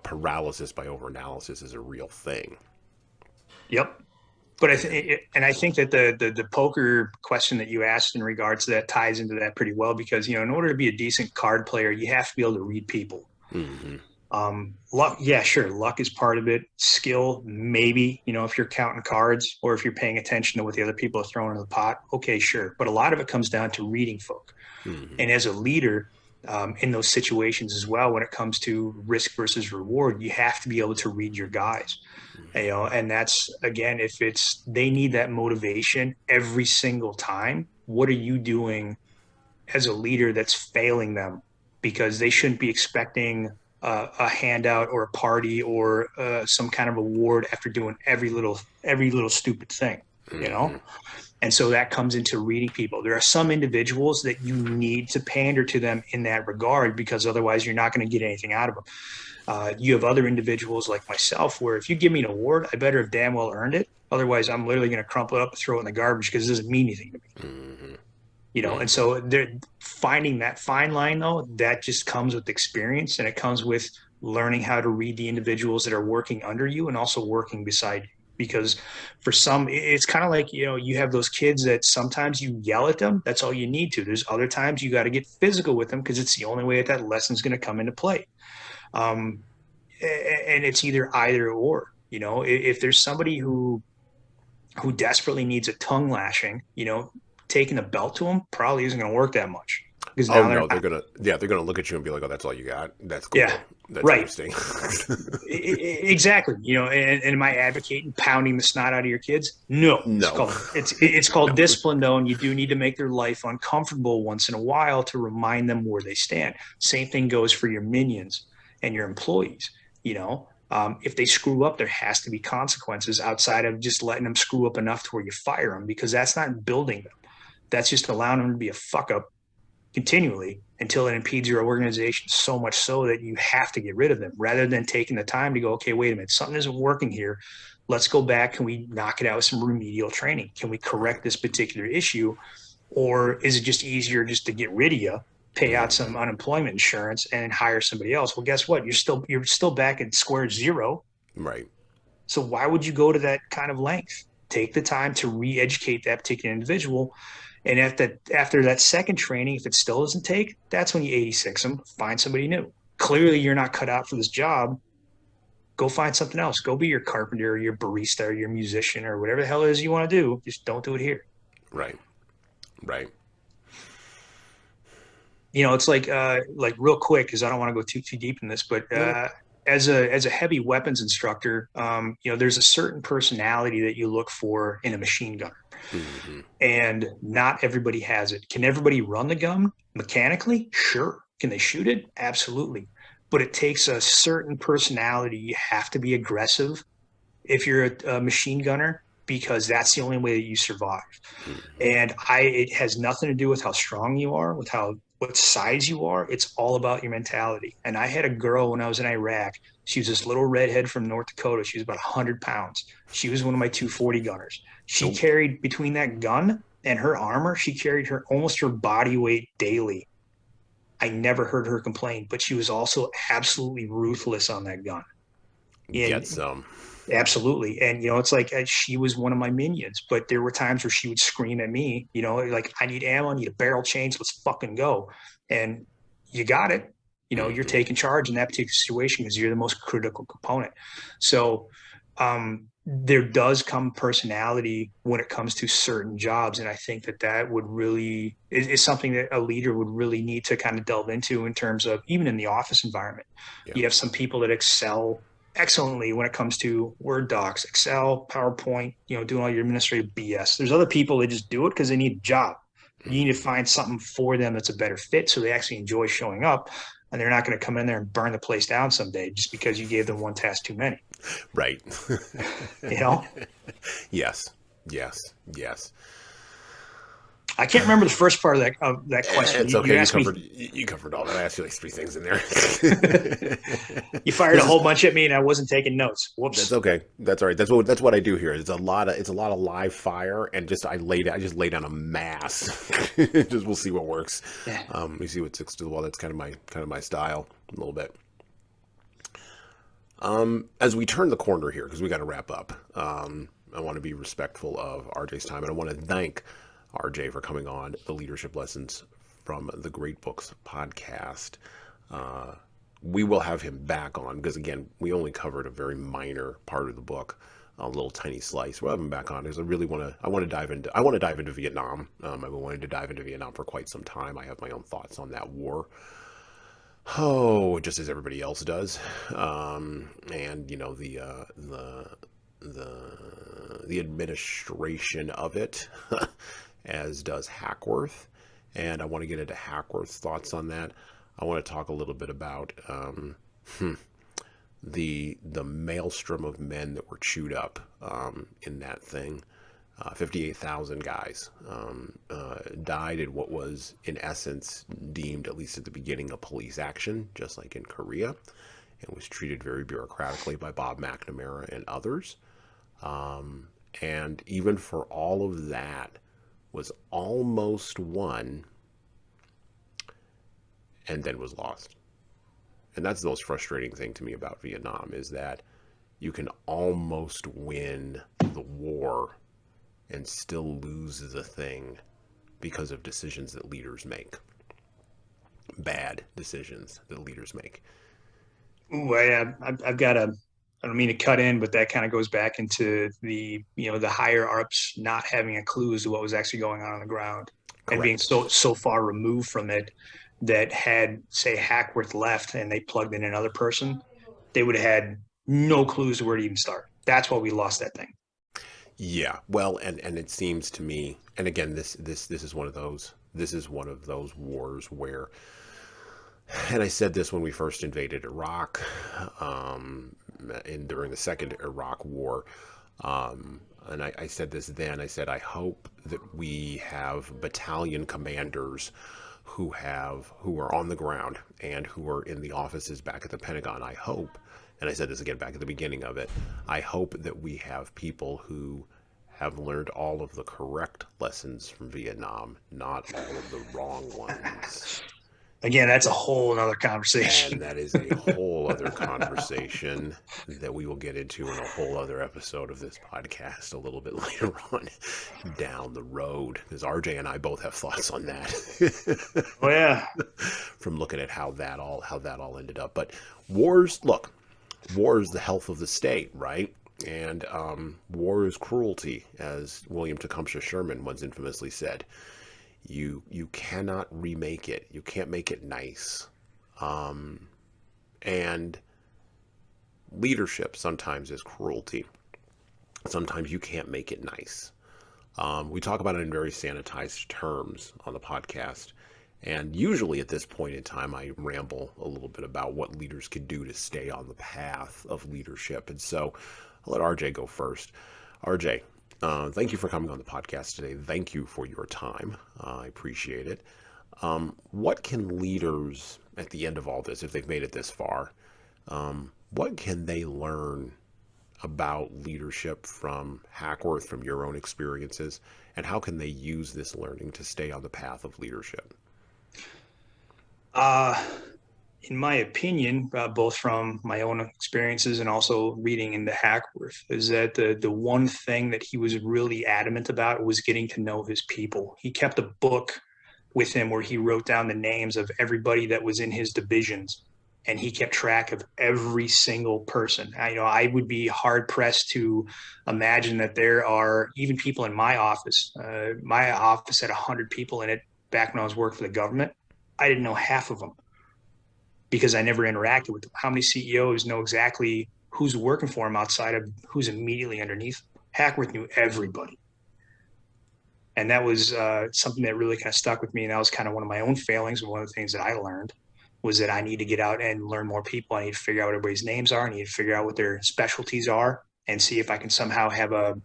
Paralysis by over analysis is a real thing. Yep. But I think that the poker question that you asked in regards to that ties into that pretty well, because in order to be a decent card player, you have to be able to read people. Mm-hmm. Luck, yeah, sure, luck is part of it. Skill, maybe, if you're counting cards or if you're paying attention to what the other people are throwing in the pot, okay, sure. But a lot of it comes down to reading folk. Mm-hmm. And as a leader, in those situations as well, when it comes to risk versus reward, you have to be able to read your guys. And that's, again, if they need that motivation every single time, what are you doing as a leader that's failing them? Because they shouldn't be expecting a handout or a party or some kind of award after doing every little stupid thing, Mm-hmm. And so that comes into reading people. There are some individuals that you need to pander to them in that regard, because otherwise you're not going to get anything out of them. You have other individuals like myself where if you give me an award, I better have damn well earned it. Otherwise, I'm literally going to crumple it up and throw it in the garbage because it doesn't mean anything to me. Mm-hmm. And so they're finding that fine line, though, that just comes with experience, and it comes with learning how to read the individuals that are working under you and also working beside you. Because for some, it's kind of like, you have those kids that sometimes you yell at them. That's all you need to. There's other times you got to get physical with them because it's the only way that lesson's going to come into play. And it's either or. If there's somebody who desperately needs a tongue lashing, taking a belt to them probably isn't going to work that much. Because Oh now no, they're gonna look at you and be like, "Oh, that's all you got? That's cool. Yeah, That's right. interesting." Exactly. And am I advocating pounding the snot out of your kids? No. No. It's called No. discipline, though, and you do need to make their life uncomfortable once in a while to remind them where they stand. Same thing goes for your minions and your employees. If they screw up, there has to be consequences outside of just letting them screw up enough to where you fire them, because that's not building them. That's just allowing them to be a fuck up continually until it impedes your organization so much so that you have to get rid of them, rather than taking the time to go, okay, wait a minute, something isn't working here. Let's go back. Can we knock it out with some remedial training? Can we correct this particular issue? Or is it just easier just to get rid of you, pay out Mm, some unemployment insurance and hire somebody else? Well, guess what? You're still back at square zero. right. So why would you go to that kind of length? Take the time to re-educate that particular individual. And after that second training, if it still doesn't take, that's when you 86 them, find somebody new. Clearly you're not cut out for this job. Go find something else. Go be your carpenter, or your barista, or your musician, or whatever the hell it is you want to do. Just don't do it here. Right. Right. It's like real quick, because I don't want to go too deep in this, but No, no. as a heavy weapons instructor, there's a certain personality that you look for in a machine gunner, Hmm. and not everybody has it. Can everybody run the gun mechanically? Sure. Can they shoot it? Absolutely. But it takes a certain personality. You have to be aggressive if you're a machine gunner, because that's the only way that you survive. Hmm. And it has nothing to do with how strong you are, with what size you are. It's all about your mentality. And I had a girl when I was in Iraq. She was this little redhead from North Dakota. She was about 100 pounds. She was one of my 240 gunners. She Oh, carried, between that gun and her armor, she carried almost her body weight daily. I never heard her complain, but she was also absolutely ruthless on that gun. get And some. absolutely. And, it's like she was one of my minions, but there were times where she would scream at me, like, I need ammo, I need a barrel change, let's fucking go. And you got it. You're Hmm. taking charge in that particular situation because you're the most critical component. So there does come personality when it comes to certain jobs. And I think that would really is something that a leader would really need to kind of delve into in terms of even in the office environment. Yeah. You have some people that excel excellently when it comes to Word docs, Excel, PowerPoint, doing all your administrative BS. There's other people that just do it because they need a job. You need to Hmm. find something for them that's a better fit so they actually enjoy showing up, and they're not going to come in there and burn the place down someday just because you gave them one task too many. Right. You know, Yes. Yes. Yes. I can't remember the first part of that question. It's You okay. You asked me, covered all that. I asked you like three things in there. you fired a This is whole bunch at me, and I wasn't taking notes. That's Whoops. okay. That's all right. That's what I do here. It's a lot of live fire, and I just lay down a mass. Just we'll see what works. Yeah. We see what sticks to the wall. That's kind of my style a little bit. As we turn the corner here, because we got to wrap up. I want to be respectful of RJ's time, and I want to thank RJ for coming on the Leadership Lessons from the Great Books podcast. We will have him back on because again, we only covered a very minor part of the book, a little tiny slice. We'll have him back on because I want to dive into Vietnam. I've been wanting to dive into Vietnam for quite some time. I have my own thoughts on that war. Oh, just as everybody else does, and the administration of it, as does Hackworth, and I want to get into Hackworth's thoughts on that. I want to talk a little bit about the maelstrom of men that were chewed up in that thing. 58,000 guys died in what was, in essence, deemed, at least at the beginning, a police action, just like in Korea, and was treated very bureaucratically by Bob McNamara and others. And even for all of that, was almost won and then was lost. And that's the most frustrating thing to me about Vietnam is that you can almost win the war and still lose the thing because of decisions that leaders make. Bad decisions that leaders make. Ooh, I've got a. I don't mean to cut in, but that kind of goes back into the higher ups not having a clue as to what was actually going on the ground, and being Correct. so far removed from it that had, say, Hackworth left and they plugged in another person, they would have had no clues where to even start. That's why we lost that thing. Yeah. Well, and it seems to me, and again, this is one of those wars where, and I said this when we first invaded Iraq, and during the second Iraq War, and I said this then. I said I hope that we have battalion commanders who are on the ground and who are in the offices back at the Pentagon. I hope, and I said this again back at the beginning of it, I hope that we have people who have learned all of the correct lessons from Vietnam, not all of the wrong ones. Again, that's a whole other conversation. And that is a whole other conversation that we will get into in a whole other episode of this podcast a little bit later on down the road, because RJ and I both have thoughts on that. Oh yeah. From looking at how that all ended up. But wars, look, war is the health of the state, right? And war is cruelty, as William Tecumseh Sherman once infamously said. You cannot remake it. You can't make it nice. And leadership sometimes is cruelty. Sometimes you can't make it nice. We talk about it in very sanitized terms on the podcast. And usually at this point in time, I ramble a little bit about what leaders could do to stay on the path of leadership. And so I'll let RJ go first. RJ, thank you for coming on the podcast today. Thank you for your time. I appreciate it. What can leaders, at the end of all this, if they've made it this far, what can they learn about leadership from Hackworth, from your own experiences, and how can they use this learning to stay on the path of leadership? In my opinion, both from my own experiences and also reading into Hackworth, is that the one thing that he was really adamant about was getting to know his people. He kept a book with him where he wrote down the names of everybody that was in his divisions, and he kept track of every single person. I would be hard pressed to imagine that there are even people in my office. My office had 100 people in it back when I was working for the government. I didn't know half of them because I never interacted with them. How many CEOs know exactly who's working for them outside of who's immediately underneath them? Hackworth knew everybody. And that was something that really kind of stuck with me. And that was kind of one of my own failings. And one of the things that I learned was that I need to get out and learn more people. I need to figure out what everybody's names are. I need to figure out what their specialties are and see if I can somehow have a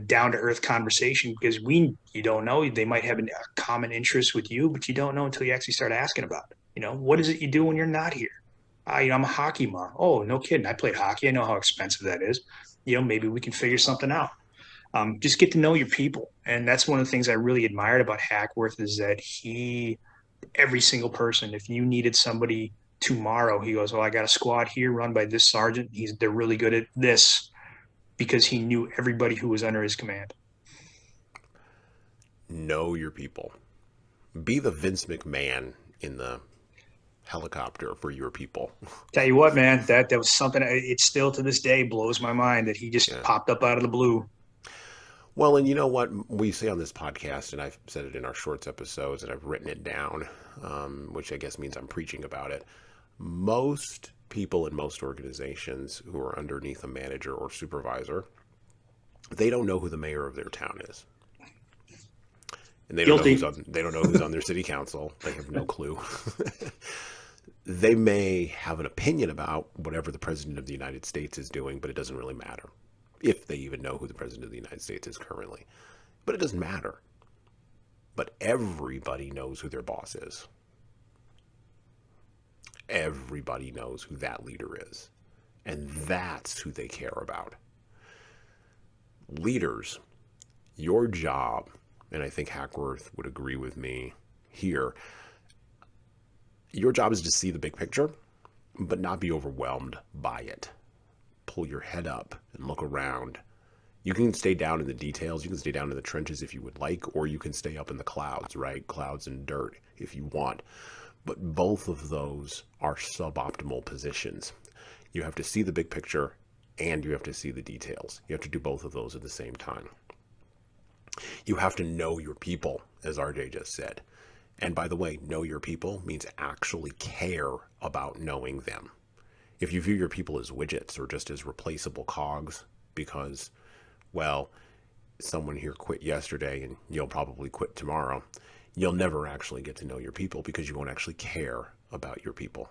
down to earth conversation, because you don't know, they might have a common interest with you, but you don't know until you actually start asking about it. What is it you do when you're not here? I'm a hockey mom. Oh, no kidding. I played hockey. I know how expensive that is. Maybe we can figure something out. Just get to know your people. And that's one of the things I really admired about Hackworth, is that every single person, if you needed somebody tomorrow, he goes, oh, I got a squad here run by this sergeant. They're really good at this, because he knew everybody who was under his command. Know your people. Be the Vince McMahon in the helicopter for your people. Tell you what, man, that was something. It still to this day blows my mind that he just popped up out of the blue. Well, and you know what we say on this podcast, and I've said it in our shorts episodes, and I've written it down, which I guess means I'm preaching about it. Most people in most organizations who are underneath a manager or supervisor, they don't know who the mayor of their town is. And they don't know who's on their city council. They have no clue. They may have an opinion about whatever the president of the United States is doing, but it doesn't really matter. If they even know who the president of the United States is currently. But it doesn't matter. But everybody knows who their boss is. Everybody knows who that leader is. And that's who they care about. Leaders, your job, and I think Hackworth would agree with me here, your job is to see the big picture, but not be overwhelmed by it. Pull your head up and look around. You can stay down in the details. You can stay down in the trenches if you would like, or you can stay up in the clouds, right? Clouds and dirt if you want. But both of those are suboptimal positions. You have to see the big picture and you have to see the details. You have to do both of those at the same time. You have to know your people, as RJ just said. And by the way, know your people means actually care about knowing them. If you view your people as widgets or just as replaceable cogs because, well, someone here quit yesterday and you'll probably quit tomorrow, you'll never actually get to know your people because you won't actually care about your people.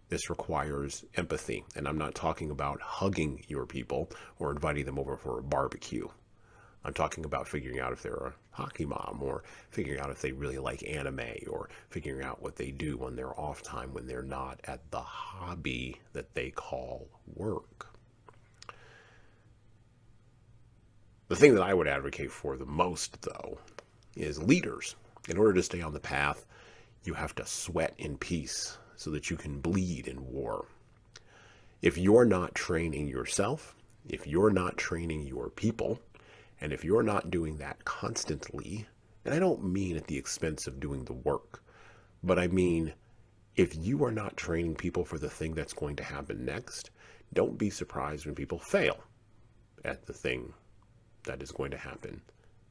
This requires empathy, and I'm not talking about hugging your people or inviting them over for a barbecue. I'm talking about figuring out if they're a hockey mom, or figuring out if they really like anime, or figuring out what they do on their off time when they're not at the hobby that they call work. The thing that I would advocate for the most, though, is leaders. In order to stay on the path, you have to sweat in peace so that you can bleed in war. If you're not training yourself, if you're not training your people, and if you're not doing that constantly, and I don't mean at the expense of doing the work, but I mean, if you are not training people for the thing that's going to happen next, don't be surprised when people fail at the thing that is going to happen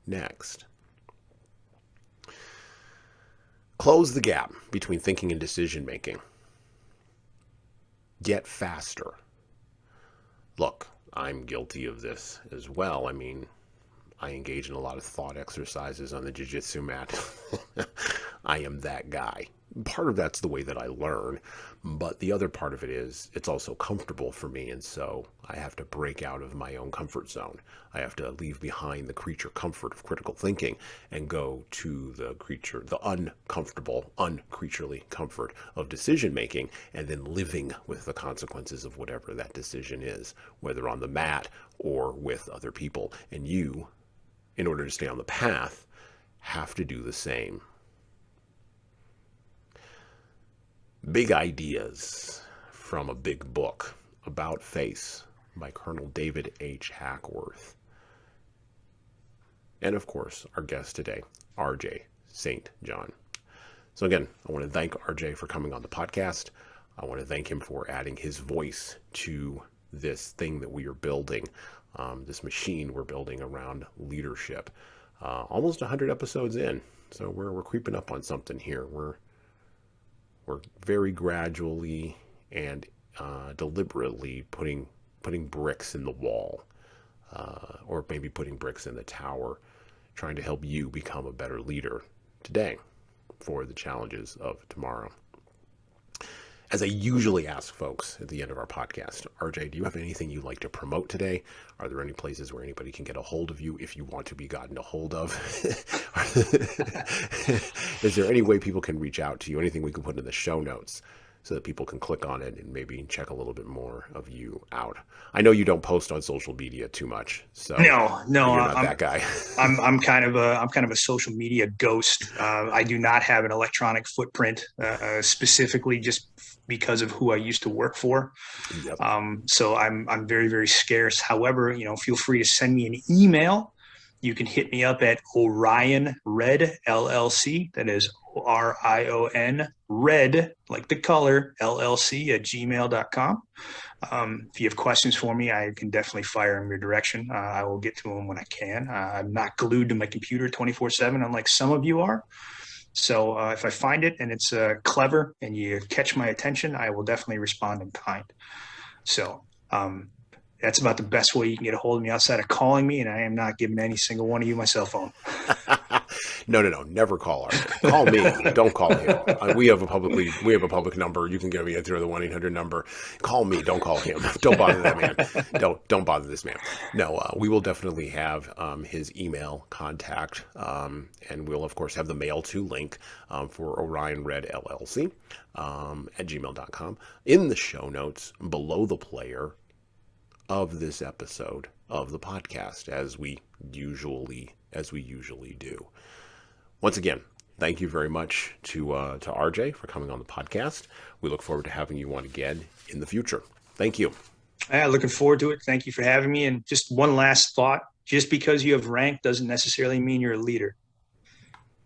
next. Close the gap between thinking and decision making. Get faster. Look, I'm guilty of this as well. I mean, I engage in a lot of thought exercises on the jiu-jitsu mat. I am that guy. Part of that's the way that I learn, but the other part of it is it's also comfortable for me, and so I have to break out of my own comfort zone. I have to leave behind the creature comfort of critical thinking and go to the uncomfortable, uncreaturely comfort of decision making, and then living with the consequences of whatever that decision is, whether on the mat or with other people. And you, in order to stay on the path, have to do the same. Big Ideas from a Big Book, About Face, by Colonel David H. Hackworth. And of course, our guest today, RJ St. John. So again, I want to thank RJ for coming on the podcast. I want to thank him for adding his voice to this thing that we are building, this machine we're building around leadership. Almost 100 episodes in, so we're creeping up on something here. We're very gradually and deliberately putting bricks in the wall, or maybe putting bricks in the tower, trying to help you become a better leader today for the challenges of tomorrow. As I usually ask folks at the end of our podcast, RJ, do you have anything you'd like to promote today? Are there any places where anybody can get a hold of you if you want to be gotten a hold of? Is there any way people can reach out to you? Anything we can put in the show notes so that people can click on it and maybe check a little bit more of you out? I know you don't post on social media too much, so No, you're not I'm that guy. I'm kind of a social media ghost. I do not have an electronic footprint, specifically just because of who I used to work for. Yep. So I'm very, very scarce. However, feel free to send me an email. You can hit me up at Orion Red LLC. That is ORION Red, like the color, LLC at gmail.com. If you have questions for me, I can definitely fire them your direction. I will get to them when I can. I'm not glued to my computer 24/7, unlike some of you are. So if I find it and it's clever and you catch my attention, I will definitely respond in kind. So that's about the best way you can get a hold of me outside of calling me, and I am not giving any single one of you my cell phone. No, never call RJ. Call me. Don't call him. We have a public number. You can give me through the 1-800 number. Call me. Don't call him. Don't bother that man. Don't bother this man. No, we will definitely have his email contact, and we'll of course have the mail to link for Orion Red LLC at gmail.com in the show notes below the player of this episode of the podcast, as we usually do. Once again, thank you very much to RJ for coming on the podcast. We look forward to having you on again in the future. Thank you. Looking forward to it. Thank you for having me. And just one last thought, just because you have rank doesn't necessarily mean you're a leader.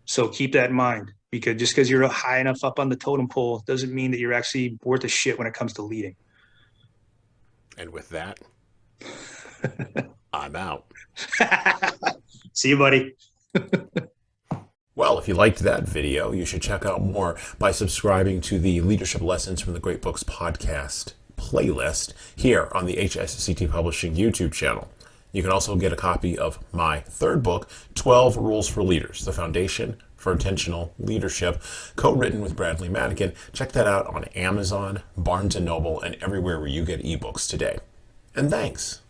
So keep that in mind, because just because you're high enough up on the totem pole doesn't mean that you're actually worth a shit when it comes to leading. And with that, I'm out. See you, buddy. Well, if you liked that video, you should check out more by subscribing to the Leadership Lessons from the Great Books podcast playlist here on the HSCT Publishing YouTube channel. You can also get a copy of my third book, 12 Rules for Leaders, The Foundation for Intentional Leadership, co-written with Bradley Madigan. Check that out on Amazon, Barnes & Noble, and everywhere where you get ebooks today. And thanks.